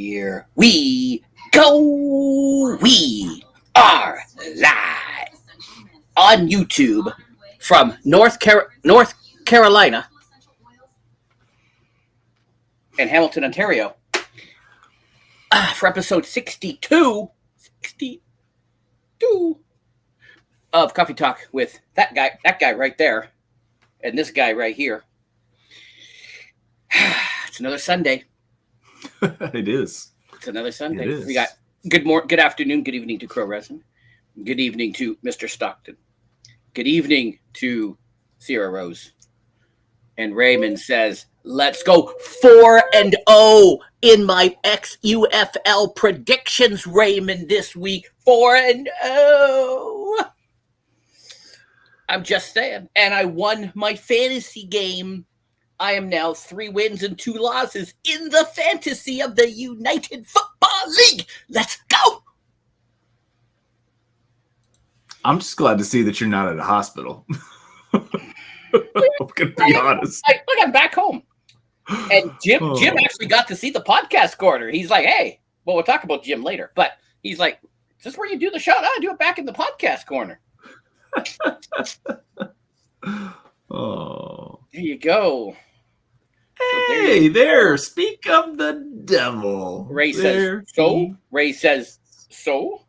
Here we go. We are live on YouTube from North Carolina and Hamilton, Ontario for episode 62 of Coffee Talk with that guy right there and this guy right here. It's another Sunday. It is. It's another Sunday. It is. We got good afternoon, good evening to Crow Resin. Good evening to Mr. Stockton. Good evening to Sierra Rose. And Raymond says, let's go 4-0 in my XUFL predictions, Raymond, this week. 4-0. I'm just saying. And I won my fantasy game. I am now 3 wins and 2 losses in the fantasy of the United Football League. Let's go. I'm just glad to see that you're not at a hospital. I'm going to be honest. Look, I'm back home. And Jim actually got to see the podcast corner. He's like, hey, well, we'll talk about Jim later. But he's like, is this where you do the show? No, I do it back in the podcast corner. Oh. There you go. Hey, there. Speak of the devil. Ray says, so? Ray says, so?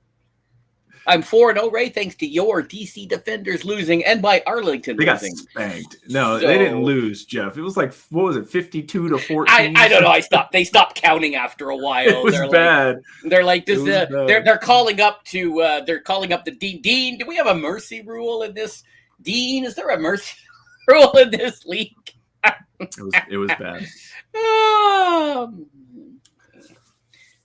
I'm 4-0, Ray, thanks to your DC Defenders losing and by Arlington losing. They got spanked. No, they didn't lose, Jeff. It was like, what was it, 52-14? I don't know. They stopped counting after a while. It was bad. They're like, they're calling up to the Dean. Dean, do we have a mercy rule in this? Dean, is there a mercy rule in this league? It was bad.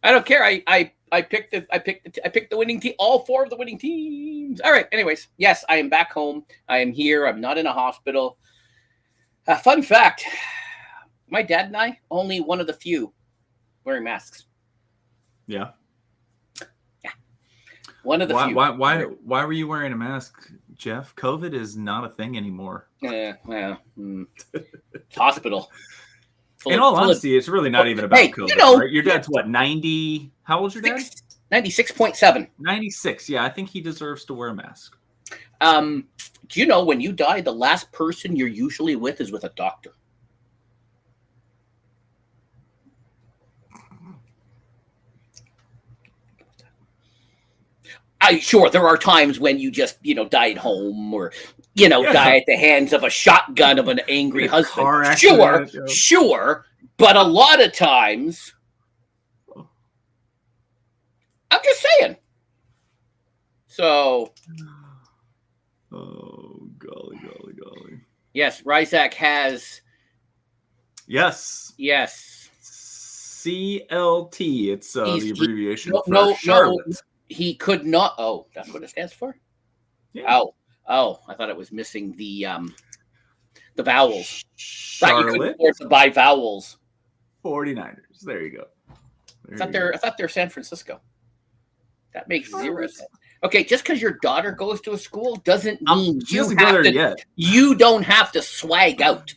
I don't care. I picked the winning team. All 4 of the winning teams. All right. Anyways, yes, I am back home. I am here. I'm not in a hospital. Fun fact: my dad and I only one of the few wearing masks. Yeah. Yeah. One of the few. Why were you wearing a mask, Jeff? COVID is not a thing anymore. Yeah. Well, hospital. In all honesty, it's really not even about COVID. Right? Your dad's what, 90? How old's your dad? 96.7. 96. Yeah, I think he deserves to wear a mask. Do you know when you die, the last person you're usually with is with a doctor? Sure, there are times when you just, die at home or, die at the hands of a shotgun of an angry husband. Sure. But a lot of times, I'm just saying. So. Oh, golly. Yes, Ryzak has. Yes. CLT. It's the abbreviation for Charlotte. No. He could not. Oh, that's what it stands for? Yeah. Oh, I thought it was missing the vowels. Charlotte. You couldn't afford to buy vowels. 49ers. There you go. I thought they're San Francisco. That makes zero sense. Okay, just because your daughter goes to a school doesn't mean you don't have to swag out.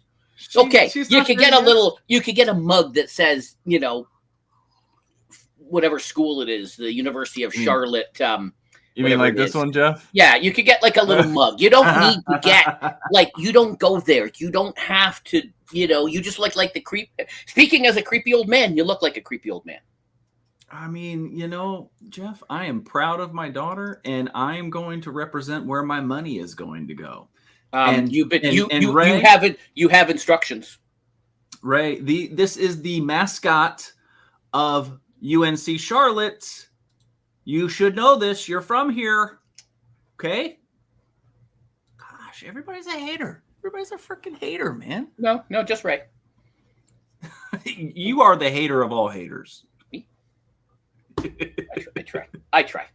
Okay, you could get you could get a mug that says, whatever school it is, the University of Charlotte. You mean like this one, Jeff? Yeah, you could get like a little mug. You don't need to get you don't go there. You don't have to, you just look like the creep. Speaking as a creepy old man, you look like a creepy old man. I mean, Jeff, I am proud of my daughter and I am going to represent where my money is going to go. You have instructions. Ray, this is the mascot of UNC Charlotte. You should know this. You're from here. Okay? Gosh, everybody's a hater. Everybody's a freaking hater, man. No, just Ray. You are the hater of all haters. Me? I try.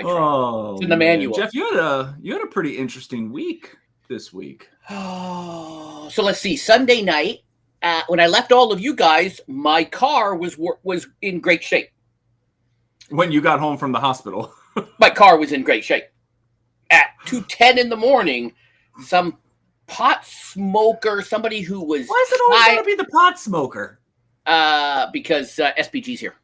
Oh, it's in the manual. Jeff, you had a pretty interesting week this week. Oh, so let's see. Sunday night, when I left all of you guys, my car was in great shape. When you got home from the hospital. My car was in great shape. At 2:10 in the morning, some pot smoker, somebody who was Why is it always got to be the pot smoker? because SPG's here.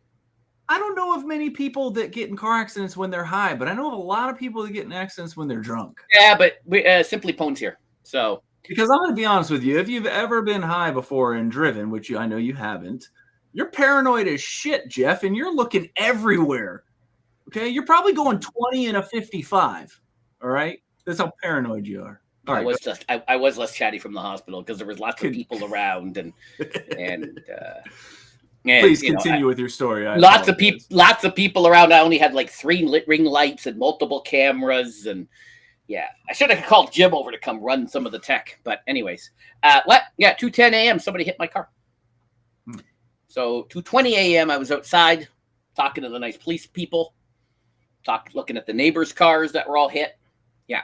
I don't know of many people that get in car accidents when they're high, but I know of a lot of people that get in accidents when they're drunk. Yeah, but Simply Pone's here. So because I'm going to be honest with you, if you've ever been high before and driven, which I know you haven't, you're paranoid as shit, Jeff, and you're looking everywhere. Okay, you're probably going 20 and a 55. All right, that's how paranoid you are. I was less chatty from the hospital because there was lots of people around and please continue with your story. Lots of people around. I only had like 3 ring lights and multiple cameras, and yeah, I should have called Jim over to come run some of the tech. But anyways, 2:10 a.m. somebody hit my car. So 2:20 a.m. I was outside talking to the nice police people, looking at the neighbors' cars that were all hit. Yeah.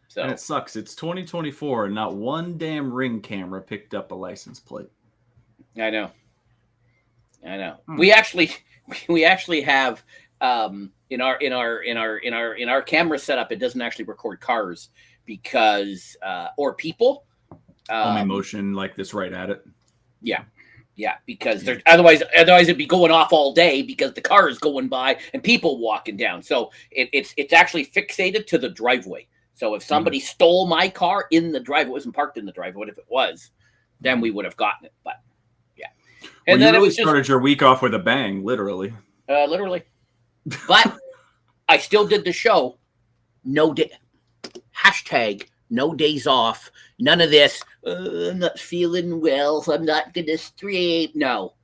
So and it sucks. It's 2024 and not one damn ring camera picked up a license plate. I know. We actually have in our camera setup, it doesn't actually record cars because or people. Only motion like this right at it. Yeah, because there's otherwise it'd be going off all day because the car is going by and people walking down. So it's actually fixated to the driveway. So if somebody stole my car in the driveway, it wasn't parked in the driveway. If it was, then we would have gotten it. But yeah, and then you really started your week off with a bang, literally. Literally, but I still did the show. No day. Hashtag no days off. None of this. I'm not feeling well. So I'm not gonna stream. No.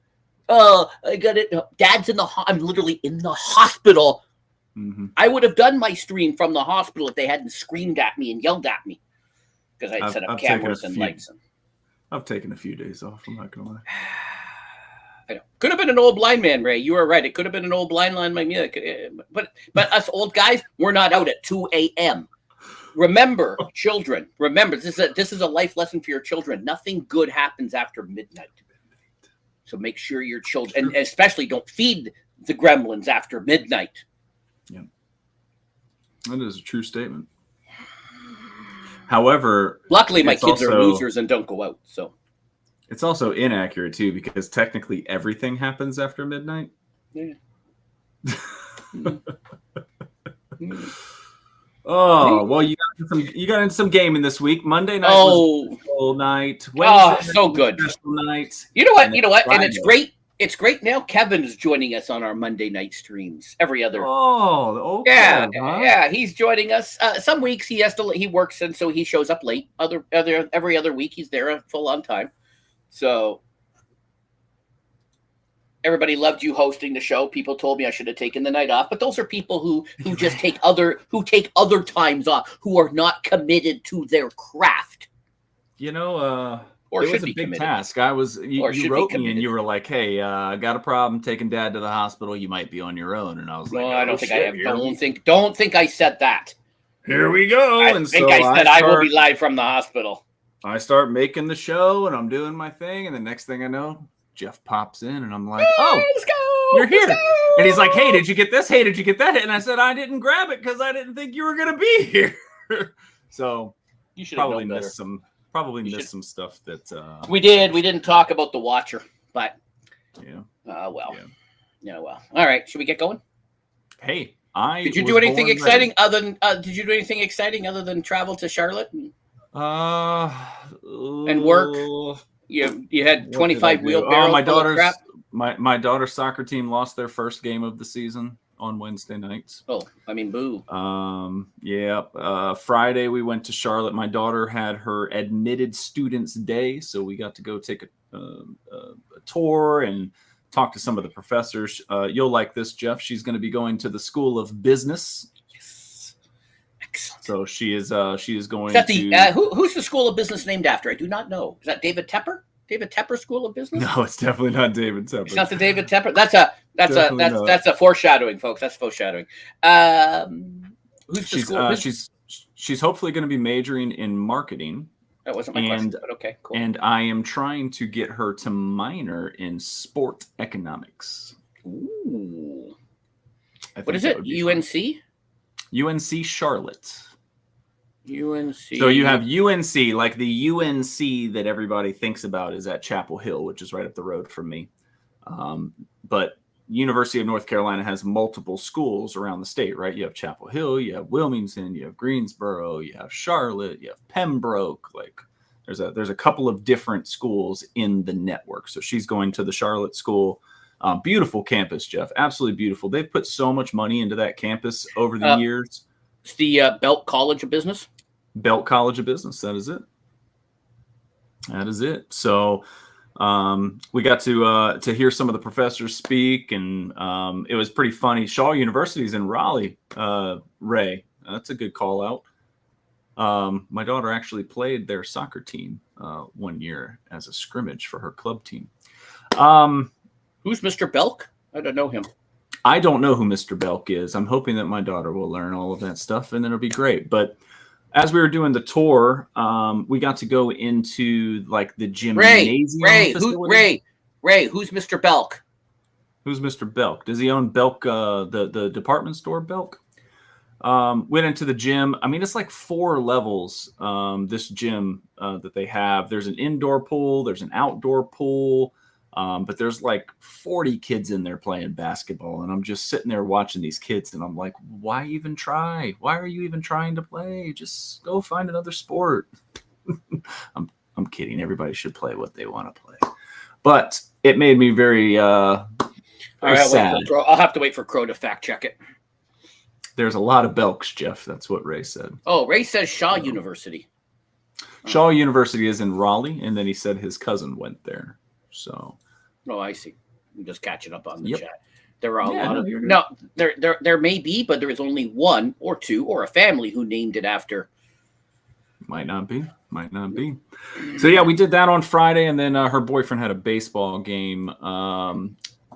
Oh, I got it. Dad's in the. I'm literally in the hospital. Mm-hmm. I would have done my stream from the hospital if they hadn't screamed at me and yelled at me because I'd set up cameras and lights. I've taken a few days off. I'm not gonna lie. I know. Could have been an old blind man, Ray. You were right. It could have been an old blind man. But us old guys, we're not out at 2 a.m. Remember, children. Remember, this is a life lesson for your children. Nothing good happens after midnight. So make sure your children, and especially don't feed the gremlins after midnight. Yeah, that is a true statement. However, luckily my kids are losers and don't go out. So it's also inaccurate too because technically everything happens after midnight. Yeah. Oh well, you got into some gaming this week. Monday night was a full night. Wednesday so good. Night. You know what? And it's great. It's great now. Kevin is joining us on our Monday night streams every other. Oh, okay. Yeah. He's joining us. Some weeks he works and so he shows up late. Every other week he's there full on time. So everybody loved you hosting the show. People told me I should have taken the night off, but those are people who just take other times off, who are not committed to their craft. Or it was a big task. You wrote me and you were like, "Hey, I got a problem taking Dad to the hospital. You might be on your own." And I was like, "No, I don't think I have. Don't think I said that." Here we go. I said I will be live from the hospital. I start making the show and I'm doing my thing, and the next thing I know, Jeff pops in and I'm like, let's go. You're here. And he's like, "Hey, did you get this? Hey, did you get that?" And I said, "I didn't grab it because I didn't think you were gonna be here." So you should probably missed some. Some stuff that we did. We didn't talk about the Watcher, but yeah. Well. All right. Should we get going? Hey, did you do anything exciting other than travel to Charlotte and work? You had 25 wheelbarrows. My daughter's soccer team lost their first game of the season on Wednesday nights. Oh, I mean, boo. Friday we went to Charlotte. My daughter had her admitted students day, so we got to go take a tour and talk to some of the professors. You'll like this, Jeff. She's going to be going to the School of Business. Yes, excellent. So she is going. Is that who's the School of Business named after? I do not know. Is that David Tepper? David Tepper School of Business? No, it's definitely not David Tepper. It's not the David Tepper. That's a foreshadowing, folks. That's foreshadowing. Who's the school? She's hopefully going to be majoring in marketing. That wasn't my question, but okay, cool. And I am trying to get her to minor in sport economics. Ooh. What is it? UNC? UNC Charlotte. UNC. So you have UNC, like the UNC that everybody thinks about is at Chapel Hill, which is right up the road from me. But University of North Carolina has multiple schools around the state, right? You have Chapel Hill, you have Wilmington, you have Greensboro, you have Charlotte, you have Pembroke. Like there's a couple of different schools in the network. So she's going to the Charlotte school. Beautiful campus, Jeff. Absolutely beautiful. They've put so much money into that campus over the years. It's the Belk College of Business. Belk College of Business. That is it. That is it. So we got to hear some of the professors speak, and it was pretty funny. Shaw University's in Raleigh, Ray. That's a good call out. My daughter actually played their soccer team 1 year as a scrimmage for her club team. Who's Mr. Belk? I don't know him. I don't know who Mr. Belk is. I'm hoping that my daughter will learn all of that stuff, and then it'll be great. But as we were doing the tour, we got to go into like the gymnasium. Ray, who's Mr. Belk? Who's Mr. Belk? Does he own Belk, the department store Belk? Went into the gym. I mean, it's like 4 levels, this gym that they have. There's an indoor pool. There's an outdoor pool. But there's like 40 kids in there playing basketball. And I'm just sitting there watching these kids. And I'm like, why even try? Why are you even trying to play? Just go find another sport. I'm kidding. Everybody should play what they want to play. But it made me very sad. I'll have to wait for Crow to fact check it. There's a lot of Belks, Jeff. That's what Ray said. Oh, Ray says Shaw University. Shaw University is in Raleigh. And then he said his cousin went there. So, I see. I'm just catching up on the chat. There are a lot of there may be, but there is only 1 or 2 or a family who named it after. Might not be. So yeah, we did that on Friday, and then her boyfriend had a baseball game.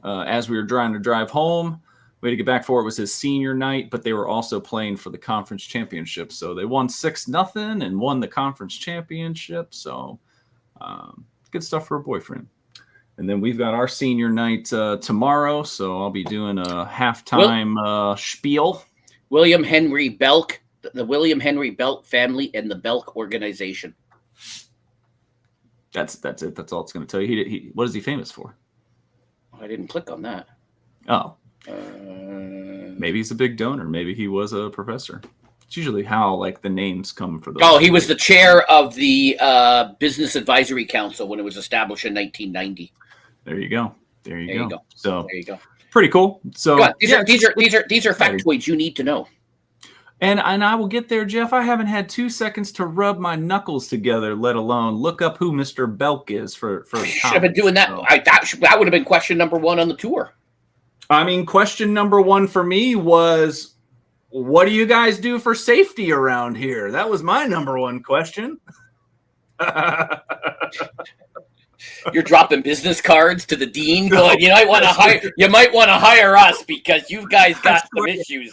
As we were trying to drive home, we had to get back for it. It was his senior night, but they were also playing for the conference championship. So they won 6-0 and won the conference championship. So good stuff for a boyfriend. And then we've got our senior night tomorrow, so I'll be doing a halftime spiel. William Henry Belk, the William Henry Belk family, and the Belk organization. That's it. That's all it's going to tell you. What is he famous for? I didn't click on that. Oh. Maybe he's a big donor. Maybe he was a professor. It's usually how like the names come for those. Oh, he was the chair of the Business Advisory Council when it was established in 1990. There you go. So there you go. Pretty cool. So these are factoids you need to know. And I will get there, Jeff. I haven't had 2 seconds to rub my knuckles together, let alone look up who Mr. Belk is for the should have been doing that. So. That would have been question number 1 on the tour. I mean, question number 1 for me was, what do you guys do for safety around here? That was my number 1 question. You're dropping business cards to the dean, going, you might want to hire us because you guys got some issues.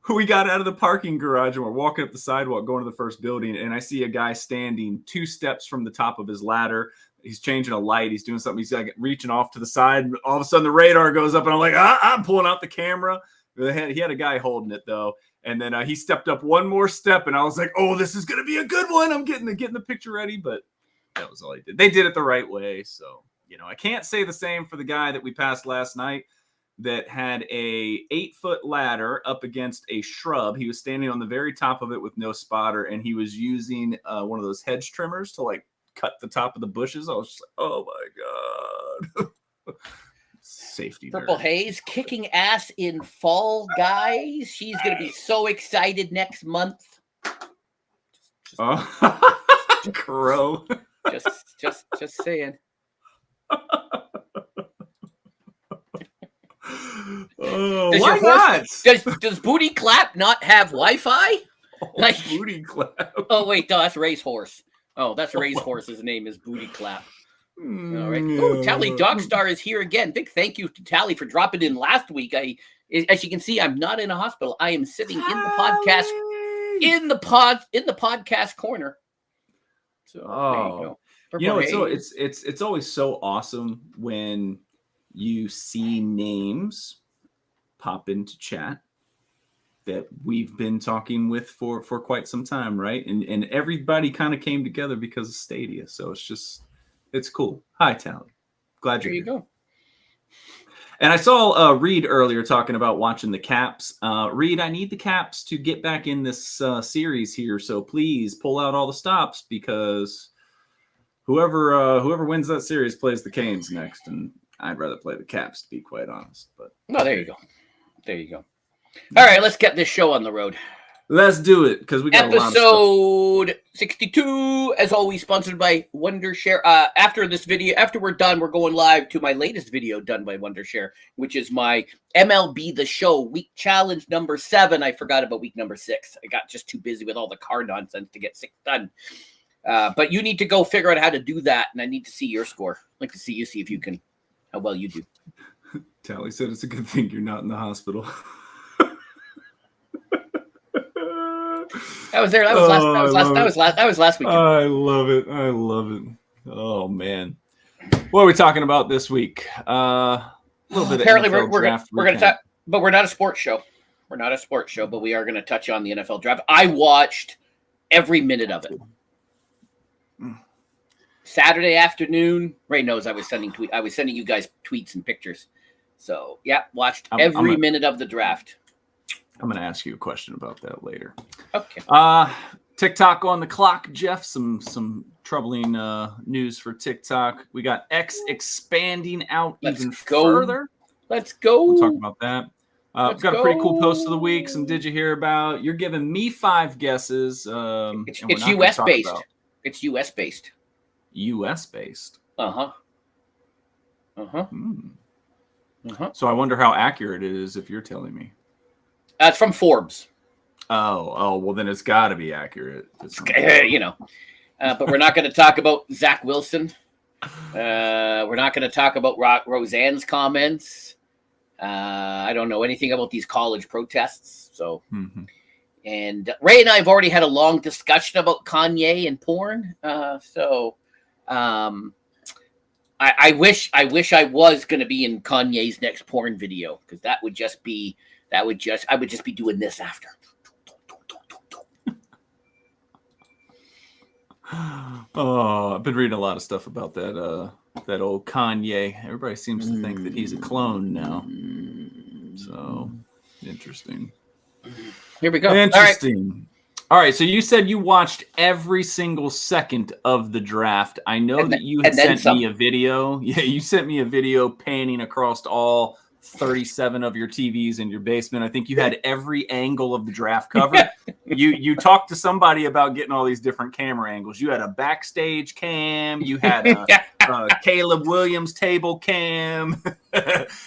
We got out of the parking garage and we're walking up the sidewalk going to the first building, and I see a guy standing 2 steps from the top of his ladder. He's changing a light. He's doing something. He's like reaching off to the side. All of a sudden the radar goes up and I'm like, I'm pulling out the camera. He had a guy holding it though. And then he stepped up 1 more step and I was like, oh, this is going to be a good one. I'm getting the picture ready, but that was all he did. They did it the right way. So, I can't say the same for the guy that we passed last night that had a 8-foot ladder up against a shrub. He was standing on the very top of it with no spotter, and he was using one of those hedge trimmers to like cut the top of the bushes. I was just like, oh my God. Safety. Purple nerd. Haze kicking ass in Fall Guys. She's going to be so excited next month. Crow. Just saying. Why not? Does Booty Clap not have Wi-Fi? Booty Clap. Oh wait, no, that's Ray's horse. Oh, that's Ray's horse's name is Booty Clap. All right. Oh, Tally Dogstar is here again. Big thank you to Tally for dropping in last week. As you can see, I'm not in a hospital. I am sitting in the podcast in the podcast corner. So there you go. It's always so awesome when you see names pop into chat that we've been talking with for quite some time, right? And everybody kind of came together because of Stadia. So it's cool. Hi, Tally. Glad There you're you here. go. And I saw Reed earlier talking about watching the Caps. Reed, I need the Caps to get back in this series here. So please pull out all the stops, because whoever wins that series plays the Canes next. And I'd rather play the Caps, to be quite honest. But No, there you go. There you go. All right, let's get this show on the road. Let's do it, because we got a lot of stuff. Episode 62, as always, sponsored by Wondershare. After this video, after we're done, we're going live to my latest video done by Wondershare, which is my MLB The Show week challenge number 7. I forgot about week number 6. I got just too busy with all the car nonsense to get 6 done. But you need to go figure out how to do that, and I need to see your score. I'd like to see if you can, how well you do. Tally said it's a good thing you're not in the hospital. That was there. That was last week. I love it. Oh man, what are we talking about this week? A little bit. Apparently, of we're going to talk, but we're not a sports show. We're not a sports show, but we are going to touch on the NFL draft. I watched every minute of it. Saturday afternoon. Ray knows I was sending you guys tweets and pictures. So yeah, watched every minute of the draft. I'm going to ask you a question about that later. Okay. TikTok on the clock, Jeff. Some troubling news for TikTok. We got X expanding out even further. Let's go. We'll talk about that. We've got a pretty cool post of the week. Some Did You Hear About? You're giving me 5 guesses. It's U.S. based. It's U.S. based. U.S. based. Uh-huh. So I wonder how accurate it is if you're telling me. It's from Forbes. Oh, well then it's got to be accurate. But we're not going to talk about Zach Wilson. We're not going to talk about Roseanne's comments. I don't know anything about these college protests. So, and Ray and I have already had a long discussion about Kanye and porn. I wish I was going to be in Kanye's next porn video, because I would just be doing this after. Oh, I've been reading a lot of stuff about that old Kanye. Everybody seems to think that he's a clone now. So interesting. Here we go. Interesting. All right. So you said you watched every single second of the draft. I know that you had sent me a video. Yeah, you sent me a video panning across all 37 of your TVs in your basement. I think you had every angle of the draft covered. You talked to somebody about getting all these different camera angles. You had a backstage cam. You had a Caleb Williams table cam.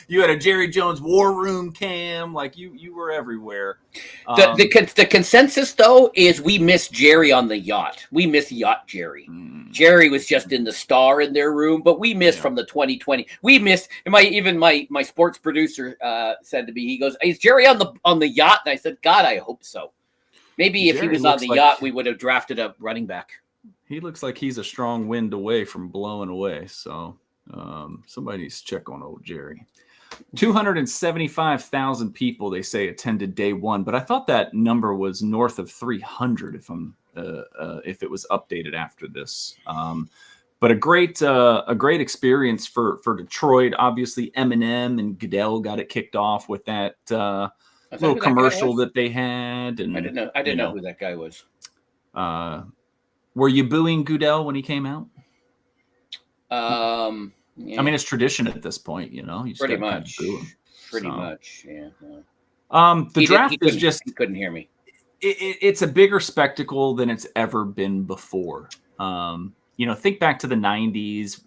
You had a Jerry Jones war room cam. Like you were everywhere. The consensus though is we miss Jerry on the yacht. We miss yacht Jerry. Jerry was just in the star in their room, but we missed from the 2020. We missed. And my sports producer said to me, he goes, "Is Jerry on the yacht?" And I said, "God, I hope so. Maybe if he was on the yacht, we would have drafted a running back." He looks like he's a strong wind away from blowing away. So somebody needs to check on old Jerry. 275,000 people, they say, attended day one, but I thought that number was north of 300 if it was updated after this. But a great experience for Detroit. Obviously, Eminem and Goodell got it kicked off with that little commercial that they had. And I didn't know who that guy was. Were you booing Goodell when he came out? Yeah. I mean, it's tradition at this point, you just pretty much. Kind of boo him. Pretty much, yeah. The draft is just he couldn't hear me. It's a bigger spectacle than it's ever been before. Think back to the 90s.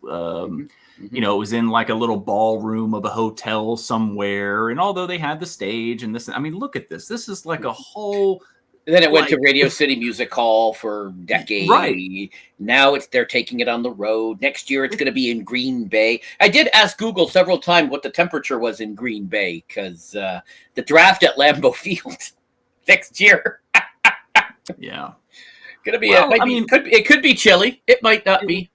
It was in like a little ballroom of a hotel somewhere, and although they had the stage and this, I mean, look at this. This is like a whole. And then it went to Radio City Music Hall for decades. Right. Now they're taking it on the road. Next year it's going to be in Green Bay. I did ask Google several times what the temperature was in Green Bay, because the draft at Lambeau Field next year. Yeah. Gonna be. It could be chilly. It might not be.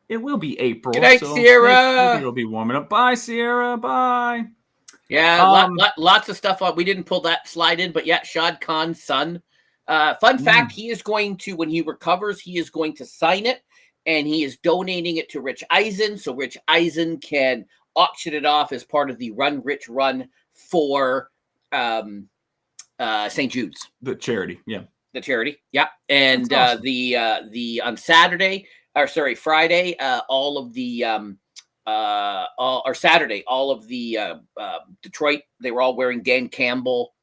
It will be April. Good night, Sierra. Maybe it'll be warming up. Bye, Sierra. Bye. Yeah, lots of stuff on. We didn't pull that slide in, but yeah, Shad Khan's son. Fun fact: he is going to, when he recovers, he is going to sign it, and he is donating it to Rich Eisen, so Rich Eisen can auction it off as part of the Run Rich Run for St. Jude's, the charity. Yeah, the charity. Yeah, and awesome. the on Saturday, or sorry, Friday, all of the or Saturday, all of the Detroit, they were all wearing Dan Campbell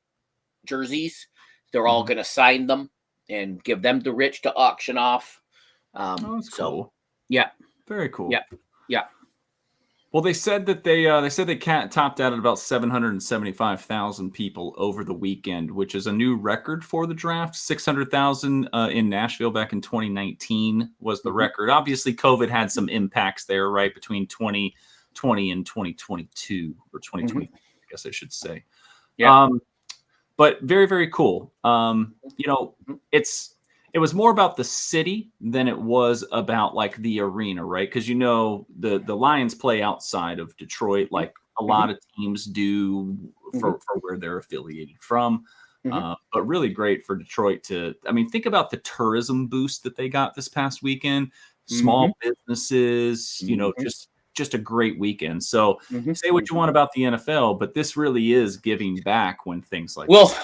jerseys. They're all going to sign them and give them to Rich to auction off. That's cool. Yeah, very cool. Yeah, yeah. Well, they said that they topped out at about 775,000 people over the weekend, which is a new record for the draft. 600,000 in Nashville back in 2019 was the record. Obviously, COVID had some impacts there, right, between 2020 and 2022, or 2020, I guess I should say. Yeah. But very, very cool. It was more about the city than it was about like the arena, right? Because the Lions play outside of Detroit, like a lot of teams do for where they're affiliated from. But really great for Detroit to, think about the tourism boost that they got this past weekend. Small businesses, just a great weekend. So say what you want about the NFL, but this really is giving back when things like this.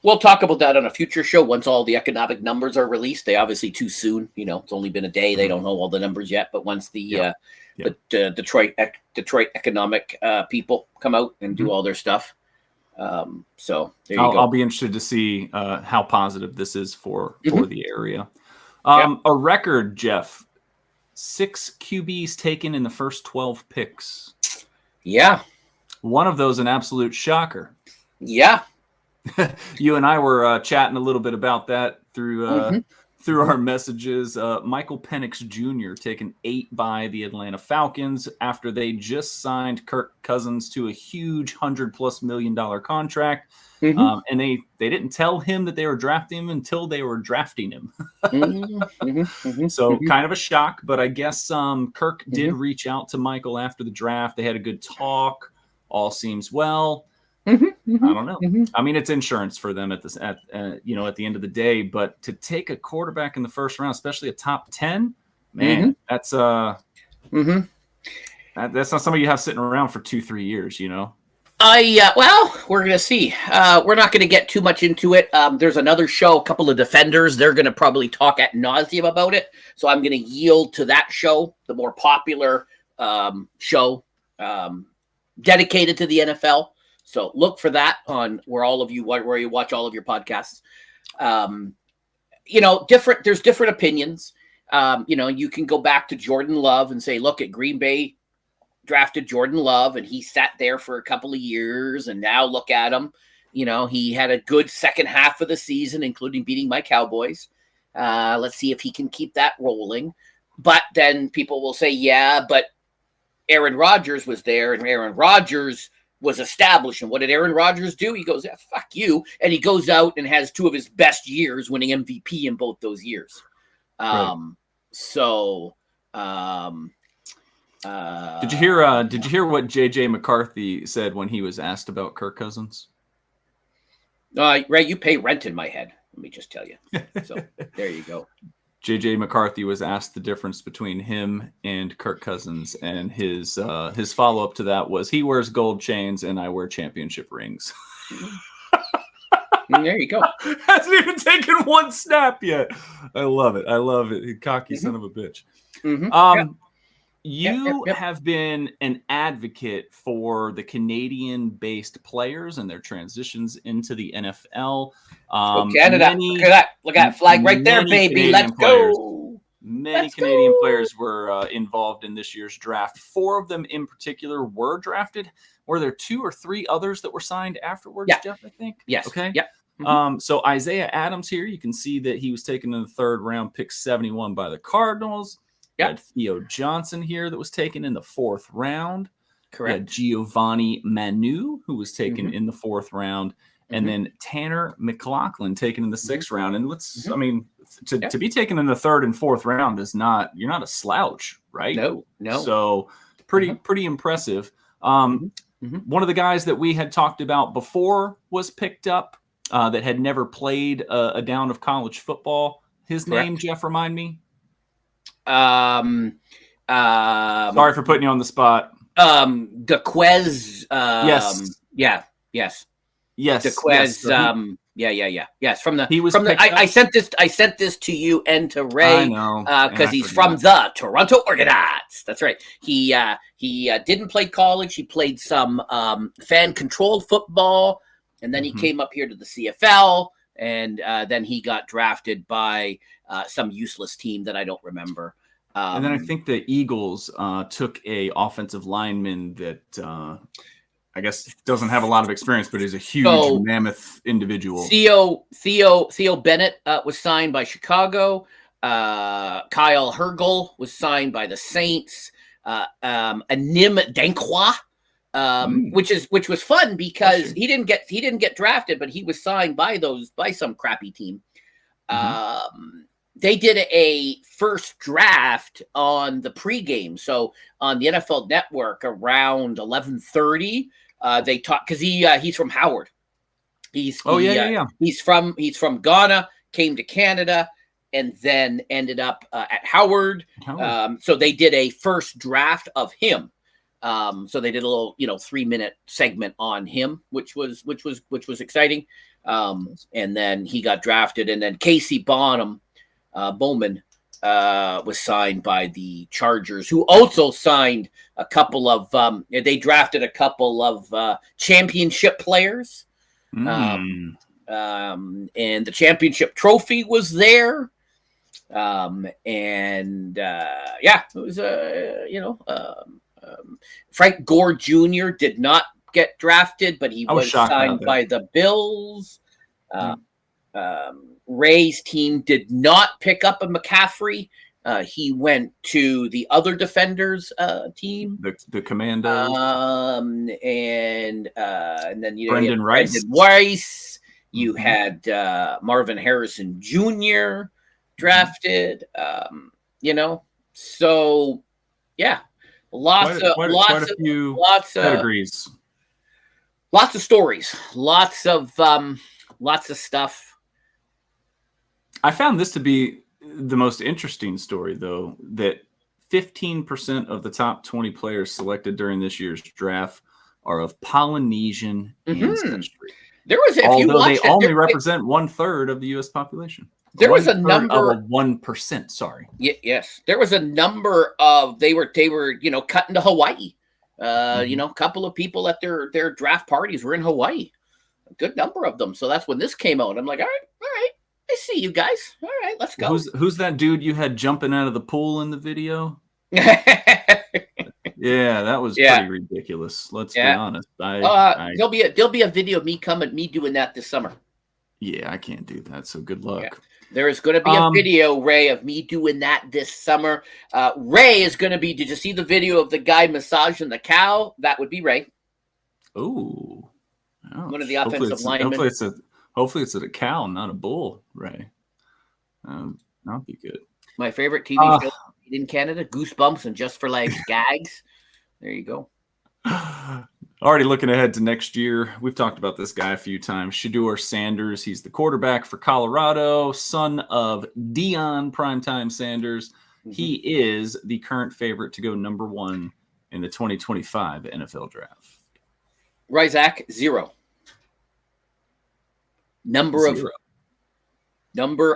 We'll talk about that on a future show once all the economic numbers are released. They obviously too soon. It's only been a day. They don't know all the numbers yet. But once the Detroit economic people come out and do all their stuff, so there you go. I'll be interested to see how positive this is for the area. A record, Jeff. 6 QBs taken in the first 12 picks. Yeah. One of those an absolute shocker. Yeah. You and I were chatting a little bit about that through our messages. Michael Penix Jr. taken 8 by the Atlanta Falcons after they just signed Kirk Cousins to a huge $100+ million contract. And they didn't tell him that they were drafting him until they were drafting him. So kind of a shock, but I guess Kirk did reach out to Michael after the draft. They had a good talk. All seems well. I don't know. It's insurance for them at the end of the day. But to take a quarterback in the first round, especially a top 10, man, that's that's not somebody you have sitting around for 2-3 years. Well, we're gonna see. We're not gonna get too much into it. There's another show, a couple of defenders. They're gonna probably talk ad nauseum about it. So I'm gonna yield to that show, the more popular show dedicated to the NFL. So look for that on where you watch all of your podcasts. There's different opinions. You can go back to Jordan Love and say, look at Green Bay drafted Jordan Love and he sat there for a couple of years, and now look at him. He had a good second half of the season, including beating my Cowboys. Let's see if he can keep that rolling. But then people will say, yeah, but Aaron Rodgers was there, and Aaron Rodgers was established. And what did Aaron Rodgers do? He goes, yeah, fuck you. And he goes out and has 2 of his best years, winning MVP in both those years. Right. Did you hear what JJ McCarthy said when he was asked about Kirk Cousins? Ray, you pay rent in my head. Let me just tell you. So there you go. JJ McCarthy was asked the difference between him and Kirk Cousins, and his follow-up to that was, he wears gold chains and I wear championship rings. There you go. Hasn't even taken one snap yet. I love it. Cocky son of a bitch. You have been an advocate for the Canadian-based players and their transitions into the NFL. Canada, look at that! Look at that flag right there, baby. Let's go. Many Canadian players were involved in this year's draft. 4 of them in particular were drafted. Were there 2 or 3 others that were signed afterwards, Jeff, I think? Yes. Okay. Yeah. So Isaiah Adams here, you can see that he was taken in the 3rd round, pick 71 by the Cardinals. You had Theo Johnson here that was taken in the 4th round. Correct. You had Giovanni Manu, who was taken in the 4th round. And then Tanner McLaughlin taken in the 6th round. And to be taken in the 3rd and 4th round you're not a slouch, right? No. So pretty impressive. One of the guys that we had talked about before was picked up that had never played a down of college football. His name, Jeff, remind me. Sorry for putting you on the spot. DeQuez. Yes. Yes. DeQuez. Yes. Yes. From the. He was. I sent this to you and to Ray. I know. Because he's from the Toronto Argonauts. That's right. He didn't play college. He played some fan-controlled football, and then he came up here to the CFL, and then he got drafted by some useless team that I don't remember. And then I think the Eagles took a offensive lineman that I guess doesn't have a lot of experience, but is a huge mammoth individual. Theo Bennett was signed by Chicago. Kyle Hergel was signed by the Saints. Anim Dankwa, which was fun because he didn't get drafted, but he was signed by some crappy team. They did a first draft on the pregame, so on the NFL Network around 11:30. They talk because he's from Howard. He's from Ghana, came to Canada, and then ended up at Howard. So they did a first draft of him. So they did a little 3-minute segment on him, which was exciting. And then he got drafted, and then Casey Bowman was signed by the Chargers, who also signed a couple of they drafted a couple of championship players. And the championship trophy was there. It was Frank Gore Jr. did not get drafted, but he was signed by the Bills. Ray's team did not pick up a McCaffrey. He went to the other Defenders team, the Commandos, and then Brendan Rice. Brendan Rice. You had Marvin Harrison Jr. drafted. So yeah, lots of pedigrees, lots of stories, lots of stuff. I found this to be the most interesting story, though, that 15% of the top 20 players selected during this year's draft are of Polynesian ancestry. There was, although they only represent 1/3 of the U.S. population. There was a number of 1%. Sorry. Yes, there was a number of they were cut into Hawaii. A couple of people at their draft parties were in Hawaii. A good number of them. So that's when this came out. I'm like, all right. I see you guys. All right, let's go. Who's that dude you had jumping out of the pool in the video? Yeah, that was pretty ridiculous. Let's be honest. There'll be a video of me doing that this summer. Yeah, I can't do that. So good luck. Yeah. There is going to be a video, Ray, of me doing that this summer. Ray is going to be. Did you see the video of the guy massaging the cow? That would be Ray. Ooh, one of the offensive linemen. Hopefully it's a cow, not a bull, Ray. That'll be good. My favorite TV show in Canada, Goosebumps and Just for Legs gags. There you go. Already looking ahead to next year. We've talked about this guy a few times. Shedeur Sanders. He's the quarterback for Colorado, son of Deion Primetime Sanders. He is the current favorite to go number 1 in the 2025 NFL draft. Ryzak, 0. Number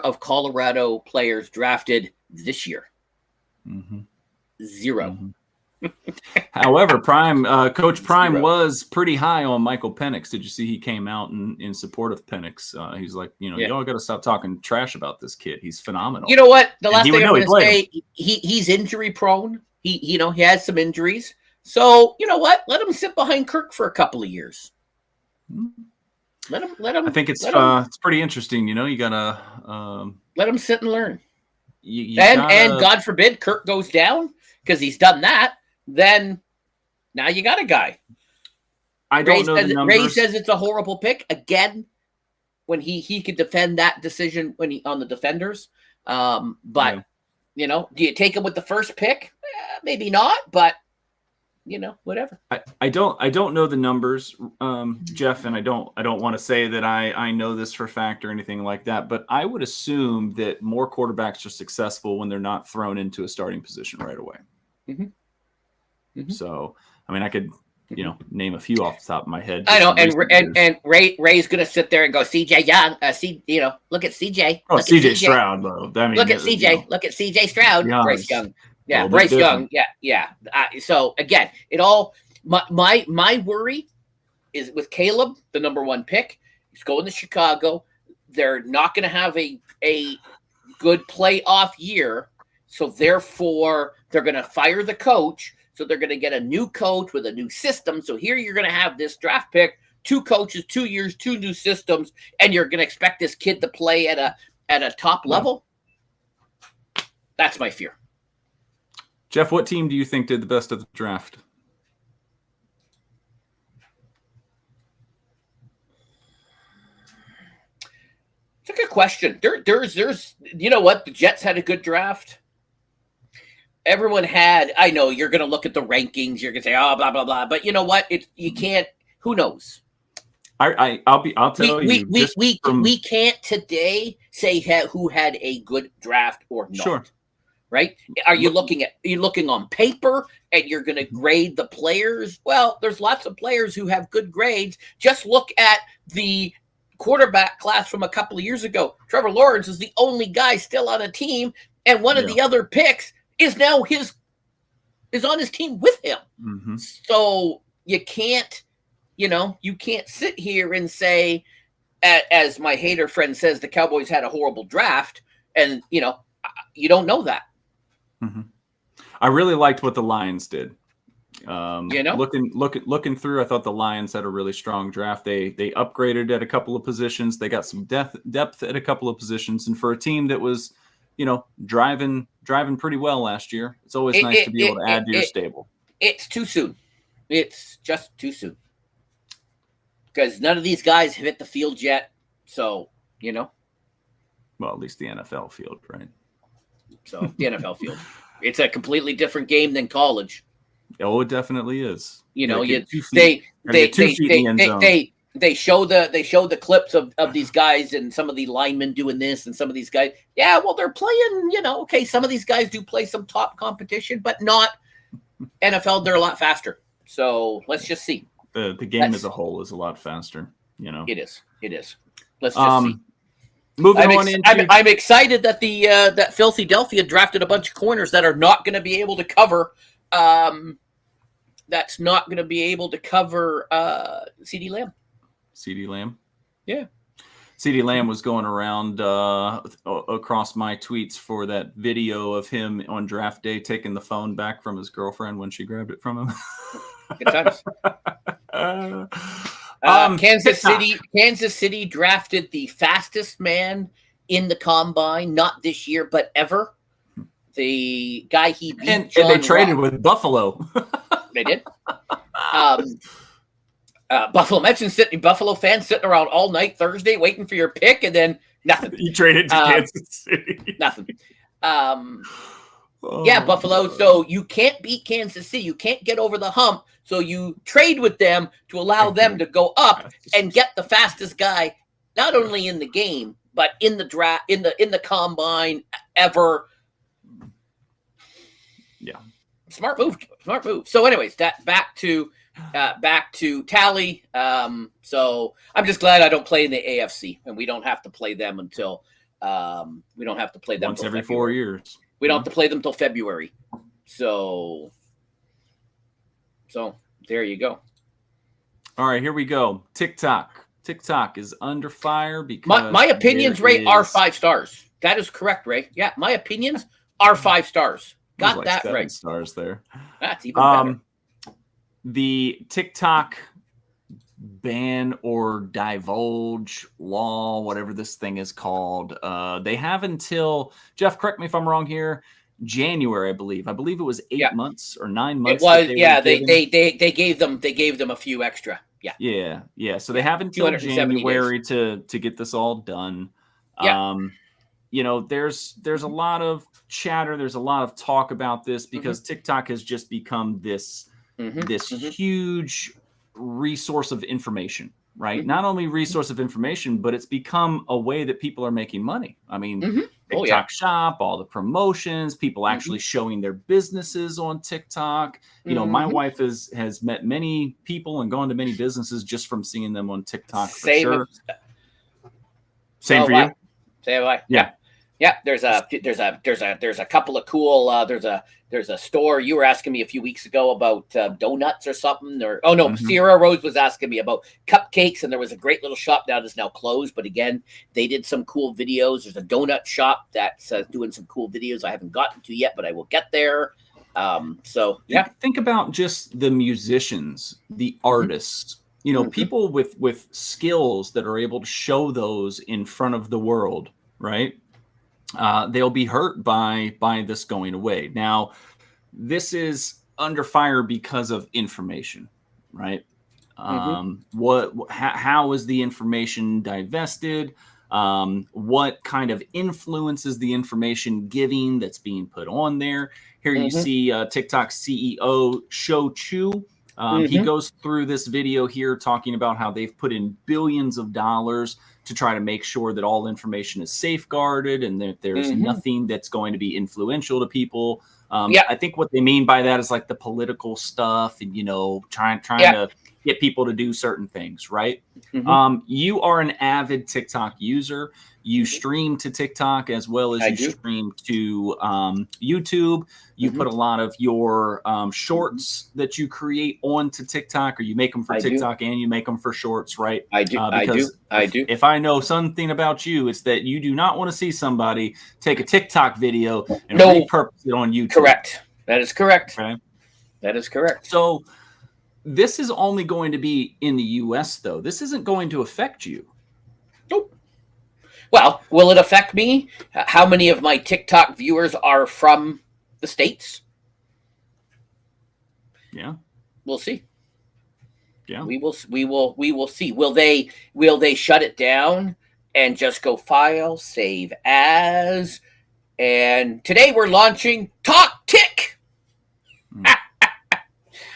of Colorado players drafted this year. 0. However, Coach Prime was pretty high on Michael Penix. Did you see he came out in support of Penix? He's like, y'all got to stop talking trash about this kid. He's phenomenal. You know what? The last thing I'm going to say, he's injury prone. He has some injuries. So you know what? Let him sit behind Kirk for a couple of years. Let him. I think it's pretty interesting. You gotta let him sit and learn. And God forbid Kirk goes down because he's done that. Then now you got a guy. I don't know the numbers. Ray says it's a horrible pick again. When he could defend that decision when he on the Defenders, do you take him with the first pick? Maybe not, but whatever. I don't know the numbers, Jeff, and I don't want to say that I know this for a fact or anything like that, but I would assume that more quarterbacks are successful when they're not thrown into a starting position right away. Mm-hmm. Mm-hmm. So, I mean, I could, name a few off the top of my head. I know, and Ray's gonna sit there and go, CJ Young, look at CJ. Oh, CJ Stroud, though. I mean, look at CJ. Look at CJ Stroud. Bryce Young. Yeah, Bryce Young. Yeah. So again, it all. My worry is with Caleb, the number 1 pick. He's going to Chicago. They're not going to have a good playoff year, so therefore they're going to fire the coach. So they're going to get a new coach with a new system. So here you're going to have this draft pick, 2 coaches, 2 years, 2 new systems, and you're going to expect this kid to play at a top level. That's my fear. Jeff, what team do you think did the best of the draft? It's a good question. There's you know what? The Jets had a good draft. Everyone had, I know you're going to look at the rankings. You're going to say, oh, blah, blah, blah. But you know what? You can't, who knows? I'll tell you. We can't today say who had a good draft or not. Sure. Right? Are you looking on paper and you're going to grade the players? Well, there's lots of players who have good grades. Just look at the quarterback class from a couple of years ago. Trevor Lawrence is the only guy still on a team, and one of the other picks is now is on his team with him. Mm-hmm. So you can't sit here and say, as my hater friend says, the Cowboys had a horrible draft, and you don't know that. Mm-hmm. I really liked what the Lions did. Looking through, I thought the Lions had a really strong draft. They upgraded at a couple of positions. They got some depth at a couple of positions, and for a team that was, driving pretty well last year, it's always nice to be able to add to your stable. It's too soon. It's just too soon because none of these guys have hit the field yet. So well, at least the NFL field, right? So the NFL field, it's a completely different game than college. Oh, it definitely is. They show the clips of these guys and some of the linemen doing this and some of these guys. Yeah, well, they're playing. Okay, some of these guys do play some top competition, but not NFL. They're a lot faster. So let's just see. The game as a whole is a lot faster. It is. Let's just see. I'm excited that that Philadelphia drafted a bunch of corners that are not going to be able to cover. That's not going to be able to cover CeeDee Lamb. CeeDee Lamb? Yeah. CeeDee Lamb was going around across my tweets for that video of him on draft day taking the phone back from his girlfriend when she grabbed it from him. Good times. Kansas City drafted the fastest man in the combine, not this year, but ever. The guy he beat, and they traded with Buffalo. They did. Buffalo fans sitting around all night Thursday waiting for your pick, and then nothing. You traded to Kansas City. Nothing. Yeah, Buffalo. So you can't beat Kansas City. You can't get over the hump. So you trade with them to allow them to go up and get the fastest guy, not only in the game but in the draft, in the combine ever. Yeah. Smart move. So anyways, that back to Tally. So I'm just glad I don't play in the AFC, and we don't have to play them until we don't have to play them once every February. 4 years. We don't have to play them till February. So there you go. All right, here we go. TikTok is under fire because my opinions, Ray, are 5 stars. That is correct, Ray. Yeah, my opinions are 5 stars. Got that right. Stars there. That's even better. The TikTok ban or divulge law, whatever this thing is called, they have until, Jeff, correct me if I'm wrong here, January, I believe it was 8 months or 9 months. It was, they gave them a few extra. Yeah. So they have until January to get this all done. Yeah. There's a lot of chatter, there's a lot of talk about this because TikTok has just become this this huge resource of information, right? Not only resource of information, but it's become a way that people are making money. I mean, TikTok Shop, all the promotions, people actually showing their businesses on TikTok. You know, my wife has met many people and gone to many businesses just from seeing them on TikTok. For sure. Same for you. Same way. Yeah. Yeah, there's a couple of cool. There's a store. You were asking me a few weeks ago about donuts or something. Sierra Rose was asking me about cupcakes, and there was a great little shop now that's now closed. But again, they did some cool videos. There's a donut shop that's doing some cool videos I haven't gotten to yet, but I will get there. Think about just the musicians, the artists. You know, people with skills that are able to show those in front of the world, right? They'll be hurt by this going away. Now, this is under fire because of information, right? How is the information divested? What kind of influence is the information giving that's being put on there? Here you see TikTok CEO Shou Chu. He goes through this video here talking about how they've put in billions of dollars to try to make sure that all information is safeguarded and that there's nothing that's going to be influential to people. I think what they mean by that is like the political stuff and, you know, trying to get people to do certain things, right? You are an avid TikTok user. You stream to TikTok as well as you stream to YouTube. You put a lot of your shorts that you create onto TikTok, or you make them for TikTok and you make them for shorts, right? I do. If I know something about you, it's that you do not want to see somebody take a TikTok video and repurpose it on YouTube. Correct. That is correct. Okay. That is correct. So this is only going to be in the US, though. This isn't going to affect you. Nope. Well, will it affect me? How many of my TikTok viewers are from the States? Yeah. We'll see. Yeah. We will see. Will they shut it down and just go file, save as, and today we're launching Talk Tick?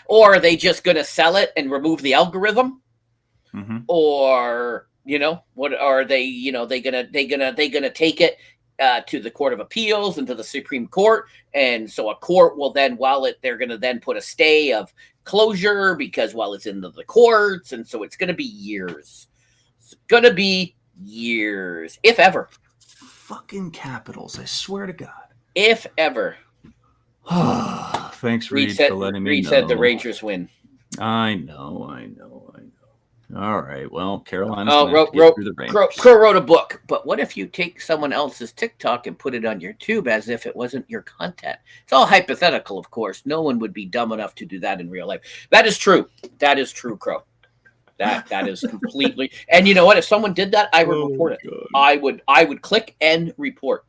Or are they just going to sell it and remove the algorithm? Or, you know, what are they, you know, they gonna take it to the Court of Appeals and to the Supreme Court, and so a court will then, they're gonna then put a stay of closure because it's in the courts, and so it's gonna be years. It's gonna be years, if ever. Fucking Capitals, I swear to God. If ever. Thanks, Reed, for letting me know. Reed said the Rangers win. I know. All right. Well, Carolina's Crow wrote a book, but what if you take someone else's TikTok and put it on your tube as if it wasn't your content? It's all hypothetical, of course. No one would be dumb enough to do that in real life. That is true. That is true, Crow. That is completely. And you know what? If someone did that, I would report it. God. I would click and report.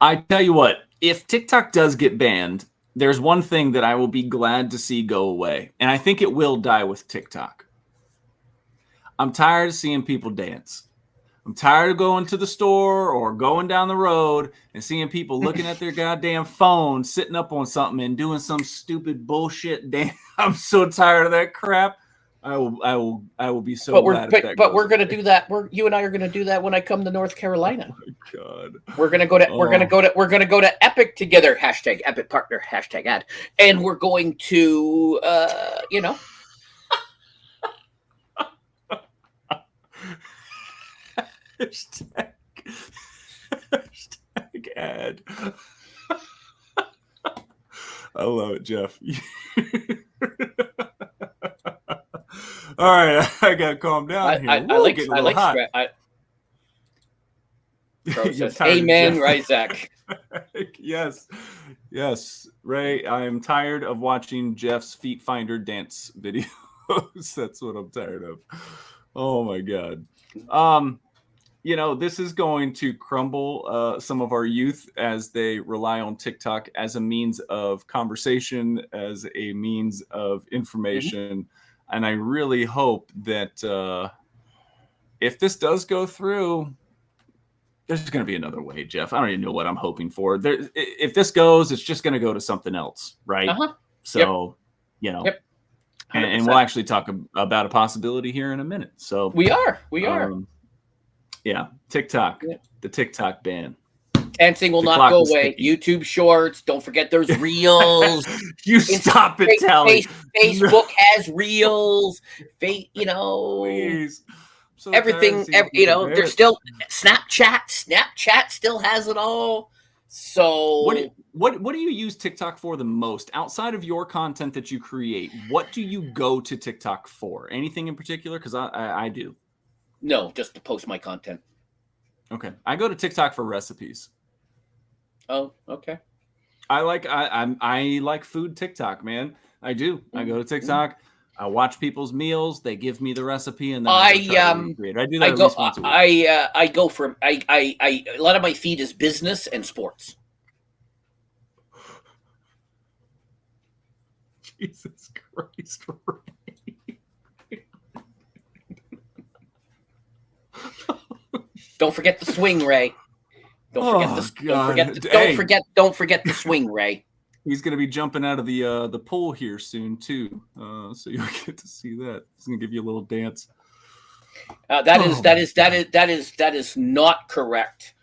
I tell you what, if TikTok does get banned, there's one thing that I will be glad to see go away, and I think it will die with TikTok. I'm tired of seeing people dance. I'm tired of going to the store or going down the road and seeing people looking at their goddamn phone, sitting up on something and doing some stupid bullshit dance. I'm so tired of that crap. I will be so glad. But we're gonna do that. You and I are gonna do that when I come to North Carolina. Oh my God. We're gonna go to Epic together. # Epic Partner. # ad. And we're going to you know. Hashtag ad. I love it, Jeff. All right, I gotta calm down here. I like says, amen, Ryzak. Yes, Ray. I am tired of watching Jeff's Feet Finder dance videos. That's what I'm tired of. Oh my God. You know, this is going to crumble some of our youth as they rely on TikTok as a means of conversation, as a means of information. And I really hope that if this does go through, there's going to be another way, Jeff. I don't even know what I'm hoping for. If this goes, it's just going to go to something else, right? So you know. Yep. And we'll actually talk about a possibility here in a minute. So we are. Yeah, TikTok, the TikTok ban. Dancing will not go away. YouTube Shorts. Don't forget there's Reels. You stop it, Tally. Facebook has Reels. You know, please. So everything. You know, there's still Snapchat. Snapchat still has it all. So what do you use TikTok for the most outside of your content that you create? What do you go to TikTok for? Anything in particular? Because I do. No, just to post my content. Okay, I go to TikTok for recipes. Oh, okay. I like food TikTok, man. I do. I go to TikTok. I watch people's meals. They give me the recipe, and then I do that at least once a week. I go from a lot of my feed is business and sports. Jesus Christ! Don't forget the swing, Ray. Don't forget the swing, Ray. He's going to be jumping out of the pool here soon too, so you'll get to see that. He's going to give you a little dance. That is not correct,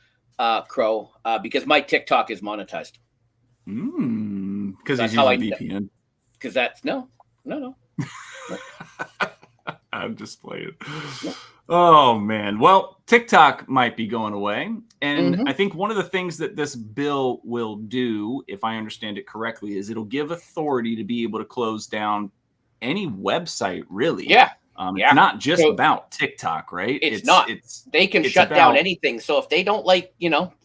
Crow. Because my TikTok is monetized. Because he's using VPN. Because that's no. I'm just playing. No. Oh man. Well, TikTok might be going away. And I think one of the things that this bill will do, if I understand it correctly, is it'll give authority to be able to close down any website, really. Yeah. It's not just about TikTok, right? It's not. They can shut down anything. So if they don't like,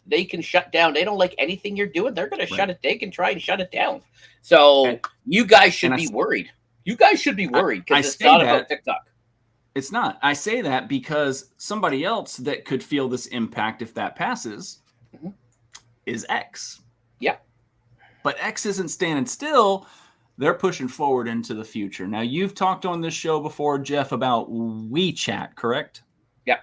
they can shut down. They don't like anything you're doing, they're going to shut it. They can try and shut it down. So you guys should be worried. You guys should be worried because it's not about TikTok. It's not. I say that because somebody else that could feel this impact if that passes is X. Yeah. But X isn't standing still. They're pushing forward into the future. Now, you've talked on this show before, Jeff, about WeChat, correct? Yeah,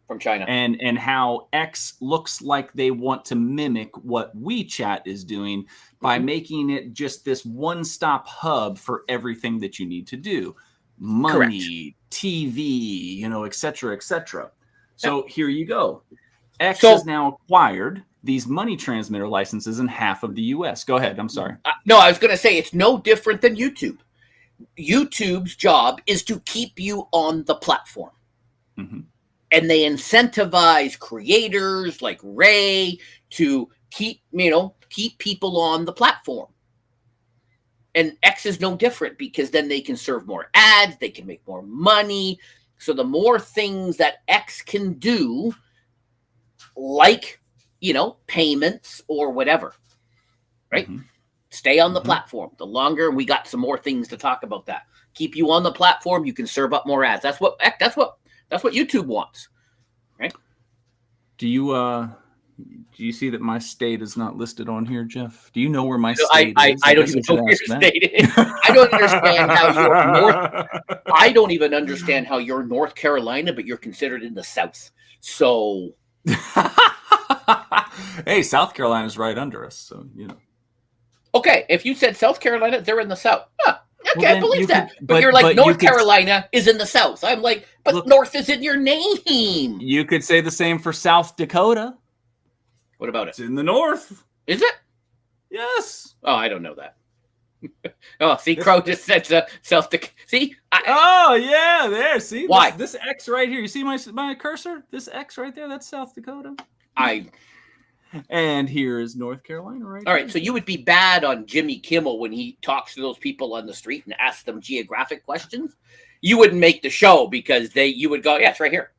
from China. And how X looks like they want to mimic what WeChat is doing by making it just this one-stop hub for everything that you need to do. Money, TV, et cetera, et cetera. So here you go. X has now acquired these money transmitter licenses in half of the U.S. Go ahead. I'm sorry. No, I was going to say it's no different than YouTube. YouTube's job is to keep you on the platform. And they incentivize creators like Ray to keep people on the platform. And X is no different because then they can serve more ads, they can make more money. So the more things that X can do, like, payments or whatever, right? Stay on the platform. The longer, we got some more things to talk about that. Keep you on the platform, you can serve up more ads. That's what YouTube wants, right? Do you see that my state is not listed on here, Jeff? Do you know where my state is? I don't even know where your state is. I don't understand how you're North. I don't even understand how you're North Carolina, but you're considered in the South. So, hey, South Carolina's right under us, so Okay, if you said South Carolina, they're in the South. Huh. Okay, I believe that. But you're like North Carolina is in the South. I'm like, but look, North is in your name. You could say the same for South Dakota. What about it? It's in the north. Is it? Yes. Oh, I don't know that. Oh, see, Crow just said South Dakota. See? Yeah, there. See? Why? This X right here. You see my cursor? This X right there, that's South Dakota. And here is North Carolina right All right, so you would be bad on Jimmy Kimmel when he talks to those people on the street and asks them geographic questions. You wouldn't make the show because you would go, yeah, it's right here.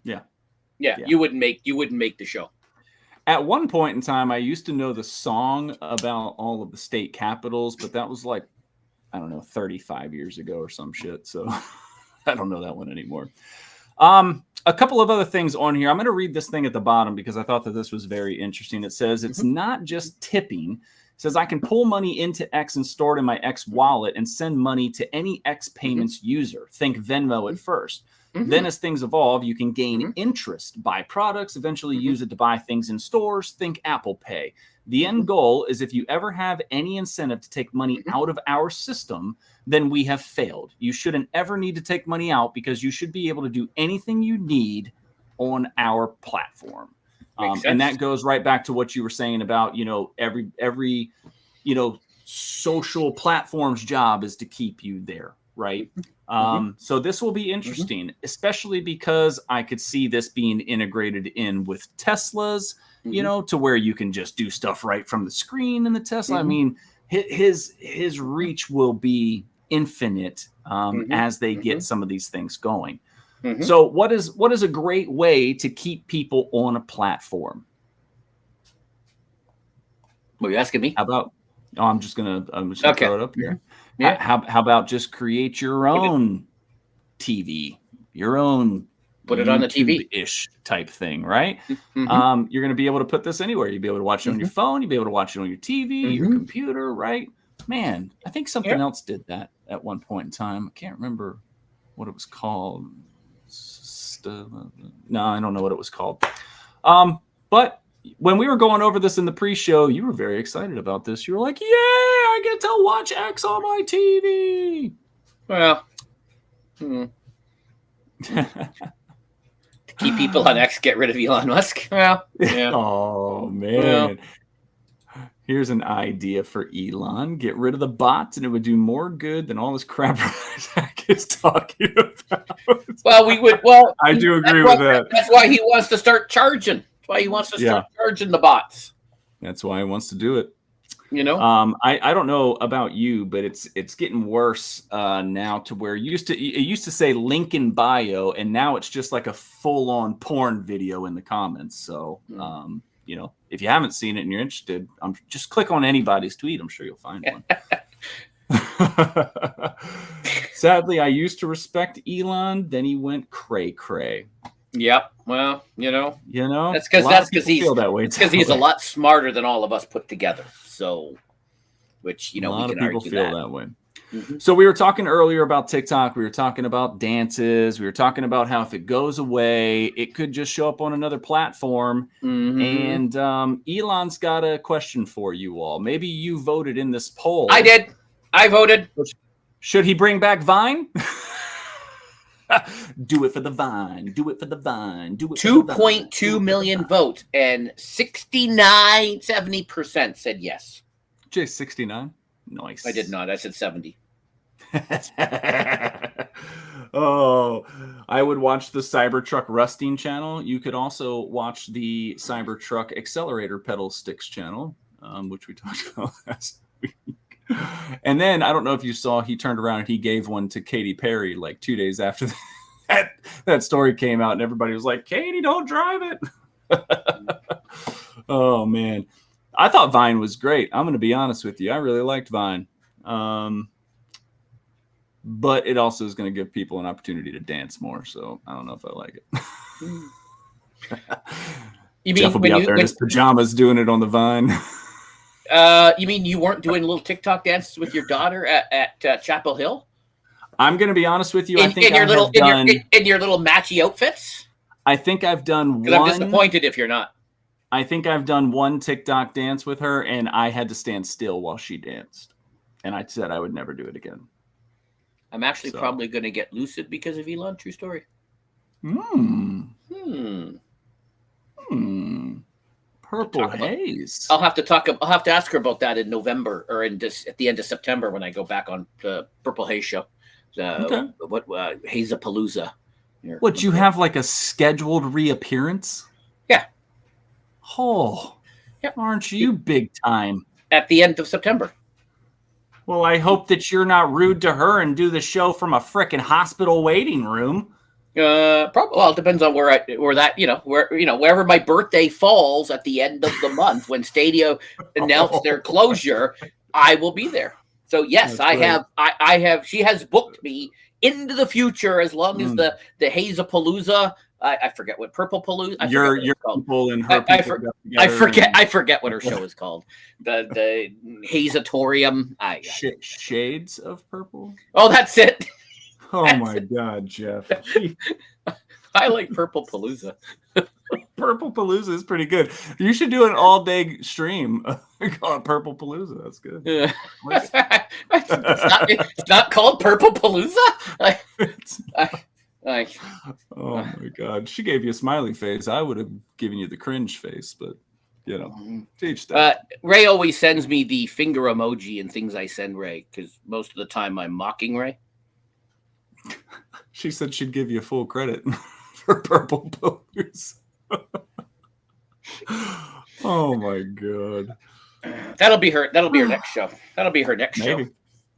Yeah. You wouldn't make the show. At one point in time, I used to know the song about all of the state capitals, but that was like, I don't know, 35 years ago or some shit. So I don't know that one anymore. A couple of other things on here. I'm going to read this thing at the bottom because I thought that this was very interesting. It says it's not just tipping. It says I can pull money into X and store it in my X wallet and send money to any X payments user. Think Venmo at first. Then as things evolve, you can gain interest, buy products, eventually use it to buy things in stores. Think Apple Pay. The end goal is if you ever have any incentive to take money out of our system, then we have failed. You shouldn't ever need to take money out because you should be able to do anything you need on our platform. And that goes right back to what you were saying about, every social platform's job is to keep you there, right? So this will be interesting, especially because I could see this being integrated in with Teslas, to where you can just do stuff right from the screen in the Tesla. I mean, his reach will be infinite as they get some of these things going. So what is a great way to keep people on a platform? What are you asking me? How about? Oh, I'm just gonna throw it up here. Yeah. How about just create your own TV, your own put it on the TV ish type thing, right? You're going to be able to put this anywhere. You'll be able to watch it on your phone. You'll be able to watch it on your TV, your computer, right? Man, I think something else did that at one point in time. I can't remember what it was called. No, I don't know what it was called. But when we were going over this in the pre-show, you were very excited about this. You were like, "Yeah, I get to watch X on my TV." Well, to keep people on X, get rid of Elon Musk. Well, yeah. Oh man. Here's an idea for Elon. Get rid of the bots and it would do more good than all this crap Ryzak is talking about. Well, I do agree with that. That's why he wants to start charging. That's why he wants to start charging the bots. That's why he wants to do it. I don't know about you, but it's getting worse now to where it used to say link in bio, and now it's just like a full-on porn video in the comments. So if you haven't seen it and you're interested, just click on anybody's tweet. I'm sure you'll find one. Sadly, I used to respect Elon. Then he went cray. Yep. Well, that's because he's a lot smarter than all of us put together. So, which a lot of people feel that way. So we were talking earlier about TikTok. We were talking about dances. We were talking about how if it goes away, it could just show up on another platform. And Elon's got a question for you all. Maybe you voted in this poll. I did. I voted. Should he bring back Vine? Do it for the Vine. Do it for the Vine. Do it. 2.2 million votes, and 70% said yes. Jay, 69. Nice. I did not. I said 70. Oh, I would watch the Cybertruck Rusting channel. You could also watch the Cybertruck Accelerator Pedal Sticks channel, which we talked about last week. And then I don't know if you saw, he turned around and he gave one to Katy Perry like 2 days after that story came out, and everybody was like, "Katy, don't drive it." Oh man, I thought Vine was great. I'm going to be honest with you, I really liked Vine, but it also is going to give people an opportunity to dance more. So I don't know if I like it. You mean Jeff will be out there in his pajamas doing it on the Vine? You mean you weren't doing little TikTok dances with your daughter at Chapel Hill? I'm going to be honest with you. In your little matchy outfits. I think I've done one. I'm disappointed if you're not. I think I've done one TikTok dance with her, and I had to stand still while she danced, and I said I would never do it again. I'm actually probably going to get lucid because of Elon. True story. Purple haze. I'll have to ask her about that in November or at the end of September when I go back on the Purple Haze show. Hazapalooza. What, you have like a scheduled reappearance? Yeah. Oh, aren't you big time? At the end of September. Well, I hope that you're not rude to her and do the show from a frickin' hospital waiting room. Probably. Well, it depends on wherever my birthday falls at the end of the month when Stadia announced their closure, I will be there. So yes, I have. She has booked me into the future as long as the Hazapalooza. I forget what Purple Palooza. Your people and her. I forget what her show is called. The Hazatorium. Shades of Purple. Oh, that's it. Oh my God, Jeff. I like Purple Palooza. Purple Palooza is pretty good. You should do an all-day stream. Call it Purple Palooza. That's good. Yeah. It's not called Purple Palooza. Oh my God! She gave you a smiley face. I would have given you the cringe face, but teach that. Ray always sends me the finger emoji and things I send Ray because most of the time I'm mocking Ray. She said she'd give you full credit for Purple Palooza. Oh my God! That'll be her next show. That'll be her next show.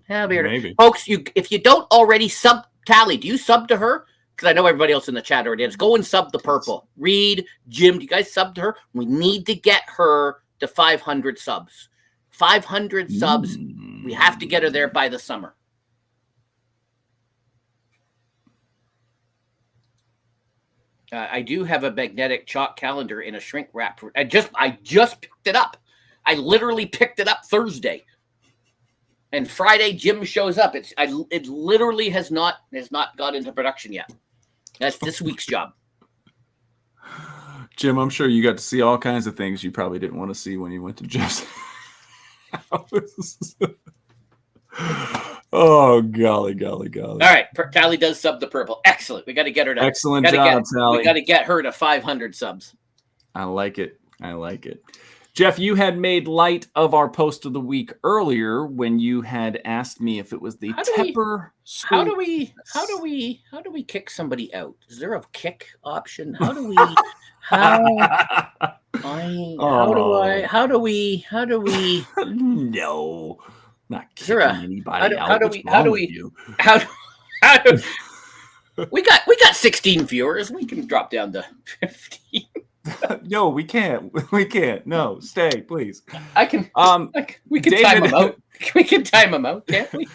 That'll be her. Maybe. Folks, if you don't already sub Tally, do you sub to her? Because I know everybody else in the chat already is. Go and sub the Purple. Reed, Jim, do you guys sub to her? We need to get her to 500 subs. 500 subs. We have to get her there by the summer. I do have a magnetic chalk calendar in a shrink wrap. I just picked it up. I literally picked it up Thursday. And Friday, Jim shows up. It literally has not got into production yet. That's this week's job. Jim, I'm sure you got to see all kinds of things you probably didn't want to see when you went to Jeff's house. Oh, golly. All right. Tally does sub the Purple. Excellent. We got to get her to. Excellent job, Tally. We got to get her to 500 subs. I like it. Jeff, you had made light of our post of the week earlier when you had asked me if it was the Tepper. How do we kick somebody out? Is there a kick option? How do we? No, not kicking anybody out. We got 16 viewers. We can drop down to 15. No, we can't. No, stay, please. We can time them out. We can time them out, can't we?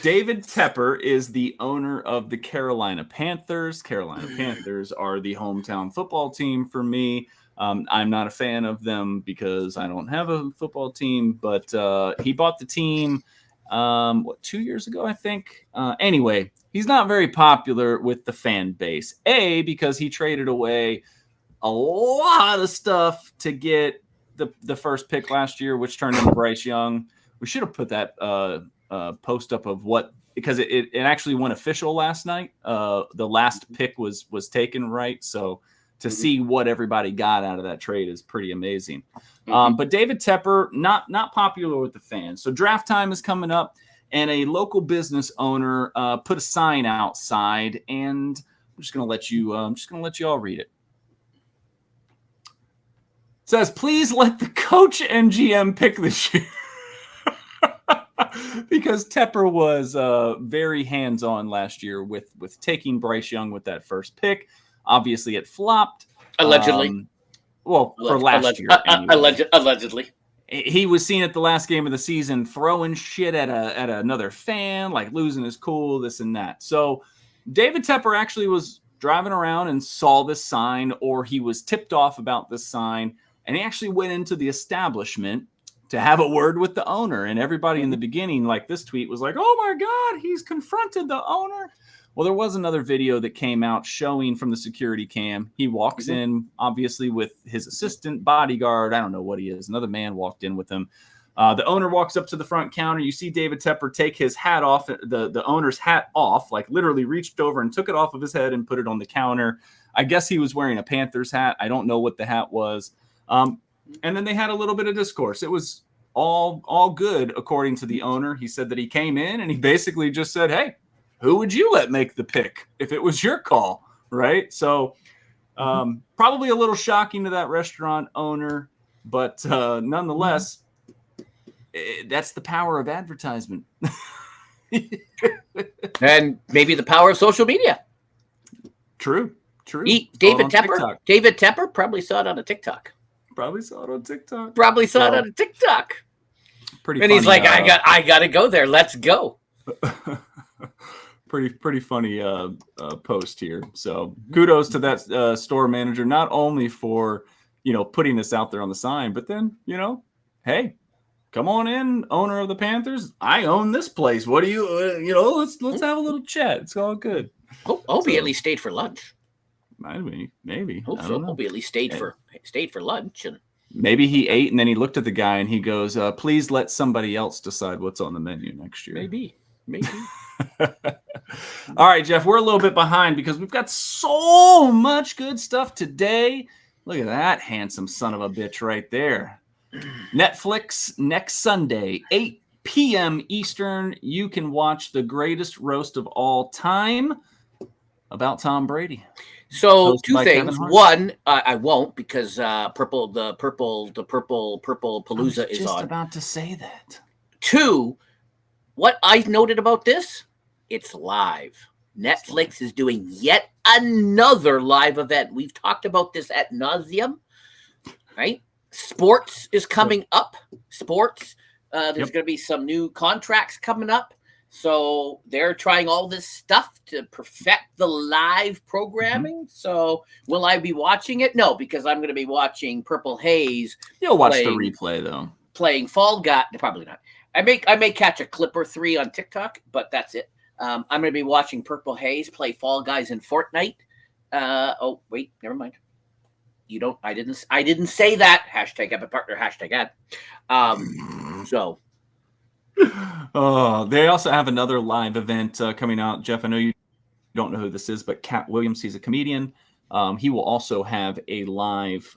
David Tepper is the owner of the Carolina Panthers. Carolina Panthers are the hometown football team for me. I'm not a fan of them because I don't have a football team, but he bought the team 2 years ago, I think. Anyway, he's not very popular with the fan base. Because he traded away a lot of stuff to get the first pick last year, which turned into Bryce Young. We should have put that post up of what, because it actually went official last night. The last pick was taken, right? So to see what everybody got out of that trade is pretty amazing. But David Tepper, not popular with the fans. So draft time is coming up, and a local business owner put a sign outside, and I'm just gonna let you all read it. It says, "Please let the coach and GM pick this year." Because Tepper was very hands-on last year with taking Bryce Young with that first pick. Obviously, it flopped. Allegedly. For last year. Anyway. Allegedly. He was seen at the last game of the season throwing shit at another fan, like losing his cool, this and that. So David Tepper actually was driving around and saw this sign, or he was tipped off about this sign, and he actually went into the establishment to have a word with the owner. And everybody in the beginning, like this tweet, was like, "Oh my God, he's confronted the owner." Well, there was another video that came out showing from the security cam. He walks in, obviously, with his assistant, bodyguard. I don't know what he is. Another man walked in with him. The owner walks up to the front counter. You see David Tepper take his hat off, the owner's hat off, like literally reached over and took it off of his head and put it on the counter. I guess he was wearing a Panthers hat. I don't know what the hat was. And then they had a little bit of discourse. It was all good, according to the owner. He said that he came in and he basically just said, "Hey, who would you let make the pick if it was your call?" Right? So probably a little shocking to that restaurant owner, but nonetheless, that's the power of advertisement. And maybe the power of social media. True. David Tepper probably saw it on a TikTok. Probably saw it on TikTok. Pretty and funny, he's like, I got to go there. Let's go. Pretty funny post here. So kudos to that store manager, not only for, putting this out there on the sign, but then, hey, come on in, owner of the Panthers. I own this place. What do you, let's have a little chat. It's all good. Hope he at least stayed for lunch. Maybe. Hope I so. don't know. Hope he at least stayed for lunch, and Maybe he ate and then he looked at the guy and he goes, "Please let somebody else decide what's on the menu next year." maybe. All right, Jeff, we're a little bit behind because we've got so much good stuff today. Look at that handsome son of a bitch right there. Netflix next Sunday, 8 p.m. Eastern. You can watch the greatest roast of all time about Tom Brady. So Hosted two by Kevin things. Hart. One, I won't because purple palooza is Just on. about to say that. Two, what I noted about this, it's live. Netflix is doing yet another live event. We've talked about this ad nauseum, right? Sports is coming up. Sports. There's going to be some new contracts coming up. So they're trying all this stuff to perfect the live programming. So will I be watching it? No, because I'm going to be watching Purple Haze. You'll watch the replay though. Playing Fall Guy. Probably not. I may catch a clip or three on TikTok, but that's it. I'm going to be watching Purple Haze play Fall Guys in Fortnite. Oh wait, never mind. You don't. I didn't say that. Hashtag Epic Partner. Hashtag ad. So. Oh, they also have another live event coming out. Jeff, I know you don't know who this is, but Cat Williams, he's a comedian. He will also have a live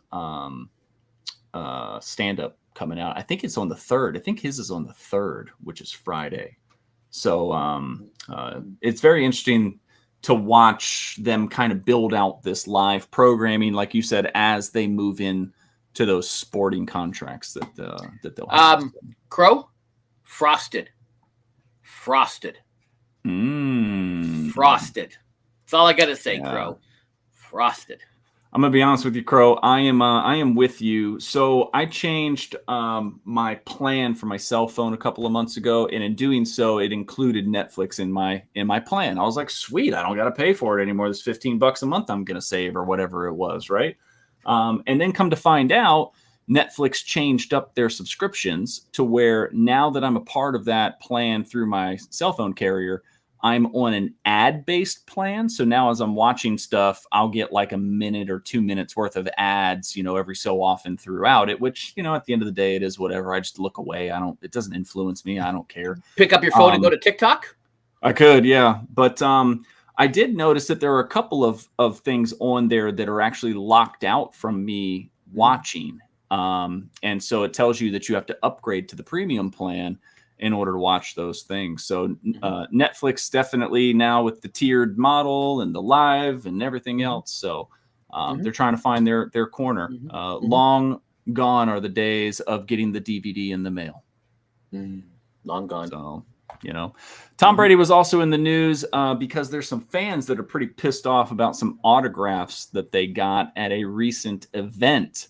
stand-up coming out. I think it's on the 3rd. I think his is on the 3rd, which is Friday. So it's very interesting to watch them kind of build out this live programming, like you said, as they move in to those sporting contracts that they'll have. Crow, frosted. Frosted. That's all I gotta say, yeah. Crow. Frosted. I'm gonna be honest with you, Crow. I am with you. So I changed my plan for my cell phone a couple of months ago, and in doing so, it included Netflix in my plan. I was like, sweet, I don't gotta pay for it anymore. This $15 a month I'm gonna save or whatever it was, right? And then come to find out, Netflix changed up their subscriptions to where now that I'm a part of that plan through my cell phone carrier, I'm on an ad-based plan. So now as I'm watching stuff, I'll get like a minute or 2 minutes worth of ads, every so often throughout it, which, at the end of the day, it is whatever. I just look away. It doesn't influence me. I don't care. Pick up your phone and go to TikTok? I could, yeah. But I did notice that there are a couple of things on there that are actually locked out from me watching. And so it tells you that you have to upgrade to the premium plan in order to watch those things. So Netflix definitely now with the tiered model and the live and everything else. So they're trying to find their corner. Long gone are the days of getting the DVD in the mail. Long gone. So, Tom Brady was also in the news because there's some fans that are pretty pissed off about some autographs that they got at a recent event.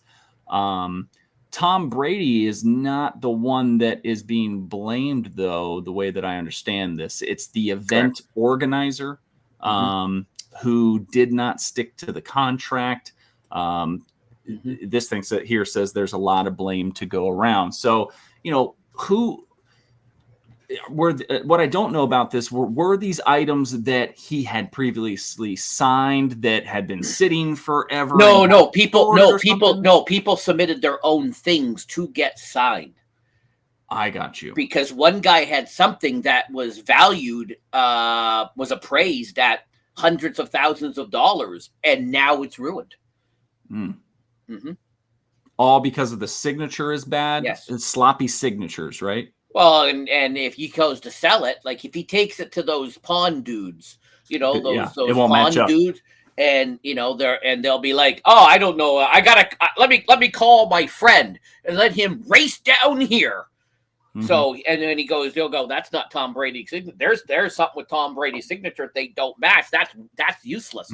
Tom Brady is not the one that is being blamed, though, the way that I understand this. It's the event organizer who did not stick to the contract. This thing here says there's a lot of blame to go around. So, what I don't know about this were these items that he had previously signed that had been sitting forever. People submitted their own things to get signed. I got you. Because one guy had something that was valued, was appraised at hundreds of thousands of dollars, and now it's ruined. All because of the signature is bad? Yes. It's sloppy signatures, right? Well, and if he goes to sell it, like if he takes it to those pawn dudes, those pawn dudes, and they'll be like, oh, I don't know, let me call my friend and let him race down here. So, and then he'll go, that's not Tom Brady's signature. There's something with Tom Brady's signature they don't match. That's useless.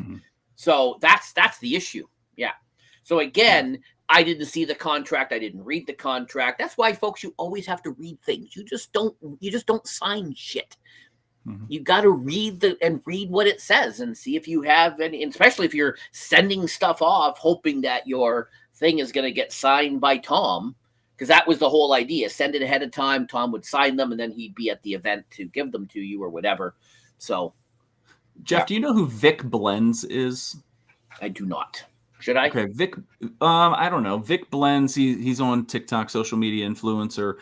So that's the issue. Yeah. So again, I didn't see the contract. I didn't read the contract. That's why, folks, you always have to read things. You just don't sign shit. You got to read what it says and see if you have any, especially if you're sending stuff off, hoping that your thing is going to get signed by Tom, because that was the whole idea. Send it ahead of time. Tom would sign them, and then he'd be at the event to give them to you or whatever. So, Jeff, do you know who Vic Blends is? I do not. Should I? Okay, Vic. I don't know. Vic Blends. He's on TikTok, social media influencer.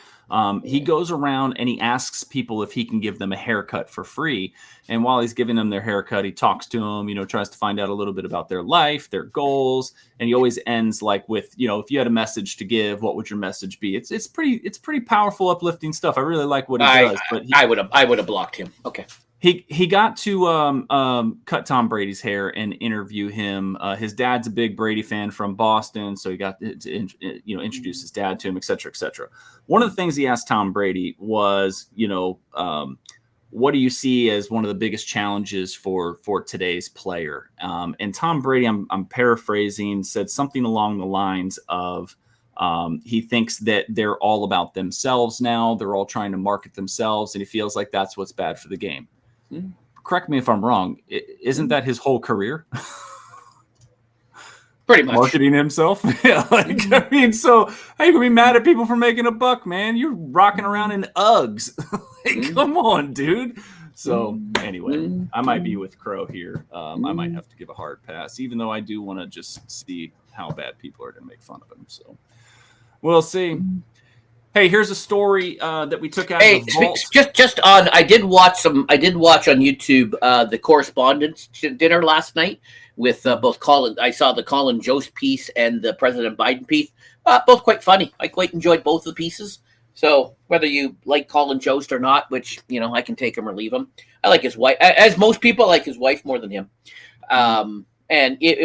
He goes around and he asks people if he can give them a haircut for free. And while he's giving them their haircut, he talks to them. Tries to find out a little bit about their life, their goals, and he always ends like with, if you had a message to give, what would your message be? It's pretty powerful, uplifting stuff. I really like what he does. But I would have blocked him. Okay. He got to cut Tom Brady's hair and interview him. His dad's a big Brady fan from Boston, so he got to introduce his dad to him, et cetera, et cetera. One of the things he asked Tom Brady was, what do you see as one of the biggest challenges for today's player? And Tom Brady, I'm paraphrasing, said something along the lines of, he thinks that they're all about themselves now. They're all trying to market themselves, and he feels like that's what's bad for the game. Correct me if I'm wrong. Isn't that his whole career? Pretty much. Marketing himself? Yeah, so how you gonna be mad at people for making a buck, man? You're rocking around in Uggs. Come on, dude. So anyway, I might be with Crow here. I might have to give a hard pass, even though I do want to just see how bad people are going to make fun of him. So we'll see. Hey, here's a story that we took out of the vault. Just on, I did watch on YouTube the correspondence dinner last night with both Colin. I saw the Colin Jost piece and the President Biden piece. Both quite funny. I quite enjoyed both the pieces. So whether you like Colin Jost or not, which I can take him or leave him. I like his wife, as most people like his wife more than him. And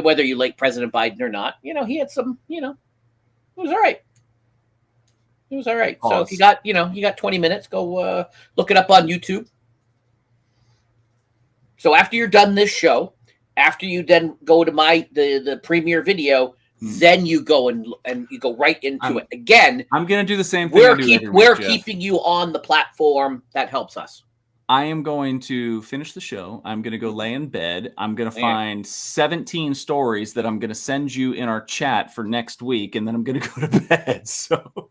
whether you like President Biden or not, he had some. It was all right. It was all right. So if you got 20 minutes, go look it up on YouTube. So after you're done this show, after you then go to the premiere video, then you go and you go right into it again. I'm gonna do the same thing. We're keeping you on the platform that helps us. I am going to finish the show. I'm going to go lay in bed. I'm going to find 17 stories that I'm going to send you in our chat for next week, and then I'm going to go to bed. So,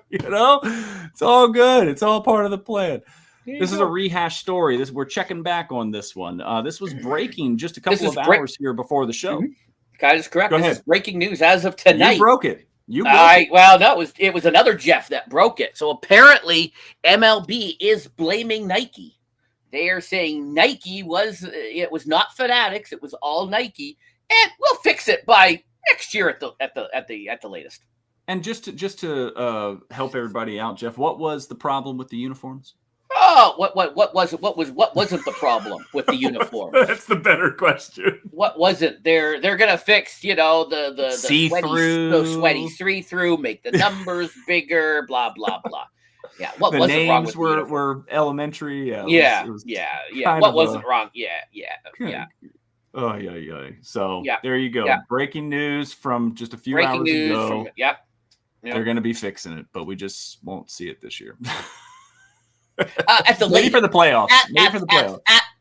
it's all good. It's all part of the plan. This is a rehash story. We're checking back on this one. This was breaking just a couple of hours here before the show. That is correct. This is breaking news as of tonight. You broke it. It. Well, no, it was another Jeff that broke it. So apparently MLB is blaming Nike. They are saying Nike was not Fanatics. It was all Nike, and we'll fix it by next year at the latest. And just to help everybody out, Jeff, what was the problem with the uniforms? Oh, what wasn't the problem with the uniform? That's the better question. What wasn't? They're gonna fix the sweaty see-through, make the numbers bigger, blah blah blah. Yeah, what the wasn't names wrong with were elementary. Yeah, What wasn't wrong? Yeah. Oh yeah. So there you go. Yeah. Breaking news from just a few hours ago. Yep. They're going to be fixing it, but we just won't see it this year. At the maybe for the playoffs.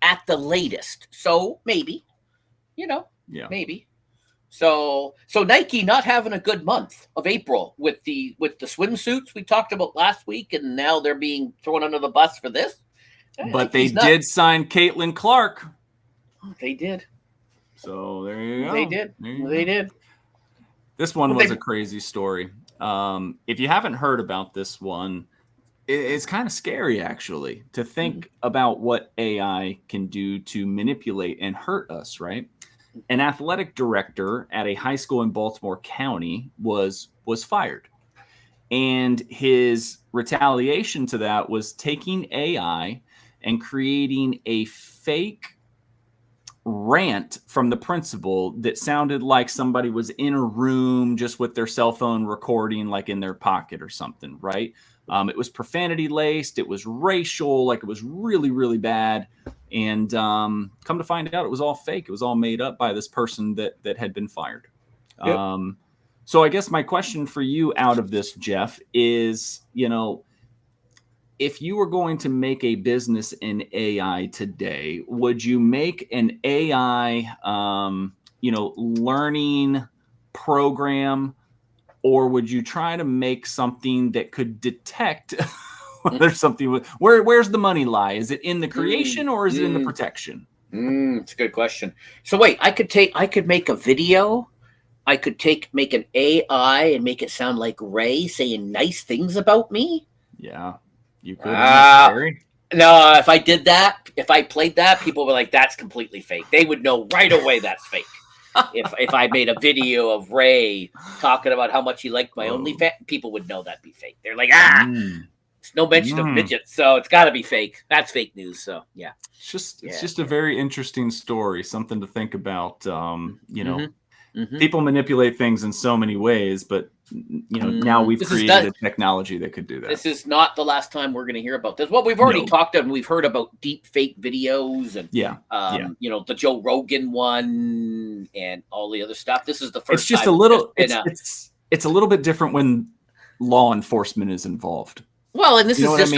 At the latest. So maybe, maybe. So Nike not having a good month of April with the swimsuits we talked about last week, and now they're being thrown under the bus for this. But they did sign Caitlin Clark. They did. So there you go. They did. This one was a crazy story. If you haven't heard about this one, it's kind of scary actually to think about what AI can do to manipulate and hurt us, right? An athletic director at a high school in Baltimore County was fired. And his retaliation to that was taking AI and creating a fake rant from the principal that sounded like somebody was in a room just with their cell phone recording, like in their pocket or something, right? It was profanity laced. It was racial. Like it was really, really bad. And come to find out, it was all fake. It was all made up by this person that had been fired. Yep. So I guess my question for you out of this, Jeff, is, if you were going to make a business in AI today, would you make an AI, learning program, or would you try to make something that could detect whether something where's the money lie? Is it in the creation or is it in the protection? It's a good question. So wait, I could make a video. I could make an AI and make it sound like Ray saying nice things about me. Yeah, you could. Ah, no, if I did that, if I played that, people were like, "That's completely fake." They would know right away that's fake. If I made a video of Ray talking about how much he liked my OnlyFans, people would know that'd be fake. They're like, it's no mention of midgets, so it's got to be fake. That's fake news. So yeah, it's just a very interesting story, something to think about. Mm-hmm. People manipulate things in so many ways, but now we've created a technology that could do that. This is not the last time we're going to hear about this. Well, we've already talked and we've heard about deep fake videos and the Joe Rogan one and all the other stuff. This is the first. It's just time it's a little bit different when law enforcement is involved. Well, and this is just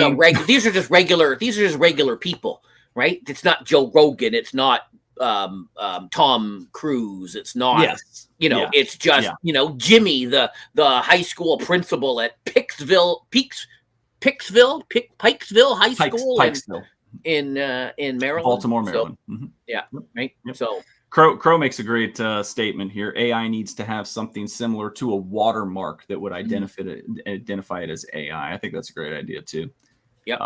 these are just regular people, right? It's not Joe Rogan. It's not Tom Cruise. It's not, it's just, Jimmy, the high school principal at Pikesville High School Pikesville. in Maryland, Baltimore, Maryland. So, yeah, right. Yep. So Crow makes a great statement here. AI needs to have something similar to a watermark that would identify it as AI. I think that's a great idea too. Yep.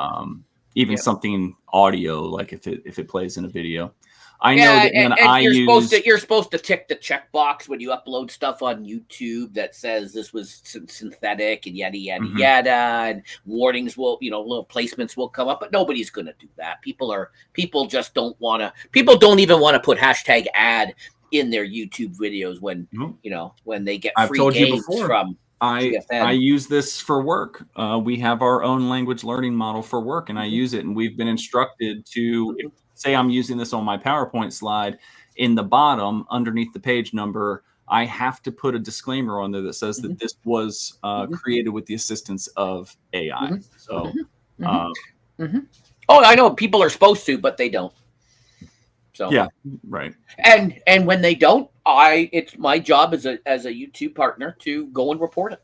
Even something audio, like if it plays in a video. I know that when you're supposed to tick the checkbox when you upload stuff on YouTube that says this was synthetic and yada yada yada, and warnings will, little placements will come up, but nobody's going to do that. People don't even want to put hashtag ad in their YouTube videos when when they get free games from. I use this for work. We have our own language learning model for work, and I use it, and we've been instructed to. Say I'm using this on my PowerPoint slide, in the bottom underneath the page number, I have to put a disclaimer on there that says that this was created with the assistance of AI. So, oh, I know people are supposed to, but they don't. So yeah, right. And when they don't, it's my job as a YouTube partner to go and report it.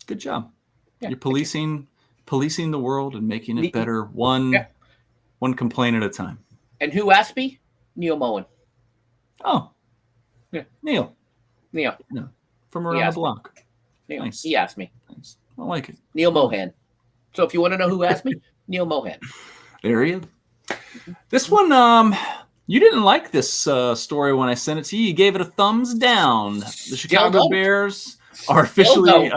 Good job. Yeah, you're policing the world and making it better one complaint at a time. And who asked me? Neil Moen. Oh. Yeah. Neil. Yeah. From around the block. Neil. Nice. He asked me. Nice. I like it. Neil Mohan. So if you want to know who asked me, Neil Mohan. There he is. This one, you didn't like this story when I sent it to you. You gave it a thumbs down. The Chicago Bears are officially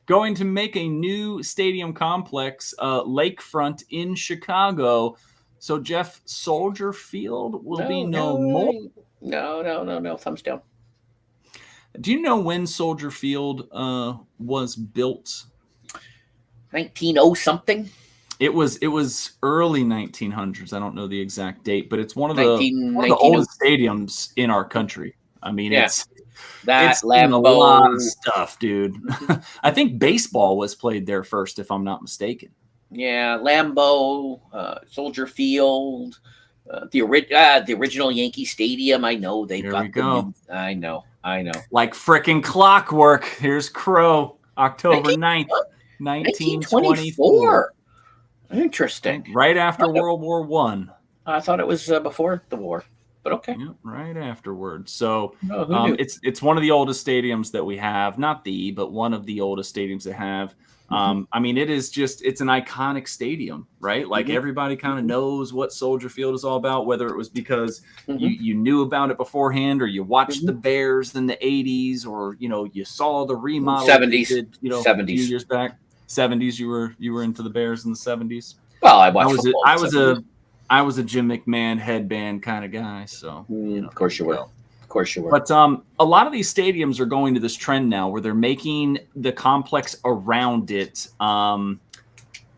going to make a new stadium complex, lakefront in Chicago. So, Jeff, Soldier Field will be no more. No. Thumbs down. Do you know when Soldier Field was built? 1900 something. It was early 1900s. I don't know the exact date, but it's one of the oldest stadiums in our country. I mean, it's Lambeau. A lot of stuff, dude. I think baseball was played there first, if I'm not mistaken. Yeah, Lambeau, Soldier Field, the original Yankee Stadium. I know they've got I know. Like frickin' clockwork. Here's Crow, October 9th, 1924. Interesting. Right after World War One. I thought it was before the war. But okay. Yeah, right afterwards. So it's one of the oldest stadiums that we have. Not but one of the oldest stadiums that have. I mean, it's an iconic stadium, right? Like everybody kind of knows what Soldier Field is all about, whether it was because you knew about it beforehand or you watched the Bears in the 80s or, you saw the remodel 70s, 70s. A few years back. 70s, you were into the Bears in the 70s. Well, I watched football. I was a Jim McMahon headband kind of guy, so of course you were. Of course you were. But a lot of these stadiums are going to this trend now, where they're making the complex around it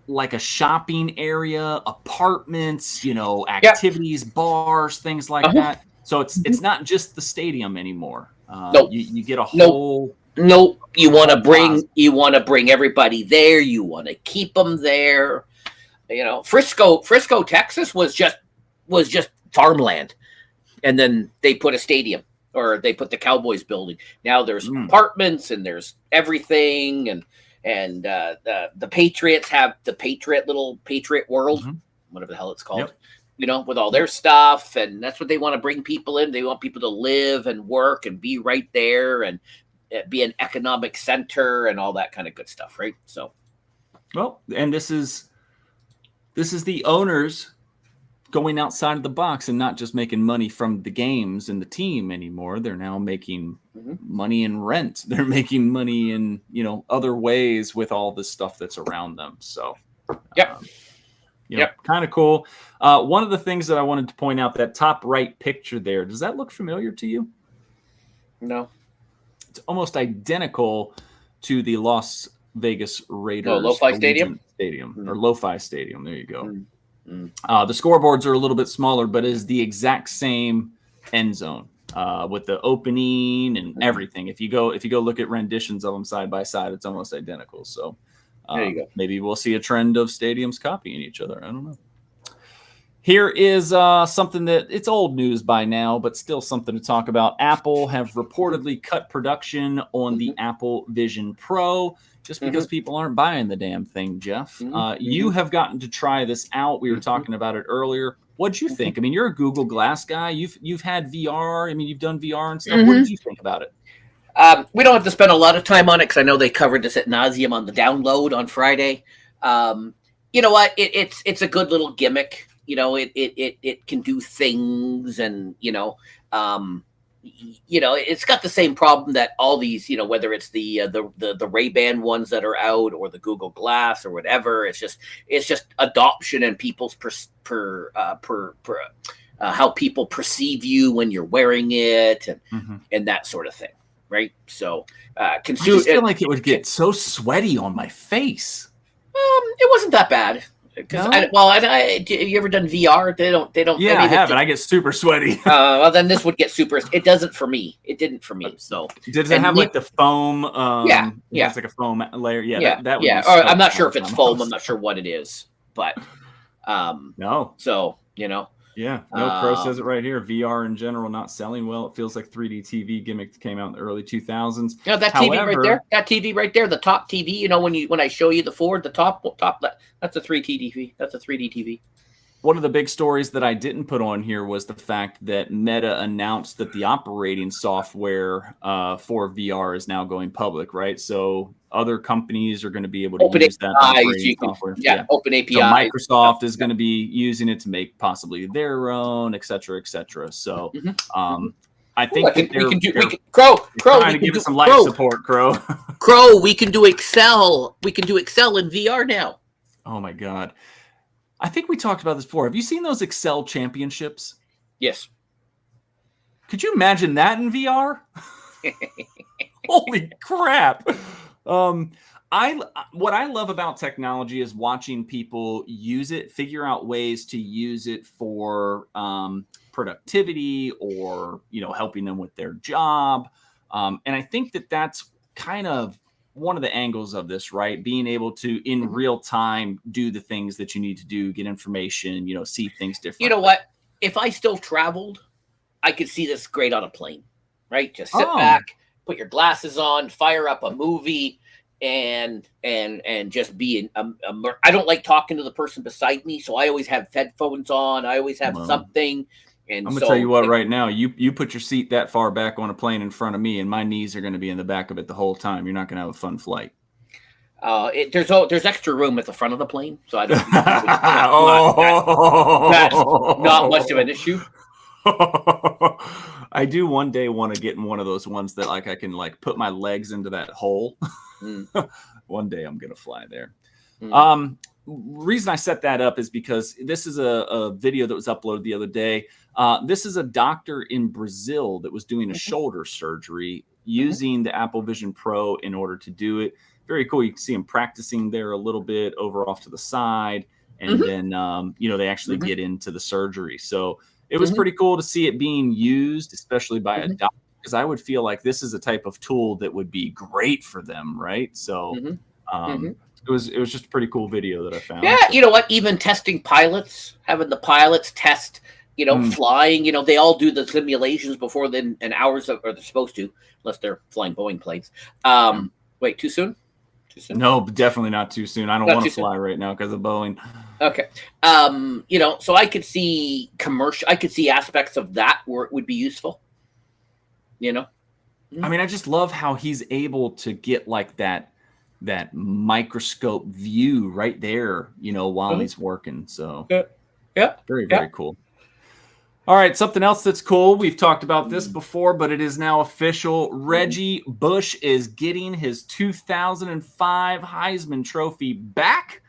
like a shopping area, apartments, activities, bars, things like that. So it's not just the stadium anymore. You get a whole. Nope. You want to bring everybody there. You want to keep them there. Frisco, Texas was just farmland, and then they put a stadium, or they put the Cowboys building. Now there's apartments and there's everything, and the Patriots have the Patriot World, whatever the hell it's called. with all their stuff, and that's what they want to bring people in. They want people to live and work and be right there and be an economic center and all that kind of good stuff, right? So, well, and this is the owners going outside of the box and not just making money from the games and the team anymore. They're now making money in rent. They're making money in, other ways with all this stuff that's around them. So, kind of cool. One of the things that I wanted to point out, that top right picture there, does that look familiar to you? No. It's almost identical to the Las Vegas Raiders Lo-Fi Stadium? Or Lo-Fi Stadium. There you go. The scoreboards are a little bit smaller, but is the exact same end zone with the opening and everything. If you go look at renditions of them side by side, it's almost identical. So there you go. Maybe we'll see a trend of stadiums copying each other. I don't know. Here is something that it's old news by now, but still something to talk about. Apple have reportedly cut production on the Apple Vision Pro just because people aren't buying the damn thing, Jeff. You have gotten to try this out. We were talking about it earlier. What'd you think? I mean, you're a Google Glass guy. You've had VR. I mean, you've done VR and stuff. What did you think about it? We don't have to spend a lot of time on it because I know they covered this at nauseum on the download on Friday. You know what? It's a good little gimmick. It can do things, and it's got the same problem that all these, whether it's the Ray-Ban ones that are out or the Google Glass or whatever. It's just adoption and people's how people perceive you when you're wearing it and that sort of thing, right? So, I just feel like it would get so sweaty on my face. It wasn't that bad. No? Have you ever done VR? They don't. Yeah, I have, and I get super sweaty. Well, then this would get super. It doesn't for me. It didn't for me. So does it have like the foam? Yeah. It's like a foam layer. Yeah. That would yeah. Be I'm not sure if it's foam. I'm not sure what it is, but no. So Yeah, no, Crow says it right here. VR in general not selling well. It feels like 3D TV gimmick that came out in the early 2000s. Yeah, that TV right there, the top TV. When I show you the forward, the top, that's a 3D TV. That's a 3D TV. One of the big stories that I didn't put on here was the fact that Meta announced that the operating software for VR is now going public, right? So other companies are going to be able to use that operating software. Open API. So Microsoft is going to be using it to make possibly their own, et cetera, et cetera. So I think we can Crow. Trying to give it some life support, Crow. Crow, we can do Excel. We can do Excel in VR now. Oh my God. I think we talked about this before. Have you seen those Excel championships? Yes. Could you imagine that in VR? Holy crap. What I love about technology is watching people use it, figure out ways to use it for productivity or, helping them with their job. And I think that that's kind of one of the angles of this, right? Being able to in real time do the things that you need to do, get information, see things differently. You know what? If I still traveled, I could see this great on a plane, right? Just sit back, put your glasses on, fire up a movie, and just be I don't like talking to the person beside me, so I always have headphones on. I always have something. And I'm gonna tell you what, right now, you put your seat that far back on a plane in front of me, and my knees are going to be in the back of it the whole time. You're not going to have a fun flight. There's extra room at the front of the plane, so I don't. That's not much of an issue. I do one day want to get in one of those ones that I can put my legs into that hole. One day I'm gonna fly there. Reason I set that up is because this is a video that was uploaded the other day. This is a doctor in Brazil that was doing a shoulder surgery using the Apple Vision Pro in order to do it. Very cool. You can see him practicing there a little bit over off to the side. And then, they actually get into the surgery. So it was pretty cool to see it being used, especially by a doctor, because I would feel like this is a type of tool that would be great for them. Right. So it was just a pretty cool video that I found. Yeah. You know what? Even testing pilots, having the pilots test, flying, they all do the simulations before or they're supposed to, unless they're flying Boeing planes. Wait, too soon? Too soon? No, definitely not too soon. I don't Not want too to soon. fly right now because of Boeing. Okay. So I could see aspects of that where it would be useful. I mean, I just love how he's able to get like that microscope view right there, while he's working. So Yeah. very, very cool. All right, something else that's cool. We've talked about this before, but it is now official. Reggie Bush is getting his 2005 Heisman Trophy back.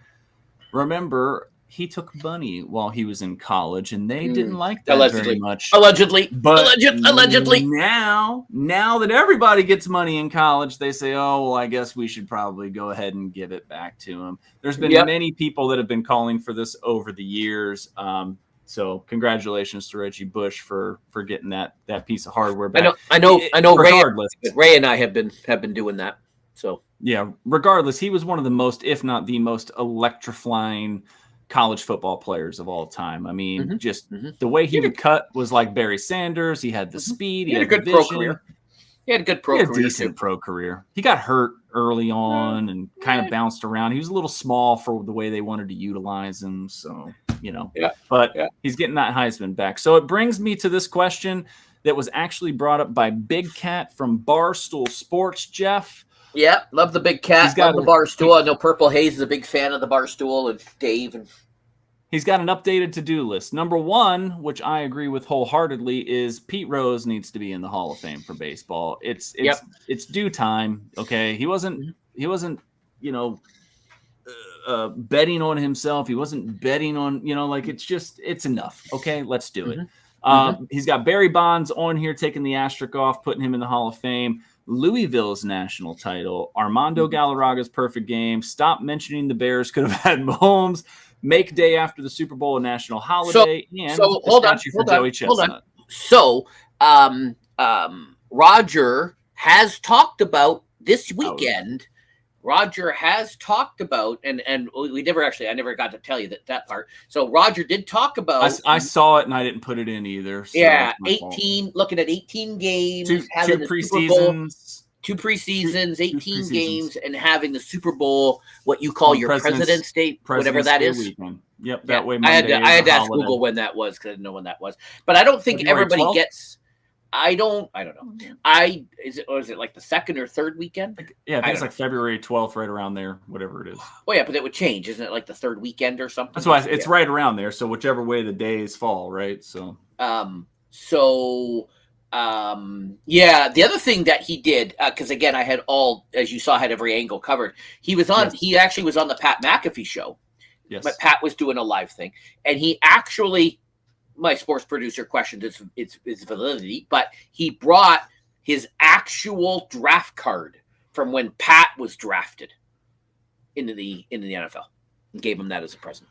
Remember, he took money while he was in college, and they didn't like that very much. Allegedly. But Allegedly. now that everybody gets money in college, they say, oh, well, I guess we should probably go ahead and give it back to him. There's been many people that have been calling for this over the years. So congratulations to Reggie Bush for getting that piece of hardware back. I know. Regardless, Ray and I have been doing that. So yeah, regardless, he was one of the most, if not the most, electrifying college football players of all time. I mean, the way he would cut was like Barry Sanders. He had the speed. He had a good vision. pro career. He had a good pro career. Decent pro career. He got hurt early on and kind of bounced around. He was a little small for the way they wanted to utilize him. So, but he's getting that Heisman back. So it brings me to this question that was actually brought up by Big Cat from Barstool Sports, Jeff. Yeah, love the Big Cat. Love the Barstool. I know Purple Haze is a big fan of the Barstool, and Dave. And he's got an updated to-do list. Number one, which I agree with wholeheartedly, is Pete Rose needs to be in the Hall of Fame for baseball. It's due time. Okay, he wasn't betting on himself. He wasn't betting on it's enough. Okay, let's do it. He's got Barry Bonds on here, taking the asterisk off, putting him in the Hall of Fame. Louisville's national title, Armando Galarraga's perfect game. Stop mentioning the Bears could have had Mahomes. Make day after the Super Bowl a national holiday. So hold on. So Roger has talked about this weekend. Roger has talked about, and we never I never got to tell you that part. So Roger did talk about. I saw it and I didn't put it in either. So 18. Looking at 18 games, two preseasons, 18 games, and having the Super Bowl, what you call your President's Day, whatever that is. Weekend. Yep, that way. I had to ask Google when that was because I didn't know when that was. But I don't think everybody 12th? Gets. I don't know. Is it like the second or third weekend? Yeah, I think it's like February 12th, right around there, whatever it is. Oh yeah, but it would change, isn't it? Like the third weekend or something. That's why it's right around there. So whichever way the days fall, right? So. The other thing that he did, because again, I had as you saw, I had every angle covered. He was on. Yes. He actually was on the Pat McAfee show. Yes. But Pat was doing a live thing, and he actually. My sports producer questioned its validity, but he brought his actual draft card from when Pat was drafted into the NFL and gave him that as a present.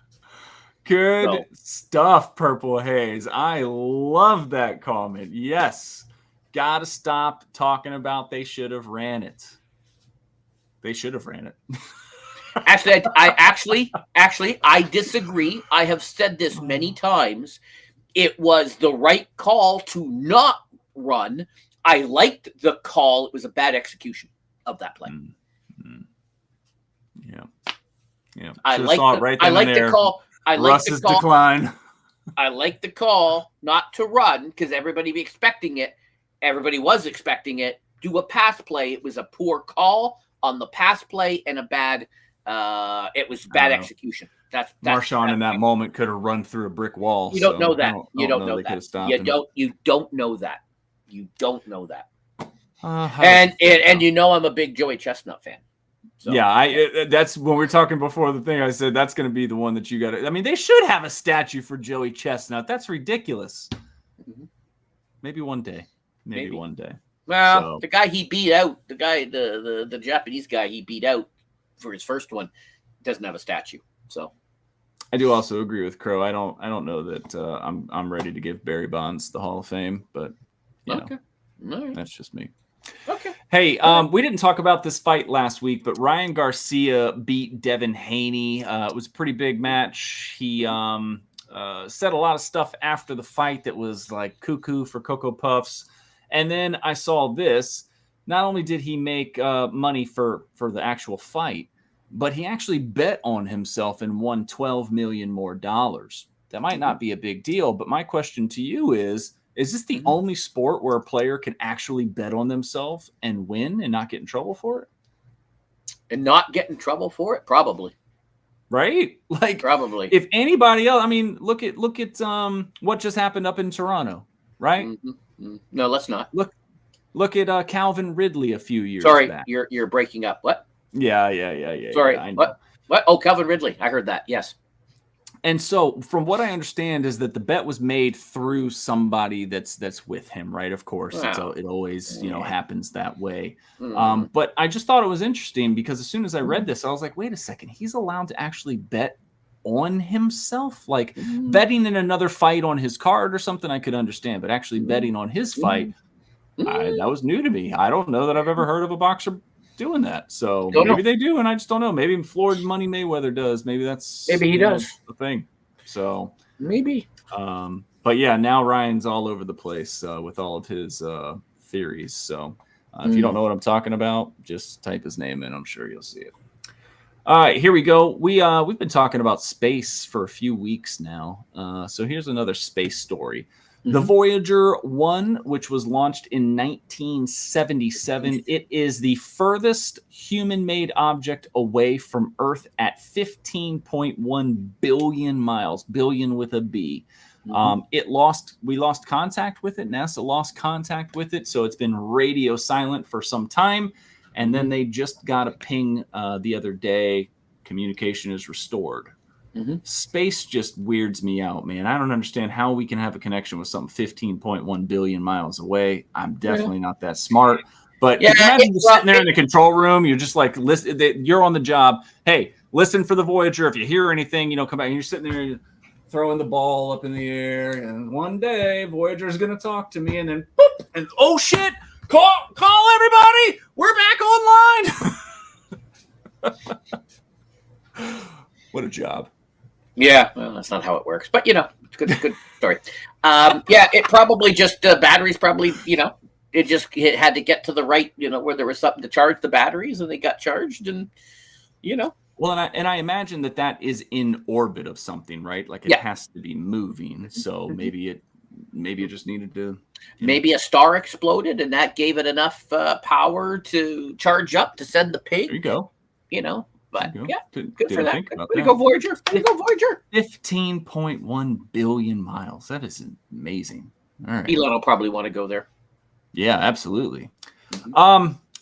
Good stuff, Purple Haze. I love that comment. Yes. Gotta stop talking about they should have ran it. They should have ran it. Actually, I disagree. I have said this many times. It was the right call to not run. I liked the call. It was a bad execution of that play. Yeah. I like the call. Russ's decline. I like the call not to run because everybody be expecting it. Everybody was expecting it. Do a pass play. It was a poor call on the pass play and a bad. It was bad execution. That's Marshawn in that moment could have run through a brick wall. You don't know that. You don't know that. You don't know that. You don't know that. And I'm a big Joey Chestnut fan. So. Yeah, that's when we were talking before the thing. I said that's going to be the one that you got to. I mean, they should have a statue for Joey Chestnut. That's ridiculous. Maybe one day. Maybe one day. Well, the guy he beat out, the Japanese guy he beat out for his first one, doesn't have a statue. So, I do also agree with Crow. I don't know that I'm ready to give Barry Bonds the Hall of Fame, but that's just me. Okay. Hey, we didn't talk about this fight last week, but Ryan Garcia beat Devin Haney. It was a pretty big match. He said a lot of stuff after the fight that was like cuckoo for Cocoa Puffs. And then I saw this. not only did he make money for the actual fight, but he actually bet on himself and won $12 million more dollars. That might not be a big deal, but my question to you is this the only sport where a player can actually bet on themselves and win and not get in trouble for it? And not get in trouble for it? Probably. Right? Like, probably. If anybody else, I mean, look at what just happened up in Toronto, right? No, let's not. Look at Calvin Ridley a few years Sorry, back. You're breaking up. What? Yeah. Sorry, yeah, what? Oh, Calvin Ridley. I heard that. Yes. And so, from what I understand, is that the bet was made through somebody that's with him, right? Of course, Wow. it always happens that way. But I just thought it was interesting because as soon as I read this, I was like, wait a second, he's allowed to actually bet on himself, like betting in another fight on his card or something. I could understand, but actually betting on his fight, that was new to me. I don't know that I've ever heard of a boxer doing that. So maybe they do, and I just don't know. Maybe Floyd Money Mayweather does. Maybe he does the thing. So maybe. But yeah, now Ryan's all over the place with all of his theories. So if you don't know what I'm talking about, just type his name in. I'm sure you'll see it. All right, here we go. We've been talking about space for a few weeks now. So here's another space story. The Voyager 1, which was launched in 1977, it is the furthest human-made object away from Earth at 15.1 billion miles, billion with a B. We lost contact with it. NASA lost contact with it, so it's been radio silent for some time. And then they just got a ping the other day. Communication is restored. Space just weirds me out, man. I don't understand how we can have a connection with something 15.1 billion miles away. I'm definitely not that smart. But can you imagine just sitting there in the control room? You're just like, listen, you're on the job. Hey, listen for the Voyager. If you hear anything, come back. And you're sitting there throwing the ball up in the air. And one day, Voyager's going to talk to me. And then, boop, and oh, shit, call everybody. We're back online. What a job. Yeah, well, that's not how it works, but it's good story. It probably just batteries. Probably, it had to get to the right, where there was something to charge the batteries, and they got charged, and Well, and I imagine that is in orbit of something, right? Like it has to be moving. So maybe it just needed to. Maybe a star exploded, and that gave it enough power to charge up to send the ping. There you go. But good for that. Way to go, Voyager. Way to go, Voyager. 15.1 billion miles. That is amazing. All right. Elon will probably want to go there. Yeah, absolutely.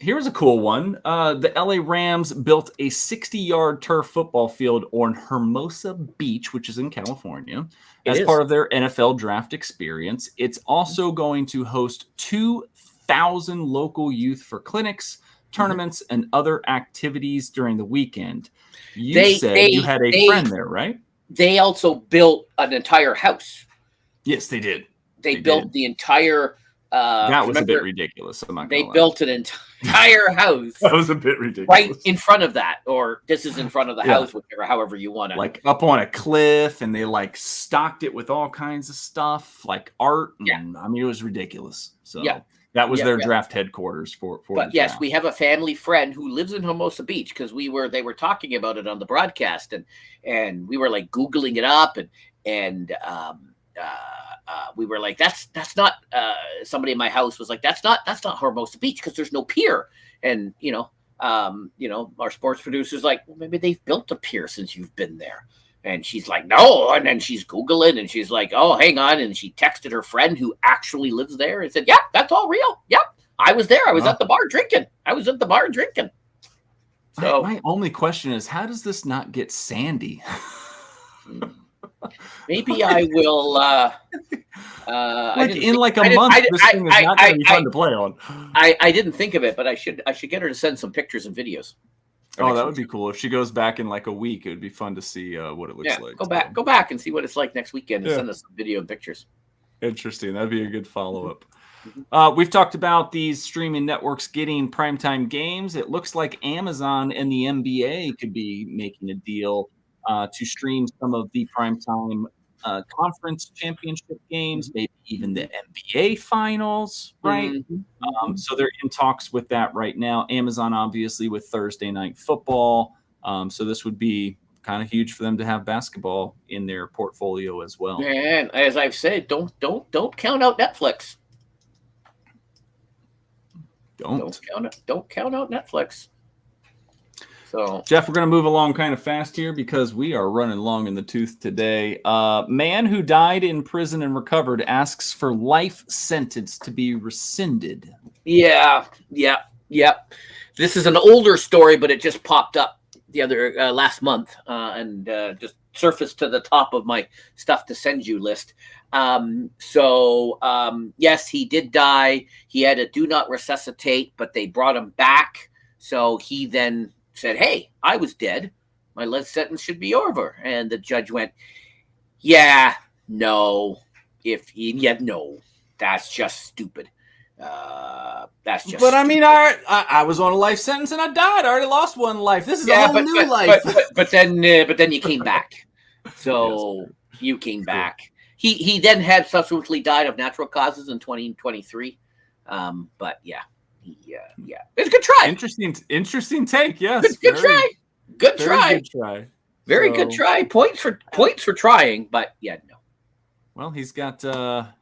Here's a cool one. The LA Rams built a 60-yard turf football field on Hermosa Beach, which is in California, as part of their NFL draft experience. It's also going to host 2,000 local youth for clinics, tournaments, and other activities during the weekend. You said you had a friend there, right? They also built an entire house. Yes, they did. They built the entire. That was a bit ridiculous. They built an entire house. That was a bit ridiculous. Right in front of that, or this is in front of the house, however you want to. Like up on a cliff, and they stocked it with all kinds of stuff, like art. And, I mean, it was ridiculous. So that was their draft headquarters for. But yes, we have a family friend who lives in Hermosa Beach because they were talking about it on the broadcast, and we were like Googling it up, and we were like, that's not. Somebody in my house was like, that's not Hermosa Beach because there's no pier, and our sports producer's like, well, maybe they've built a pier since you've been there. And she's like, no. And then she's Googling and she's like, oh, hang on. And she texted her friend who actually lives there and said, yeah, that's all real. Yep. I was there. I was at the bar drinking. So my only question is, how does this not get sandy? Maybe I will. In like a month, this thing is not going to be fun to play on. I didn't think of it, but I should get her to send some pictures and videos. Oh, that would be cool. If she goes back in like a week, it would be fun to see what it looks like. Go back and see what it's like next weekend and send us some video and pictures. Interesting. That'd be a good follow-up. We've talked about these streaming networks getting primetime games. It looks like Amazon and the NBA could be making a deal to stream some of the primetime conference championship games, maybe even the NBA finals, right? So they're in talks with that right now. Amazon, obviously, with Thursday Night Football. So this would be kind of huge for them to have basketball in their portfolio as well. And as I've said, don't count out Netflix. Don't count out Netflix. So, Jeff, we're going to move along kind of fast here because we are running long in the tooth today. Man who died in prison and recovered asks for life sentence to be rescinded. Yeah. This is an older story, but it just popped up the other last month and just surfaced to the top of my stuff to send you list. Yes, he did die. He had a do not resuscitate, but they brought him back. So he then said, "Hey, I was dead. My life sentence should be over." And the judge went, "Yeah, no. No, that's just stupid. That's just." But I mean, I was on a life sentence and I died. I already lost one life. This is a whole new life. But then you came back. So you came back. He then had subsequently died of natural causes in 2023. But yeah. It's a good try. Interesting take. Yes. Good try. Good try. Good try. Very good try. Points for trying, but yeah, no. Well, he's got 7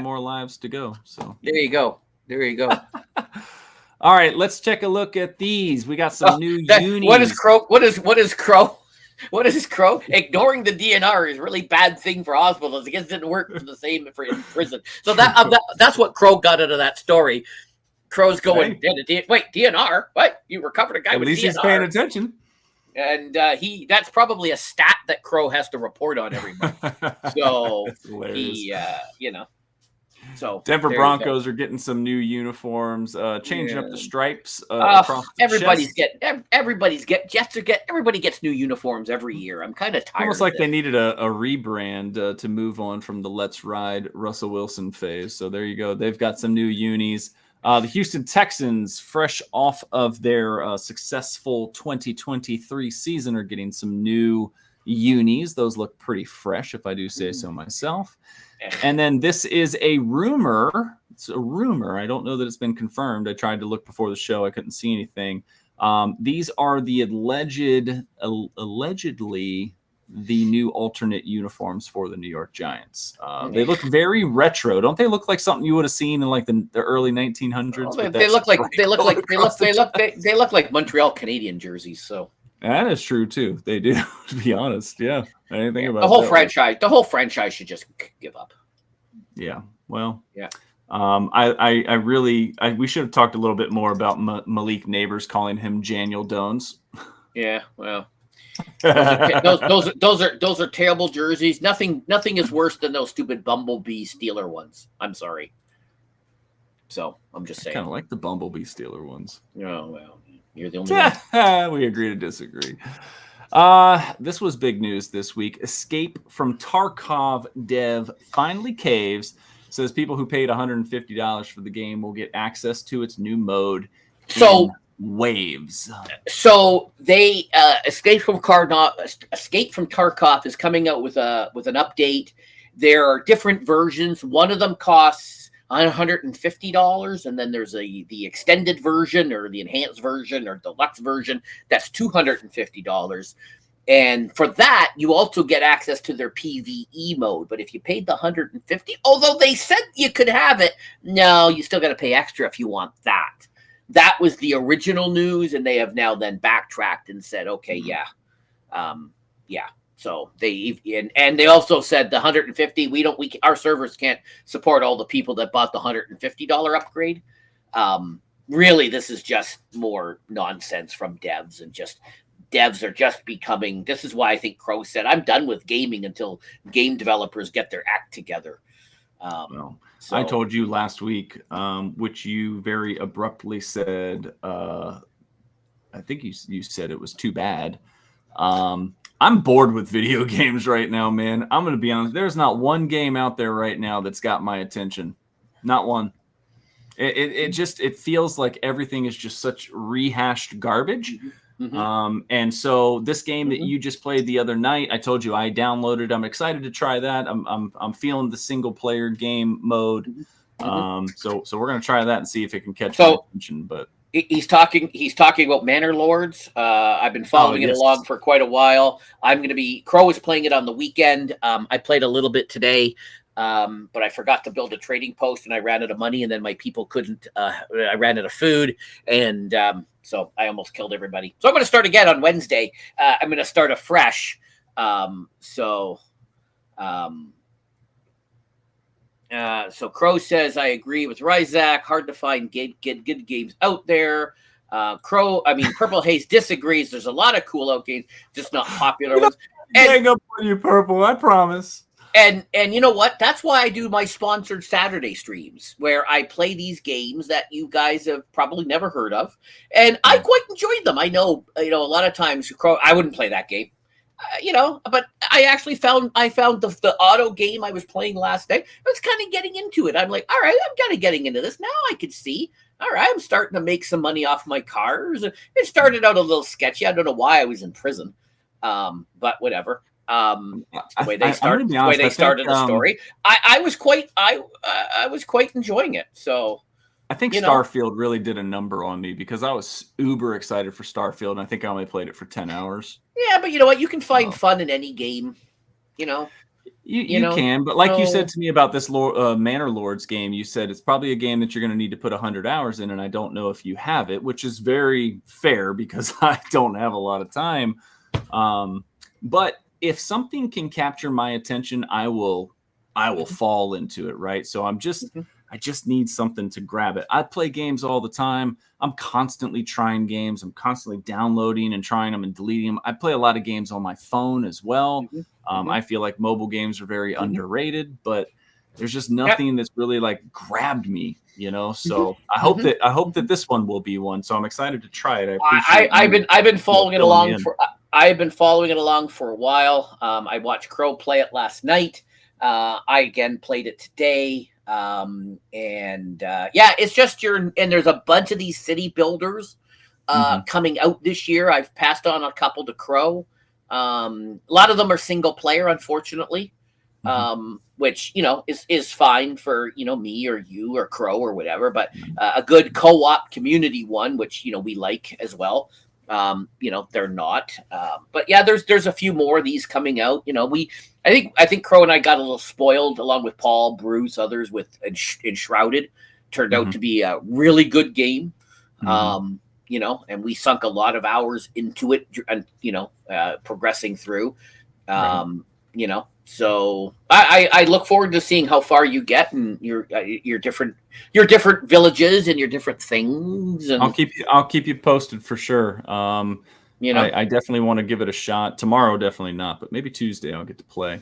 more lives to go. So there you go. All right, let's take a look at these. We got some new unis. What is Crow? Ignoring the DNR is a really bad thing for hospitals. I guess it didn't work for the same for in prison. So that's what Crow got out of that story. Crow's going, wait, DNR? What? You recovered a guy with DNR? At least he's paying attention. And that's probably a stat that Crow has to report on every month. So So Denver Broncos are getting some new uniforms, changing up the stripes. Everybody gets new uniforms every year. I'm kind of tired. Almost like they needed a rebrand to move on from the "Let's Ride" Russell Wilson phase. So there you go. They've got some new unis. The Houston Texans, fresh off of their successful 2023 season, are getting some new unis. Those look pretty fresh, if I do say so myself. And then this is a rumor. It's a rumor. I don't know that it's been confirmed. I tried to look before the show. I couldn't see anything. These are the allegedly the new alternate uniforms for the New York Giants. They look very retro. Don't they look like something you would have seen in like the early 1900s? They look like Montreal Canadian jerseys. So that is true too. They do, to be honest. Yeah. I didn't think about the whole franchise. The whole franchise should just give up. Yeah. Well. Yeah. We should have talked a little bit more about Malik Neighbors calling him Janiel Dones. Yeah. Well. Those are terrible jerseys. Nothing is worse than those stupid Bumblebee Steeler ones. I'm sorry. So I'm just saying. I kind of like the Bumblebee Steeler ones. Oh well, you're the only one. We agree to disagree. This was big news this week. Escape from Tarkov dev finally caves. Says people who paid $150 for the game will get access to its new mode. So. Waves. So they Escape from Tarkov is coming out with an update. There are different versions. One of them costs $150, and then there's the extended version or the enhanced version or deluxe version that's $250. And for that, you also get access to their PvE mode. But if you paid the $150, although they said you could have it, no, you still got to pay extra if you want that. That was the original news, and they have now then backtracked and said, okay, yeah. So they also said the $150, our servers can't support all the people that bought the $150 upgrade. Really, this is just more nonsense from devs, and devs are just becoming. This is why I think Crow said, I'm done with gaming until game developers get their act together. So I told you last week, which you very abruptly said, I think you said it was too bad. I'm bored with video games right now, man. I'm going to be honest. There's not one game out there right now that's got my attention. Not one. It feels like everything is just such rehashed garbage. And so this game that Mhm. you just played the other night, I told you I downloaded. I'm excited to try that. I'm feeling the single player game mode. So we're gonna try that and see if it can catch my attention. But he's talking about Manor Lords. I've been following it yes. along for quite a while. I'm going to be Crow is playing it on the weekend. I played a little bit today, but I forgot to build a trading post and I ran out of money, and then my people couldn't. I ran out of food, and so I almost killed everybody. So I'm going to start again on Wednesday. I'm going to start afresh. So Crow says, I agree with Ryzak. Hard to find get good games out there. Purple Haze disagrees. There's a lot of cool out games, just not popular ones. Hang up on you, Purple. I promise. And you know what? That's why I do my sponsored Saturday streams, where I play these games that you guys have probably never heard of, and I quite enjoyed them. I know, a lot of times I wouldn't play that game. But I actually found the auto game I was playing last night. I was kind of getting into it. I'm like, all right, I'm kind of getting into this now. I could see, all right, I'm starting to make some money off my cars. It started out a little sketchy. I don't know why I was in prison, but whatever. The way they started the story, I was quite enjoying it. So. I think Starfield really did a number on me because I was uber excited for Starfield, and I think I only played it for 10 hours. Yeah, but you know what? You can find fun in any game. You can, but like you said to me about this Manor Lords game, you said it's probably a game that you're going to need to put 100 hours in, and I don't know if you have it, which is very fair because I don't have a lot of time. But if something can capture my attention, I will fall into it, right? So I just need something to grab it. I play games all the time. I'm constantly trying games. I'm constantly downloading and trying them and deleting them. I play a lot of games on my phone as well. I feel like mobile games are very underrated, but there's just nothing that's really like grabbed me, So I hope that this one will be one. So I'm excited to try it. I've been following it along for a while. I watched Crow play it last night. I again played it today. It's just and there's a bunch of these city builders coming out this year. I've passed on a couple to Crow. A lot of them are single player, unfortunately, which is fine for me or you or Crow or whatever. But a good co-op community one, which we like as well. They're not. But yeah, there's a few more of these coming out. I think Crow and I got a little spoiled along with Paul, Bruce, others with Enshrouded. Turned out to be a really good game. And we sunk a lot of hours into it and, progressing through, so I look forward to seeing how far you get and your different villages and your different things. And I'll keep you posted for sure. I definitely want to give it a shot. Tomorrow, definitely not, but maybe Tuesday I'll get to play.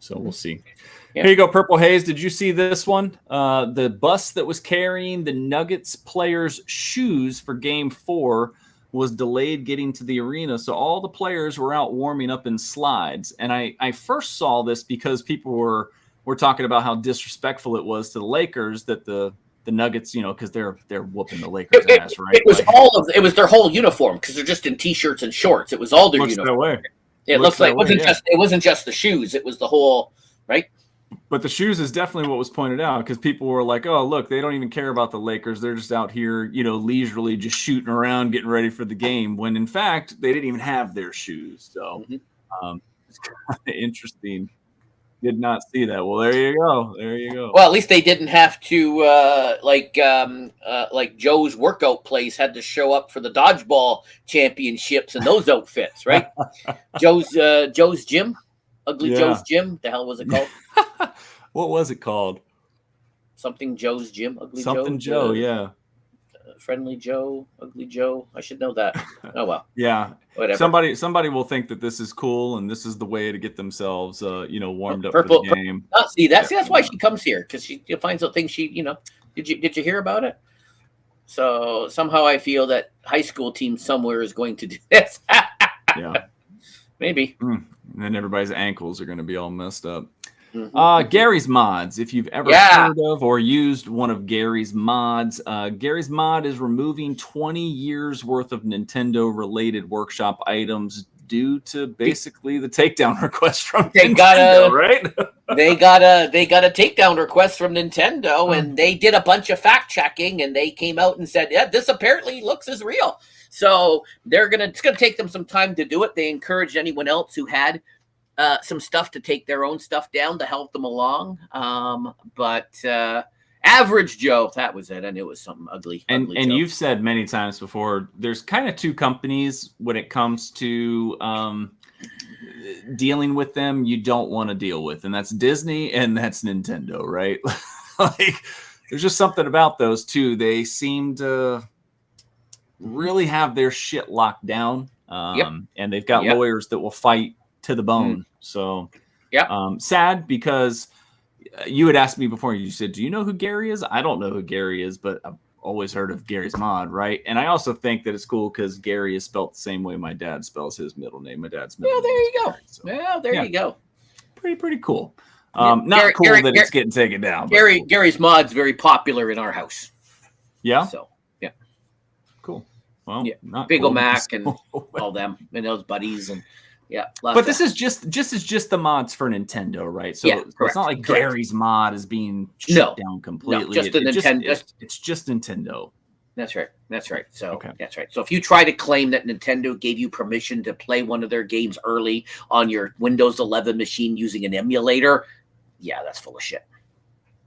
So we'll see. Yeah. Here you go, Purple Haze. Did you see this one? The bus that was carrying the Nuggets players' shoes for Game 4 was delayed getting to the arena, so all the players were out warming up in slides. And I first saw this because people were talking about how disrespectful it was to the Lakers that the Nuggets, because they're whooping the Lakers' ass, right? It was their whole uniform because they're just in t-shirts and shorts. It was all their uniform. That way. It looks like it wasn't just the shoes. It was the whole, right? But the shoes is definitely what was pointed out because people were like, "Oh, look, they don't even care about the Lakers. They're just out here, leisurely just shooting around, getting ready for the game." When in fact, they didn't even have their shoes. So it's kind of interesting. Did not see that. Well, there you go. Well, at least they didn't have to, like Joe's workout place had to show up for the dodgeball championships in those outfits, right? Joe's gym. Ugly Joe's Gym. The hell was it called? What was it called? Something Joe's Gym. Ugly Something Joe. Yeah. Friendly Joe. Ugly Joe. I should know that. Oh well. Yeah. Whatever. Somebody will think that this is cool and this is the way to get themselves, warmed up for the game. That's why she comes here because she finds out things she. Did you hear about it? So somehow I feel that high school team somewhere is going to do this. Yeah. Maybe. And then everybody's ankles are going to be all messed up. Gary's Mods. If you've ever heard of or used one of Gary's Mods, Gary's Mod is removing 20 years worth of Nintendo-related workshop items due to basically the takedown request from Nintendo, right? They got a takedown request from Nintendo, and they did a bunch of fact checking, and they came out and said, "Yeah, this apparently looks as real." So it's gonna take them some time to do it. They encourage anyone else who had some stuff to take their own stuff down to help them along. But Average Joe, that was it. I knew it was something ugly. And you've said many times before, there's kind of two companies when it comes to dealing with them you don't want to deal with, and that's Disney and that's Nintendo, right? Like, there's just something about those two. They seem to really have their shit locked down, and they've got lawyers that will fight to the bone. So sad, because you had asked me before, you said, do you know who Gary is? I don't know who Gary is, but I've always heard of Gary's Mod, right? And I also think that it's cool because Gary is spelled the same way my dad spells his middle name. My dad's middle name. There you go. So, there you go. Pretty cool. Not cool that it's getting taken down. Gary's Mod's very popular in our house. Yeah. So cool. Well, not Big cool. Mac and all them and those buddies and. Yeah, but this is just the mods for Nintendo, right? So, it's not like Gary's Mod is being shut down completely. No, just the Nintendo. It's just Nintendo. That's right. So that's right. So if you try to claim that Nintendo gave you permission to play one of their games early on your Windows 11 machine using an emulator, that's full of shit.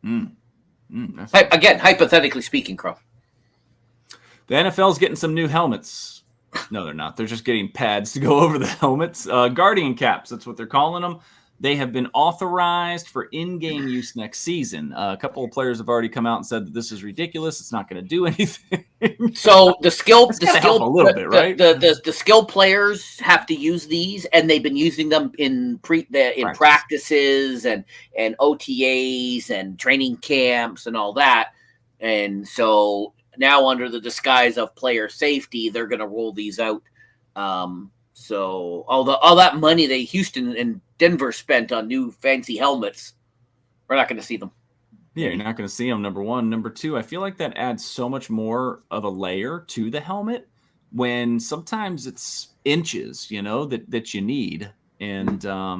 Again, hypothetically speaking, Crow. The NFL's getting some new helmets. No, they're not. They're just getting pads to go over the helmets. Guardian caps, that's what they're calling them. They have been authorized for in-game use next season. A couple of players have already come out and said that this is ridiculous. It's not going to do anything. So the skill players have to use these, and they've been using them in practices and OTAs and training camps and all that. And so now, under the disguise of player safety, they're going to roll these out. So all that money that Houston and Denver spent on new fancy helmets, we're not going to see them. Yeah, you're not going to see them, number one. Number two, I feel like that adds so much more of a layer to the helmet when sometimes it's inches, that you need. And I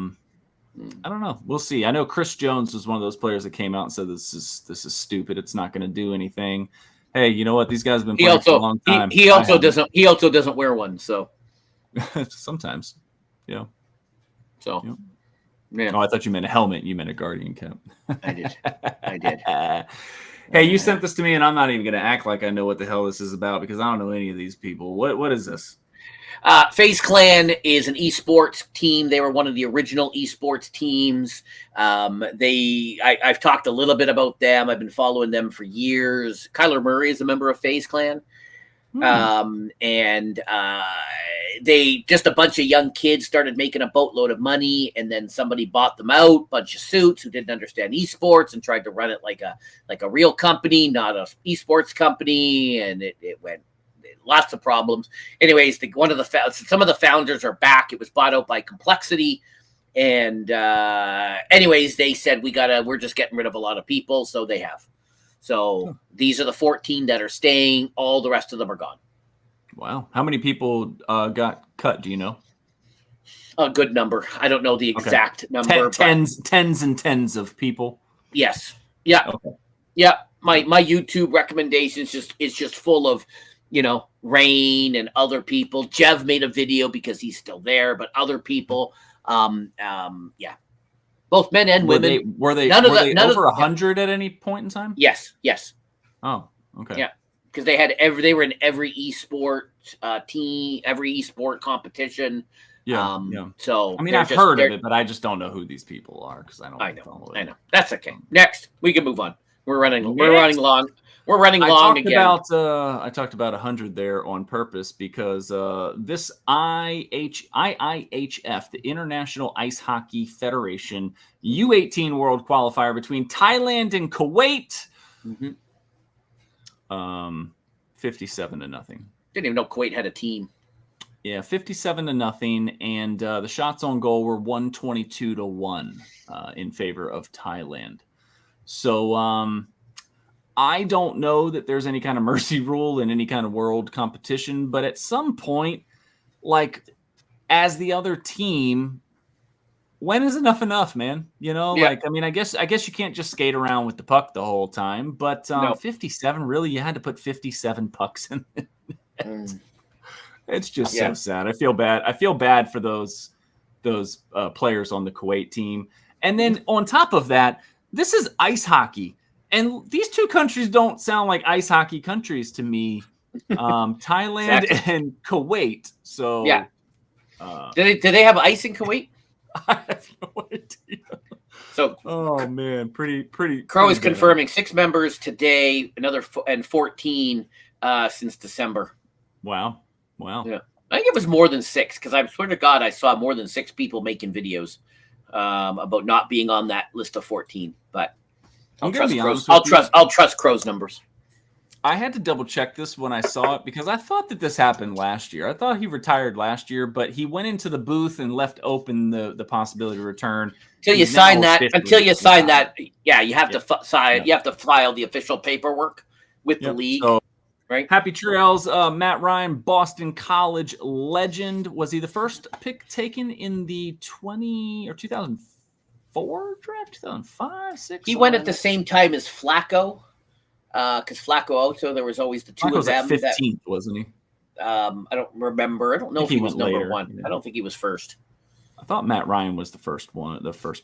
don't know. We'll see. I know Chris Jones was one of those players that came out and said this is stupid. It's not going to do anything. Hey, you know what? These guys have been playing for a long time. He also doesn't wear one. So sometimes, So Oh, I thought you meant a helmet. You meant a Guardian cap. I did. Hey, you sent this to me, and I'm not even going to act like I know what the hell this is about because I don't know any of these people. What is this? FaZe Clan is an esports team. They were one of the original esports teams. I've talked a little bit about them. I've been following them for years. Kyler Murray is a member of FaZe Clan. They just a bunch of young kids started making a boatload of money, and then somebody bought them out, bunch of suits who didn't understand esports and tried to run it like a real company, not a esports company, and it went lots of problems. Anyways, some of the founders are back. It was bought out by Complexity, and anyways, they said we're just getting rid of a lot of people, so they have. So these are the 14 that are staying. All the rest of them are gone. Wow. How many people got cut? Do you know? A good number. I don't know the exact number. Tens and tens of people. Yes. Yeah. Okay. Yeah. My YouTube recommendations is just full of, Rain and other people. Jeff made a video because he's still there, but other people, both men and women. Were they over 100 at any point in time? Yes. Oh, okay. Yeah, because they were in every esport team, every esport competition. Yeah. So I've heard of it, but I just don't know who these people are because I don't follow it. I know. That's okay. Next, we can move on. We're running long. We're running long again. I talked about 100 there on purpose because this IIHF, the International Ice Hockey Federation U18 World Qualifier between Thailand and Kuwait, 57-0. Didn't even know Kuwait had a team. Yeah, 57-0, and the shots on goal were 122-1 in favor of Thailand. So I don't know that there's any kind of mercy rule in any kind of world competition, but at some point, like as the other team, when is enough, man? Like, I mean, I guess you can't just skate around with the puck the whole time, but No. 57, really, you had to put 57 pucks in it. It's just so sad. I feel bad. I feel bad for those players on the Kuwait team. And then on top of that, this is ice hockey. And these two countries don't sound like ice hockey countries to me. Thailand and Kuwait. So yeah. Do they have ice in Kuwait? I have no idea. So, oh man, pretty. Crow is confirming 6 members today, another 14 since December. Wow. Yeah, I think it was more than 6 because I swear to God I saw more than 6 people making videos about not being on that list of 14. But I'll trust Crow's numbers. I had to double check this when I saw it because I thought that this happened last year. I thought he retired last year, but he went into the booth and left open the possibility to return. Until you sign that, yeah, you have to sign. You have to file the official paperwork with the league. So, right. Happy trails, Matt Ryan, Boston College legend. Was he the first pick taken in the 2004 draft? 2005, 6? He went at the same time as Flacco. Because Flacco also, there was always the two Flacco of them. Was 15th, wasn't he? I don't remember. I don't know if he was number later, 1. I don't think he was first. I thought Matt Ryan was the first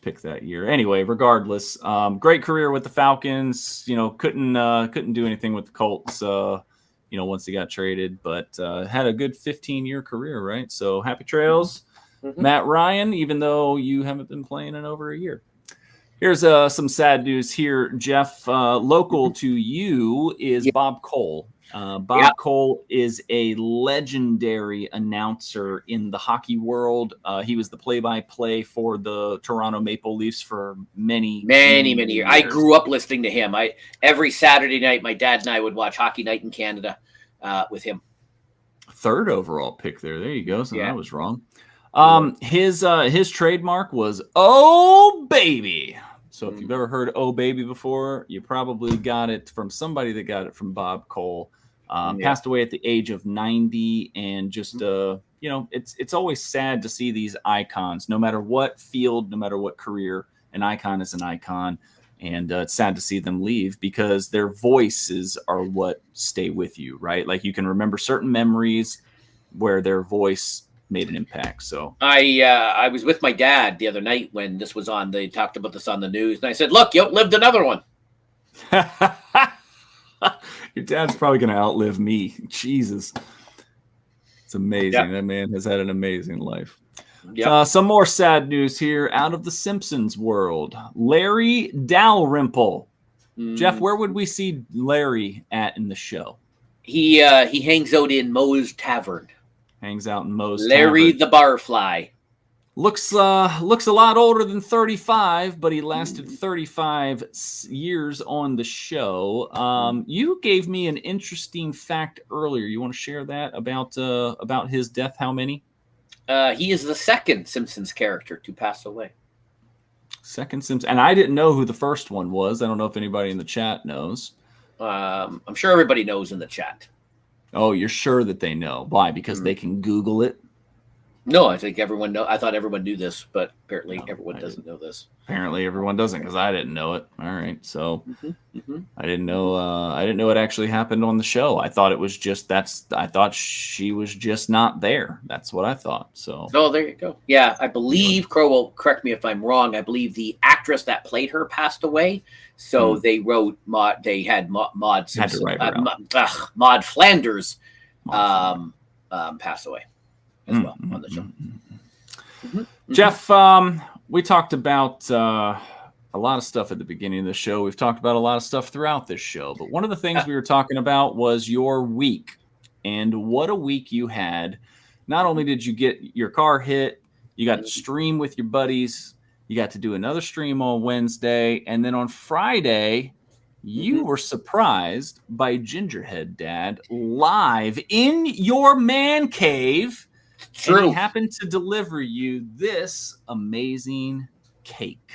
pick that year. Anyway, regardless, great career with the Falcons. Couldn't do anything with the Colts. Once he got traded, but had a good 15-year career, right? So happy trails, Matt Ryan. Even though you haven't been playing in over a year. Here's some sad news here, Jeff. Local to you is Bob Cole. Bob Cole is a legendary announcer in the hockey world. He was the play-by-play for the Toronto Maple Leafs for many years. I grew up listening to him. Every Saturday night, my dad and I would watch Hockey Night in Canada with him. 3rd overall pick there. There you go. So that was wrong. His trademark was "Oh baby." So if you've ever heard "Oh baby" before, you probably got it from somebody that got it from Bob Cole. Passed away at the age of 90, and just it's always sad to see these icons, no matter what field, no matter what career. An icon is an icon, and it's sad to see them leave because their voices are what stay with you, right? Like you can remember certain memories where their voice made an impact. So I was with my dad the other night when this was on. They talked about this on the news, and I said, "Look, you outlived another one." Your dad's probably going to outlive me. Jesus, it's amazing. Yep. That man has had an amazing life. Yep. Some more sad news here out of the Simpsons world. Larry Dalrymple. Jeff, where would we see Larry at in the show? He hangs out in Moe's Tavern. Hangs out in Moe's Larry Tavern. the Barfly. Looks a lot older than 35, but he lasted 35 years on the show. You gave me an interesting fact earlier. You want to share that about his death? How many? He is the second Simpsons character to pass away. Second Simpsons, and I didn't know who the first one was. I don't know if anybody in the chat knows. I'm sure everybody knows in the chat. Oh, you're sure that they know? Why? Because they can Google it? No, I think everyone know. I thought everyone knew this, but apparently everyone doesn't know this. Apparently everyone doesn't, because I didn't know it. All right, so I didn't know. I didn't know it actually happened on the show. I thought it was just I thought she was just not there. That's what I thought. So. Oh, there you go. Yeah, I believe Crow will correct me if I'm wrong. I believe the actress that played her passed away. So they wrote Maud. They had Maud Simpson, Maud Flanders, pass away as well on the show. Jeff, we talked about a lot of stuff at the beginning of the show. We've talked about a lot of stuff throughout this show, but one of the things we were talking about was your week, and what a week you had. Not only did you get your car hit, you got to stream with your buddies. You got to do another stream on Wednesday. And then on Friday, you were surprised by Gingerhead Dad live in your man cave And he true. happened to deliver you this amazing cake.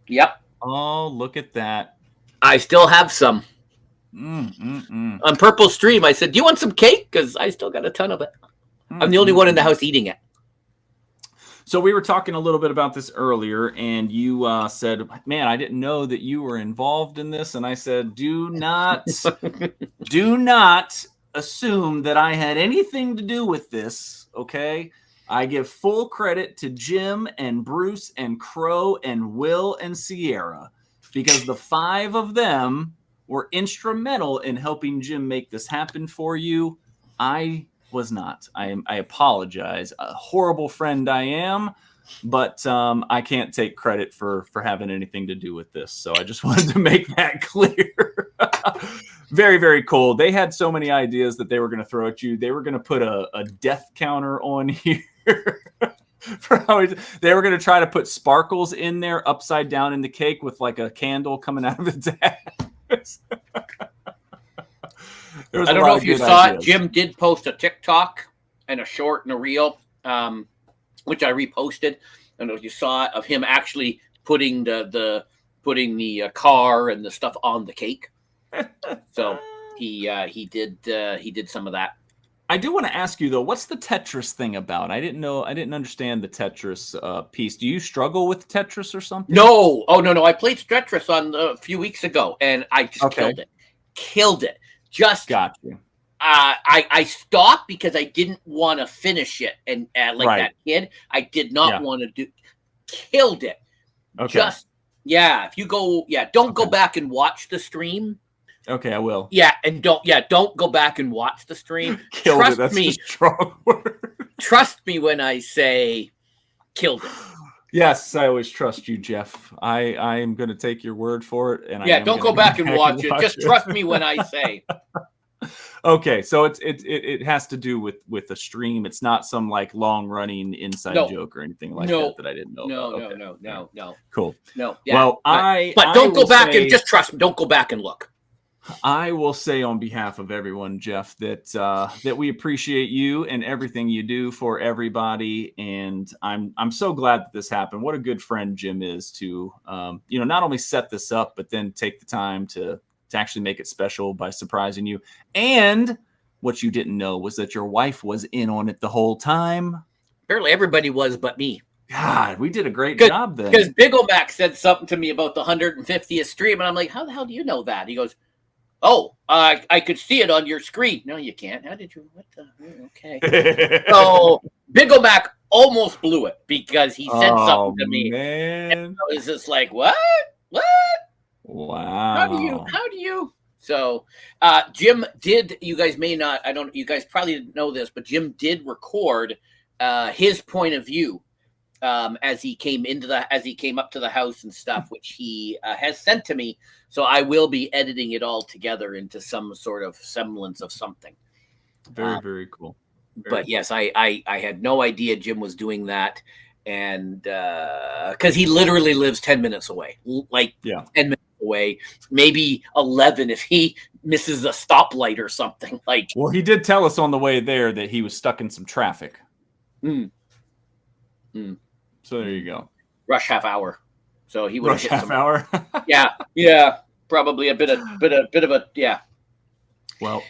Yep. Oh, look at that. I still have some. On Purple Stream, I said, do you want some cake? Because I still got a ton of it. I'm the only one in the house eating it. So we were talking a little bit about this earlier, and you said, man, I didn't know that you were involved in this. And I said, do not assume that I had anything to do with this, okay? I give full credit to Jim and Bruce and Crow and Will and Sierra, because the 5 of them were instrumental in helping Jim make this happen for you. I was not. I apologize. A horrible friend I am, but I can't take credit for having anything to do with this. So I just wanted to make that clear. Very, very cool. They had so many ideas that they were going to throw at you. They were going to put a death counter on here. They were going to try to put sparkles in there upside down in the cake with like a candle coming out of its ass. I don't know if you saw it. Jim did post a TikTok and a short and a reel, which I reposted. I don't know if you saw it, of him actually putting the car and the stuff on the cake. So he did some of that. I do want to ask you though, what's the Tetris thing about? I didn't understand the Tetris piece. Do you struggle with Tetris or something? No. Oh no. I played Tetris on a few weeks ago, and I just killed it. Just got you. I stopped because I didn't want to finish it, and that kid, I did not want to do. Killed it. Okay. If you go, don't go back and watch the stream. Okay, I will. And don't go back and watch the stream. Killed it. That's a strong word. Trust me when I say killed it. Yes, I always trust you, Jeff. I am going to take your word for it. And don't go back and watch it. Just trust me when I say. Okay, so it has to do with a stream. It's not some like long running inside joke or anything like that I didn't know. No. Cool. No. Yeah. Well, but don't go back and just trust me. Don't go back and look. I will say on behalf of everyone, Jeff, that we appreciate you and everything you do for everybody, and I'm so glad that this happened. What a good friend Jim is to not only set this up, but then take the time to actually make it special by surprising you. And what you didn't know was that your wife was in on it the whole time. Apparently, everybody was, but me. God, we did a great job then. Because Big Mac said something to me about the 150th stream, and I'm like, how the hell do you know that? He goes, oh, I could see it on your screen. No, you can't. How did you? What the? Okay. So Big Mac almost blew it because he said something to me. And I was just like, what? What? Wow. How do you? So Jim did, you guys may not, you guys probably didn't know this, but Jim did record his point of view as he came up to the house and stuff, which he has sent to me. So I will be editing it all together into some sort of semblance of something. Very, very cool. But yes, I had no idea Jim was doing that. And because he literally lives 10 minutes away, 10 minutes away, maybe 11 if he misses a stoplight or something. Well, he did tell us on the way there that he was stuck in some traffic. So there you go. Rush half hour. So he would rush half hour. yeah, probably a bit of a. Well,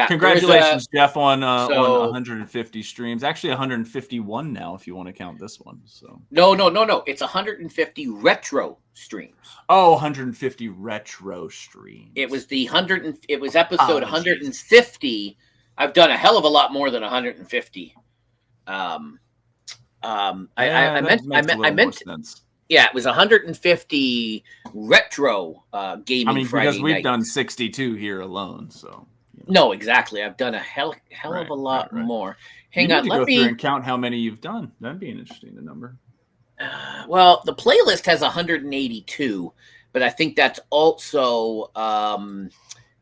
congratulations, Jeff, on 150 streams. Actually, 151 now, if you want to count this one. So no. It's 150 retro streams. Oh, 150 retro streams. It was it was episode 150. I've done a hell of a lot more than 150. I meant yeah, it was 150 retro gaming Friday because we've done 62 here alone, so no, exactly. I've done a hell of a lot more. Hang on, let me go through and count how many you've done. That'd be an interesting number. Well, the playlist has 182, but I think that's also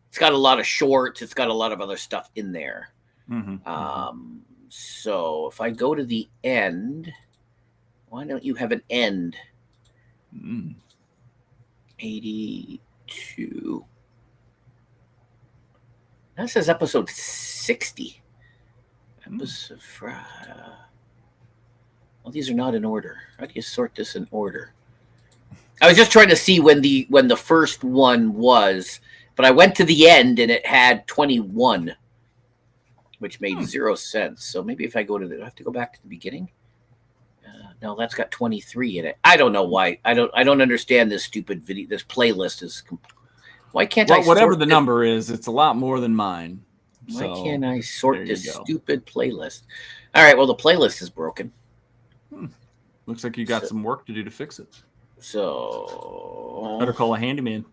it's got a lot of shorts. It's got a lot of other stuff in there. So if I go to the end, why don't you have an end? 82. That says episode 60. Well, these are not in order. How do you sort this in order? I was just trying to see when the first one was, but I went to the end and it had 21, which made 0 sense. So maybe if I go I have to go back to the beginning. No, that's got 23 in it. I don't know why. I don't understand this stupid video. This playlist is. Why can't I? Whatever the number is, it's a lot more than mine. Why can't I sort this stupid playlist? All right. Well, the playlist is broken. Looks like you got some work to do to fix it. So better call a handyman.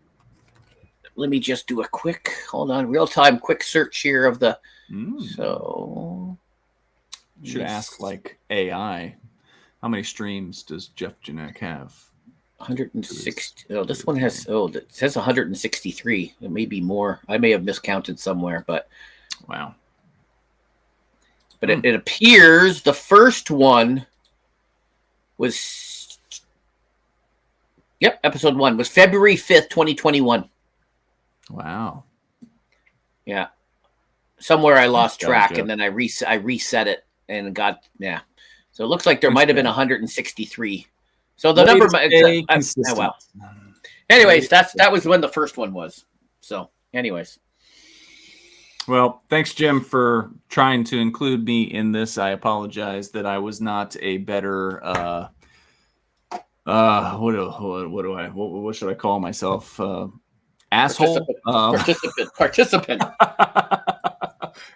Let me just do a quick, hold on, real time, quick search here of the. So should ask like AI. How many streams does Jeff Janek have? 160. Oh, this one has. Oh, it says 163. It may be more. I may have miscounted somewhere, but wow. But it appears the first one was. Yep, episode 1 was February 5th, 2021. Wow. Yeah. Somewhere I lost track, and then I reset it and got So it looks like there might have been 163. So the number oh well. Anyways, that was when the first one was. So, anyways. Well, thanks, Jim, for trying to include me in this. I apologize that I was not a better what should I call myself? Asshole? Participant.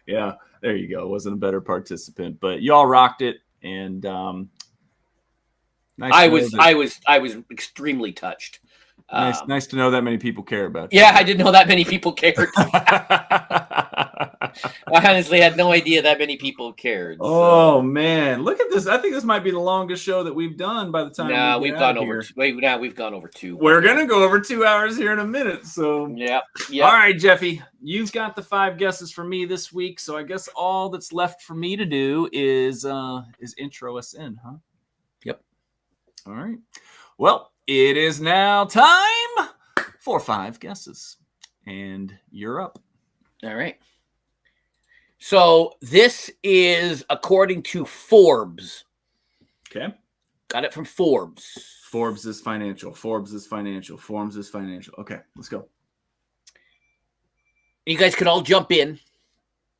Yeah, there you go. Wasn't a better participant, but y'all rocked it, and I was extremely touched. Nice to know that many people care about you. Yeah, I didn't know that many people cared. I honestly had no idea that many people cared. So. Oh man, look at this! I think this might be the longest show that we've done by the time. We've gone over. We've gone over 2. We're gonna go over 2 hours here in a minute. So yeah. All right, Jeffy, you've got the 5 guesses for me this week. So I guess all that's left for me to do is intro us in, huh? Yep. All right. Well, it is now time for 5 guesses, and you're up. All right. So this is according to Forbes. Okay. Got it from Forbes. Forbes is financial. Okay, let's go. You guys could all jump in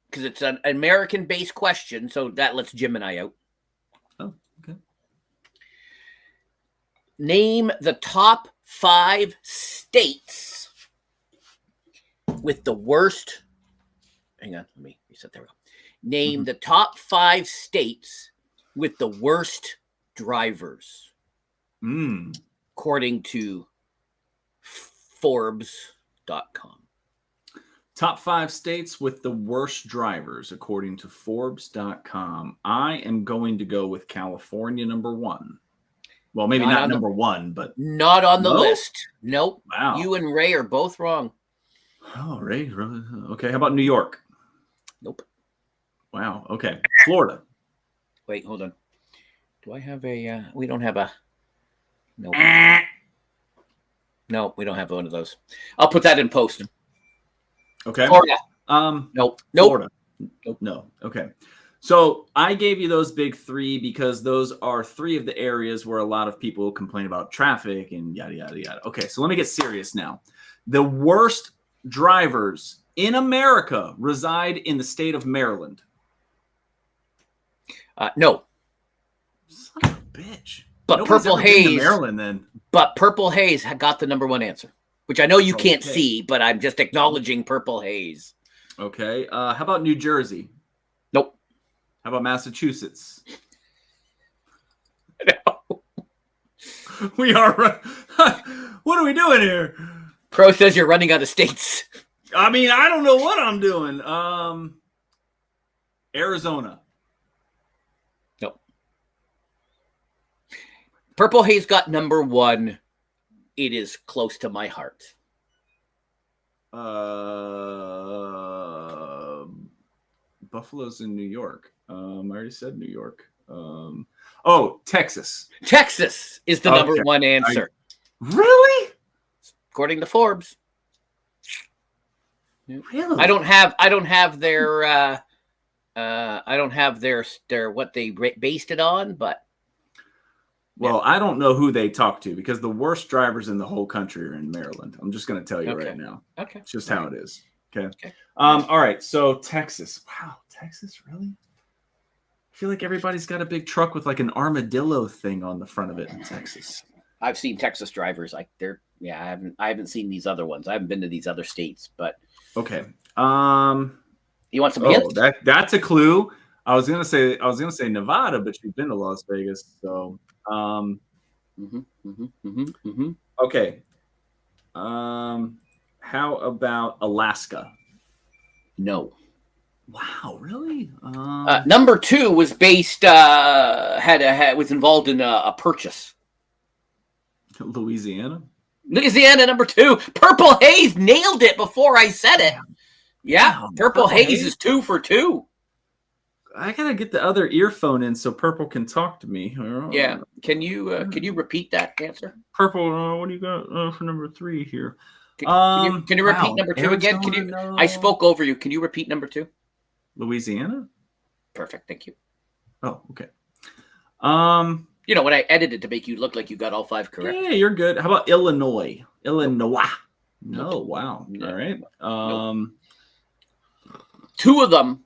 because it's an American-based question, so that lets Jim and I out. Oh, okay. Name the top 5 states with the worst. Hang on, let me reset. There we go. Name the top 5 states with the worst drivers. According to Forbes.com. Top 5 states with the worst drivers, according to Forbes.com. I am going to go with California, number 1. Well, maybe not number 1, but not on the list. Nope. Wow. You and Ray are both wrong. Oh, Ray. Okay. How about New York? Nope. Wow. Okay. Florida. Wait, hold on. Do I have a? We don't have a. Nope. No, we don't have one of those. I'll put that in post. Okay. Florida. Nope. Florida. Nope. No. Okay. So I gave you those big 3 because those are 3 of the areas where a lot of people complain about traffic and yada, yada, yada. Okay. So let me get serious now. The worst drivers in America reside in the state of Maryland. No. Son of a bitch. But Nobody's Purple ever been to Haze. Maryland then. But Purple Haze got the number 1 answer, which I know you can't see, but I'm just acknowledging Purple Haze. Okay. How about New Jersey? Nope. How about Massachusetts? No. We are. What are we doing here? Crow says you're running out of states. I mean, I don't know what I'm doing. Arizona. Nope. Purple Haze got number 1. It is close to my heart. Buffalo's in New York. I already said New York. Texas. Texas is the number 1 answer. Really? According to Forbes. Really? I don't have their I don't have their what they based it on, but Well, I don't know who they talk to because the worst drivers in the whole country are in Maryland. I'm just going to tell you right now. Okay. It's just how it is. Okay. Okay. All right. So Texas. Wow. Texas, really? I feel like everybody's got a big truck with like an armadillo thing on the front of it in Texas. I've seen Texas drivers like they're I haven't seen these other ones. I haven't been to these other states, but okay. You want some hints? That's a clue. I was gonna say Nevada, but you've been to Las Vegas, so okay. How about Alaska? No. Wow, really? Number 2 was based was involved in a purchase. Louisiana, number 2. Purple Haze nailed it before I said it. Yeah, wow, Purple Haze is 2 for 2. I gotta get the other earphone in so Purple can talk to me. Yeah, can you repeat that answer? Purple, what do you got for number 3 here? Can you repeat number 2 again? Can you? No. I spoke over you. Can you repeat number 2? Louisiana. Perfect. Thank you. Oh, okay. You know, when I edited to make you look like you got all 5 correct. Yeah, you're good. How about Illinois? Illinois. No, Nope. wow. No. All right. Nope. 2 of them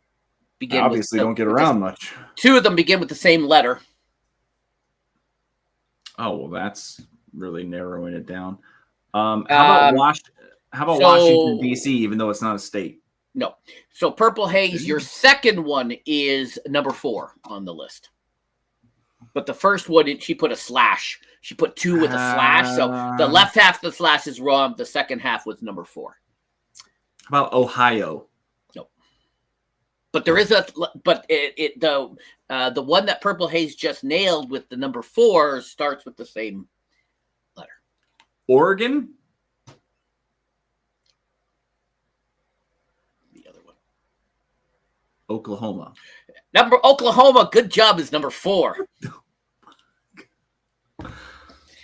begin. Obviously, don't get around much. 2 of them begin with the same letter. Oh well, that's really narrowing it down. How about Washington D.C., even though it's not a state? No. So Purple Haze, your second one is number 4 on the list. But the first one, she put a slash. She put 2 with a slash. So the left half of the slash is wrong. The second half was number 4. How about Ohio? No. But there is the one that Purple Haze just nailed with the number 4 starts with the same letter. Oregon? The other one. Oklahoma. Oklahoma, good job, is number 4.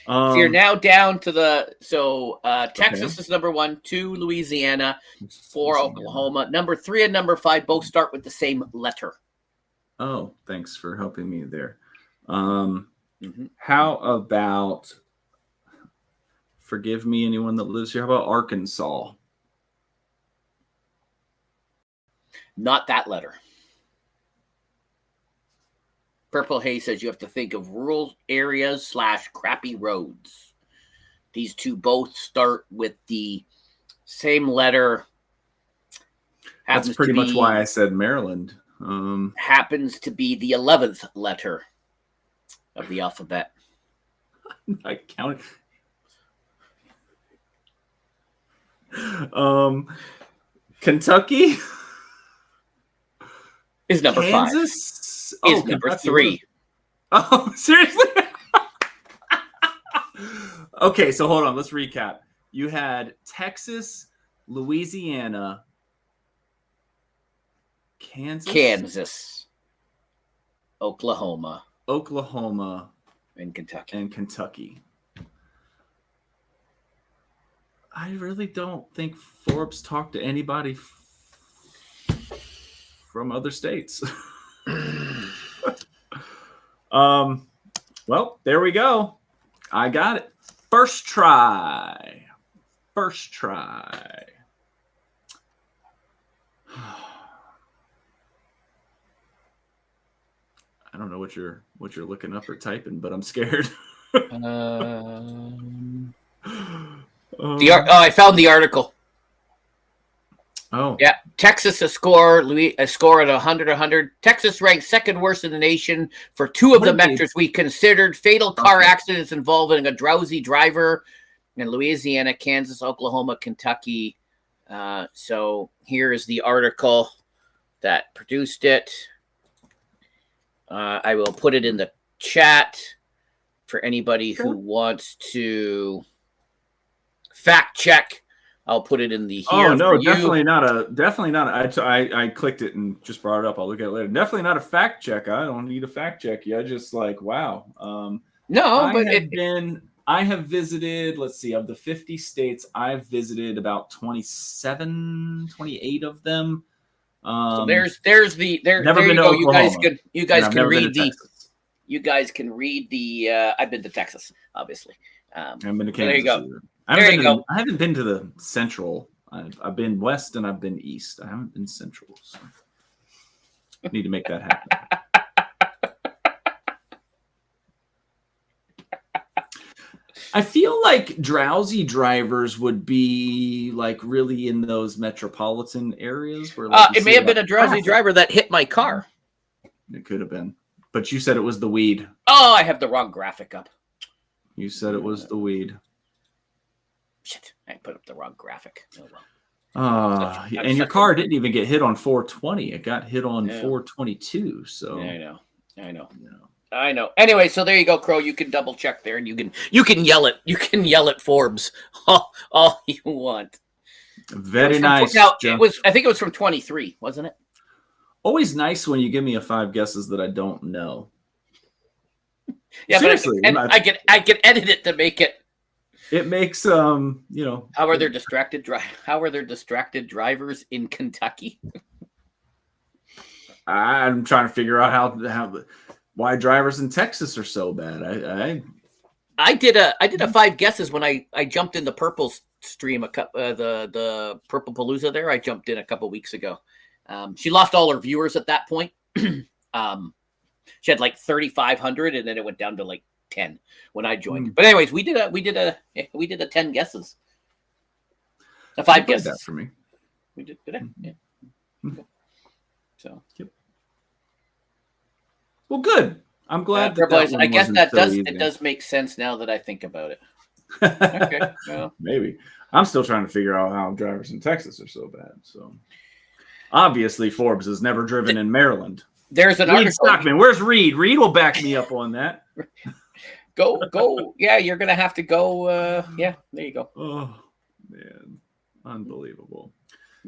So you're now down to Texas is number 1, 2 Louisiana, 4 Oklahoma. Number 3 and number 5 both start with the same letter. Oh, thanks for helping me there. How about, forgive me, anyone that lives here, how about Arkansas? Not that letter. Purple Haze says you have to think of rural areas / crappy roads. These 2 both start with the same letter. That's pretty much why I said Maryland. Happens to be the 11th letter of the alphabet. I counted. Kentucky is number Kansas? 5. Is number Kentucky. 3. Oh, seriously? Okay, so hold on. Let's recap. You had Texas, Louisiana, Kansas, Oklahoma, and Kentucky. I really don't think Forbes talked to anybody from other states. Well, there we go. I got it. First try. I don't know what you're looking up or typing, but I'm scared. I found the article. Oh. Yeah. Texas a score at 100. Texas ranked second worst in the nation for 2 of the metrics we considered. Fatal car accidents involving a drowsy driver in Louisiana, Kansas, Oklahoma, Kentucky. So here is the article that produced it. I will put it in the chat for anybody who wants to fact check. I'll put it in the here. Oh no, definitely not. I clicked it and just brought it up. I'll look at it later. Definitely not a fact check. I don't need a fact check. Yeah, just like wow. I have visited. Let's see, of the 50 states, I've visited about 27, 28 of them. So there's the there. Never There been you to go. Oklahoma. You guys I've can never been read to the. Texas. You guys can read the. I've been to Texas, obviously. I haven't been to So there you Kansas go. either. I haven't been to the central. I've been west and I've been east. I haven't been central. So need to make that happen. I feel like drowsy drivers would be like really in those metropolitan areas where like, It may have been a drowsy driver that hit my car. It could have been, but you said it was the weed. Oh, I have the wrong graphic up. You said it was the weed. Shit, I put up the wrong graphic. Oh, well. And your car didn't even get hit on 420. It got hit on 422. So yeah, I know. Anyway, so there you go, Crow. You can double check there, and you can yell it. You can yell at Forbes all you want. Very nice. Now, I think it was from 23, wasn't it? Always nice when you give me 5 guesses that I don't know. Yeah, seriously, but I can edit it to make it. It makes How are there distracted drivers in Kentucky? I'm trying to figure out why drivers in Texas are so bad. I did a 5 guesses when I jumped in the purple stream the Purple Palooza there. I jumped in a couple weeks ago. She lost all her viewers at that point. She had like 3,500, and then it went down to like 10 when I joined. But anyways, we did a 10 guesses. A 5 guesses that for me. We did today. Yeah. Okay. So. Yep. Well, good. I'm glad I guess it does make sense now that I think about it. Okay. Well. Maybe. I'm still trying to figure out how drivers in Texas are so bad. So obviously Forbes has never driven in Maryland. There's an article. Stockman. Where's Reed? Reed will back me up on that. Go. Yeah, you're gonna have to go. Yeah, there you go. Oh man, unbelievable.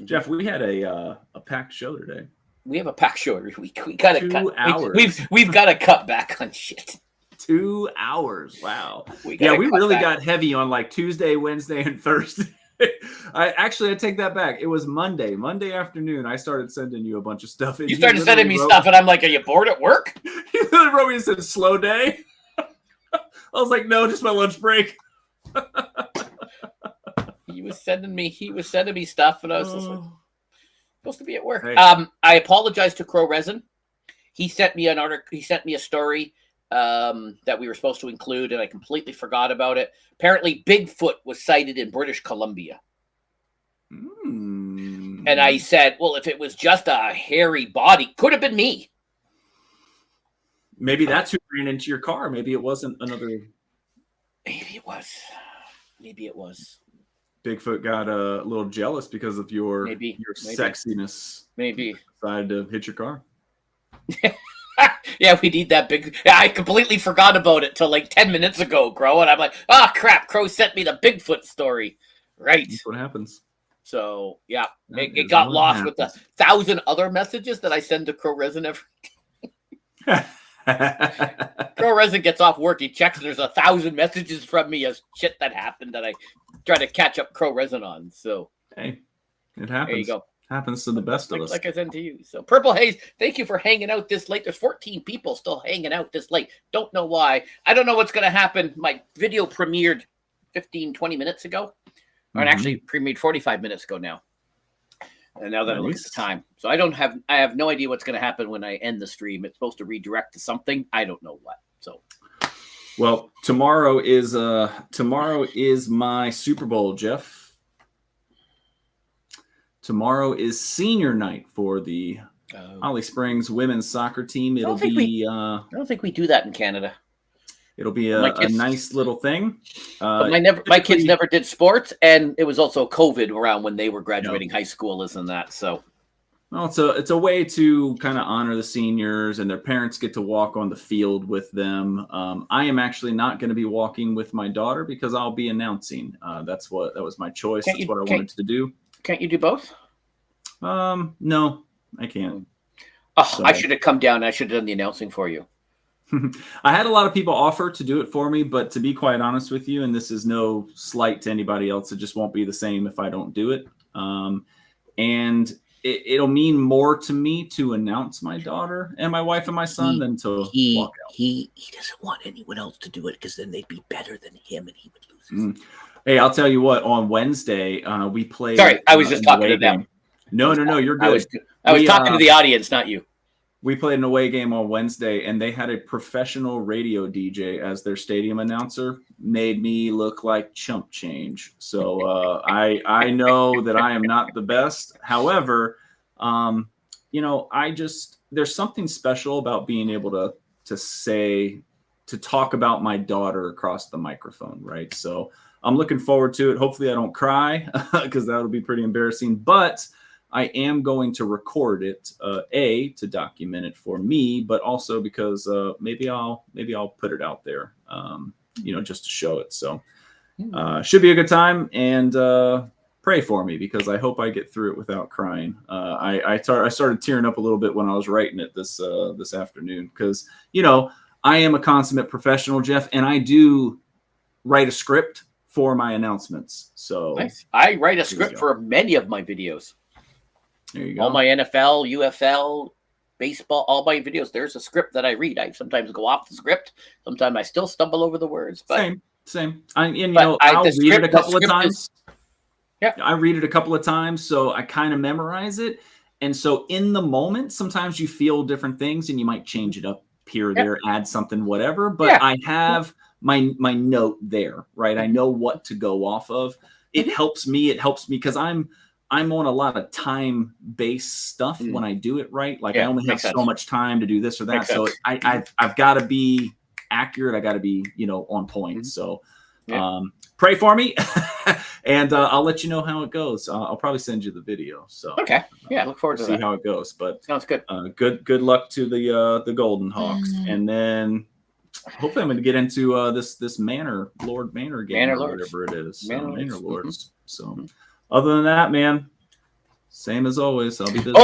Jeff, we had a packed show today. We have a packed show every week. We got to cut. 2 hours. We've got to cut back on shit. 2 hours. Wow. We really got heavy on like Tuesday, Wednesday, and Thursday. I take that back. It was Monday afternoon. I started sending you a bunch of stuff. You started sending me stuff, and I'm like, "Are you bored at work?" He literally wrote me and said, "Slow day." I was like, "No, just my lunch break." He was sending me stuff, and I was just like, supposed to be at work. Hey. I apologize to Crow Resin. He sent me an article. He sent me a story that we were supposed to include, and I completely forgot about it. Apparently, Bigfoot was sighted in British Columbia. And I said, well, if it was just a hairy body, could have been me. Maybe that's who ran into your car. Maybe it wasn't another. Maybe it was. Bigfoot got a little jealous because of your sexiness. Maybe decided to hit your car. Yeah, we need that big. I completely forgot about it till like 10 minutes ago, Crow, and I'm like, crap! Crow sent me the Bigfoot story. Right. That's what happens. So yeah, it got lost with the 1,000 other messages that I send to Crow Resin every day. Crow Resin gets off work, he checks, and there's 1,000 messages from me as shit that happened that I try to catch up Crow Resin on. So hey, it happens. There you go. Happens to the best of us. Like I sent to you. So Purple Haze, thank you for hanging out this late. There's 14 people still hanging out this late. Don't know why. I don't know what's going to happen. My video premiered 20 minutes ago. Or it actually premiered 45 minutes ago now. And now that I look at the time. So I have no idea what's going to happen when I end the stream. It's supposed to redirect to something. I don't know what. So well, tomorrow is my Super Bowl, Jeff. Tomorrow is senior night for the Holly Springs women's soccer team. I don't think we do that in Canada. It'll be a nice little thing. My kids never did sports, and it was also COVID around when they were graduating high school, isn't that? So, well, it's a way to kind of honor the seniors, and their parents get to walk on the field with them. I am actually not going to be walking with my daughter because I'll be announcing. That was my choice. That's what I wanted to do. Can't you do both? No, I can't. I should have come down. I should have done the announcing for you. I had a lot of people offer to do it for me, but to be quite honest with you, and this is no slight to anybody else, it just won't be the same if I don't do it. And it'll mean more to me to announce my daughter and my wife and my son than to walk out. He doesn't want anyone else to do it because then they'd be better than him and he would lose. Hey, I'll tell you what. On Wednesday, we played. Sorry, I was just talking to them. No, you're good. I was talking to the audience, not you. We played an away game on Wednesday, and they had a professional radio DJ as their stadium announcer. Made me look like chump change. So I know that I am not the best. However, there's something special about being able to talk about my daughter across the microphone, right? So I'm looking forward to it. Hopefully I don't cry because that would be pretty embarrassing, but I am going to record it, to document it for me, but also because maybe I'll put it out there, just to show it. So should be a good time, and pray for me because I hope I get through it without crying. I started tearing up a little bit when I was writing it this afternoon because I am a consummate professional, Jeff, and I do write a script for my announcements. So nice. I write a script for many of my videos. There you go. All my NFL, UFL, baseball, all my videos. There's a script that I read. I sometimes go off the script. Sometimes I still stumble over the words. But same. I'll read it a couple of times. I read it a couple of times, so I kind of memorize it. And so in the moment, sometimes you feel different things, and you might change it up here or there, add something, whatever. But I have my note there, right? I know what to go off of. It helps me because I'm on a lot of time-based stuff when I do it right. Like I only have so much time to do this or that. So I've got to be accurate. I got to be, on point. So pray for me and I'll let you know how it goes. I'll probably send you the video. So look forward to see how it goes. But sounds good. Good luck to the Golden Hawks. And then hopefully I'm going to get into this Lord Manor game or whatever it is. Manor Lords. So other than that, man, same as always. I'll be busy.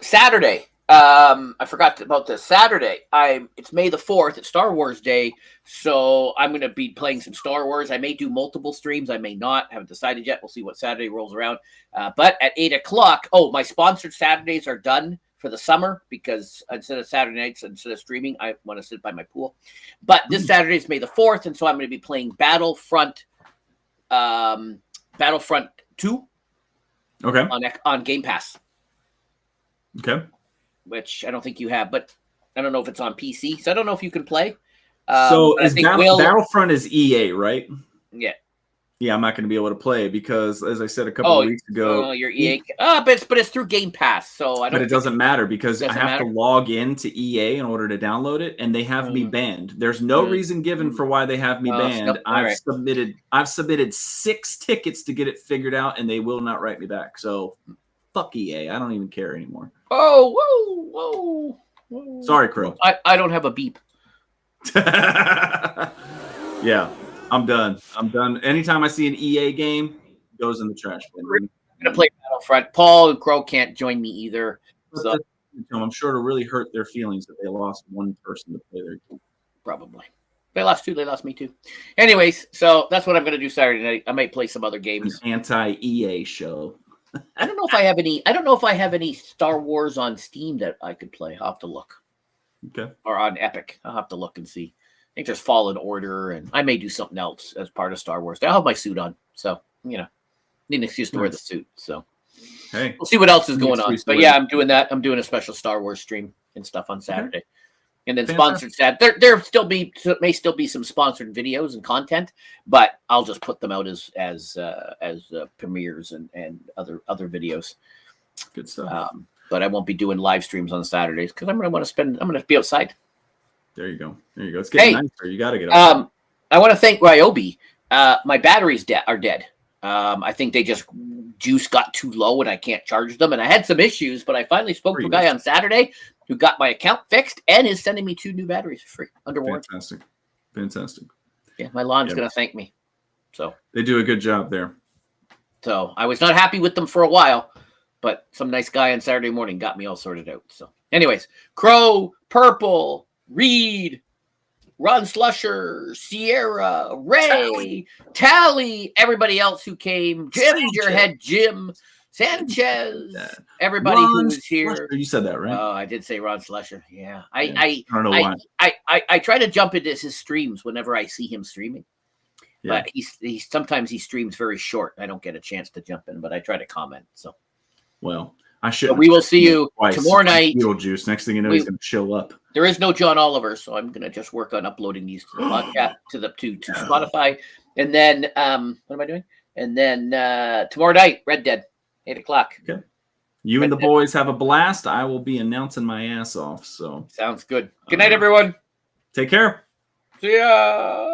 Saturday. I forgot about this. Saturday. It's May the 4th. It's Star Wars Day. So I'm going to be playing some Star Wars. I may do multiple streams. I may not. Haven't decided yet. We'll see what Saturday rolls around. But at 8 o'clock, my sponsored Saturdays are done for the summer because instead of Saturday nights, instead of streaming, I want to sit by my pool. But this Saturday is May the 4th. And so I'm going to be playing Battlefront 2 on Game Pass. Okay. Which I don't think you have, but I don't know if it's on PC. So I don't know if you can play. So Battlefront is EA, right? Yeah. Yeah, I'm not going to be able to play because, as I said a couple of weeks ago, your EA. But it's through Game Pass, so I don't. But it doesn't matter because I have to log into EA in order to download it, and they have me banned. There's no reason given for why they have me banned. I've submitted 6 tickets to get it figured out, and they will not write me back. So, fuck EA. I don't even care anymore. Whoa. Sorry, Crow. I don't have a beep. Yeah. I'm done. Anytime I see an EA game, it goes in the trash bin. I'm going to play Battlefront. Paul and Crow can't join me either. So I'm sure it'll really hurt their feelings that they lost one person to play their game. Probably. They lost 2. They lost me 2. Anyways, so that's what I'm going to do Saturday night. I might play some other games. An anti-EA show. I don't know if I have any Star Wars on Steam that I could play. I'll have to look. Okay. Or on Epic. I'll have to look and see. I think there's Fallen Order, and I may do something else as part of Star Wars. I'll have my suit on, so need an excuse to wear the suit. So hey, we'll see what else is going on. But yeah, I'm doing that. I'm doing a special Star Wars stream and stuff on Saturday, and then sponsored Saturday. There may still be some sponsored videos and content, but I'll just put them out as premieres and other videos. Good stuff. But I won't be doing live streams on Saturdays because I'm going to be outside. There you go. It's getting nicer. You got to get up. I want to thank Ryobi. My batteries are dead. I think they just juice got too low and I can't charge them. And I had some issues, but I finally spoke to a guy on Saturday who got my account fixed and is sending me 2 new batteries for free under warranty. Fantastic. Yeah, my lawn's going to thank me. So they do a good job there. So I was not happy with them for a while, but some nice guy on Saturday morning got me all sorted out. So anyways, Crow, Purple, Reed, Ron Slusher, Sierra, Ray, Tally, everybody else who came, Jim, Jim, Sanchez. Yeah. Everybody who Ron was here. Slusher, you said that, right? Oh, I did say Ron Slusher. Yeah. Yeah. I don't know why. I try to jump into his streams whenever I see him streaming. Yeah. But he's sometimes he streams very short. I don't get a chance to jump in, but I try to comment. So Well, I should. we will see you tomorrow night. Beetlejuice. Next thing you know, he's going to show up. There is no John Oliver, so I'm going to just work on uploading these to the podcast to Spotify, and then what am I doing? And then tomorrow night, Red Dead, 8:00. Okay. You and the boys have a blast. I will be announcing my ass off. So sounds good. Good night, everyone. Take care. See ya.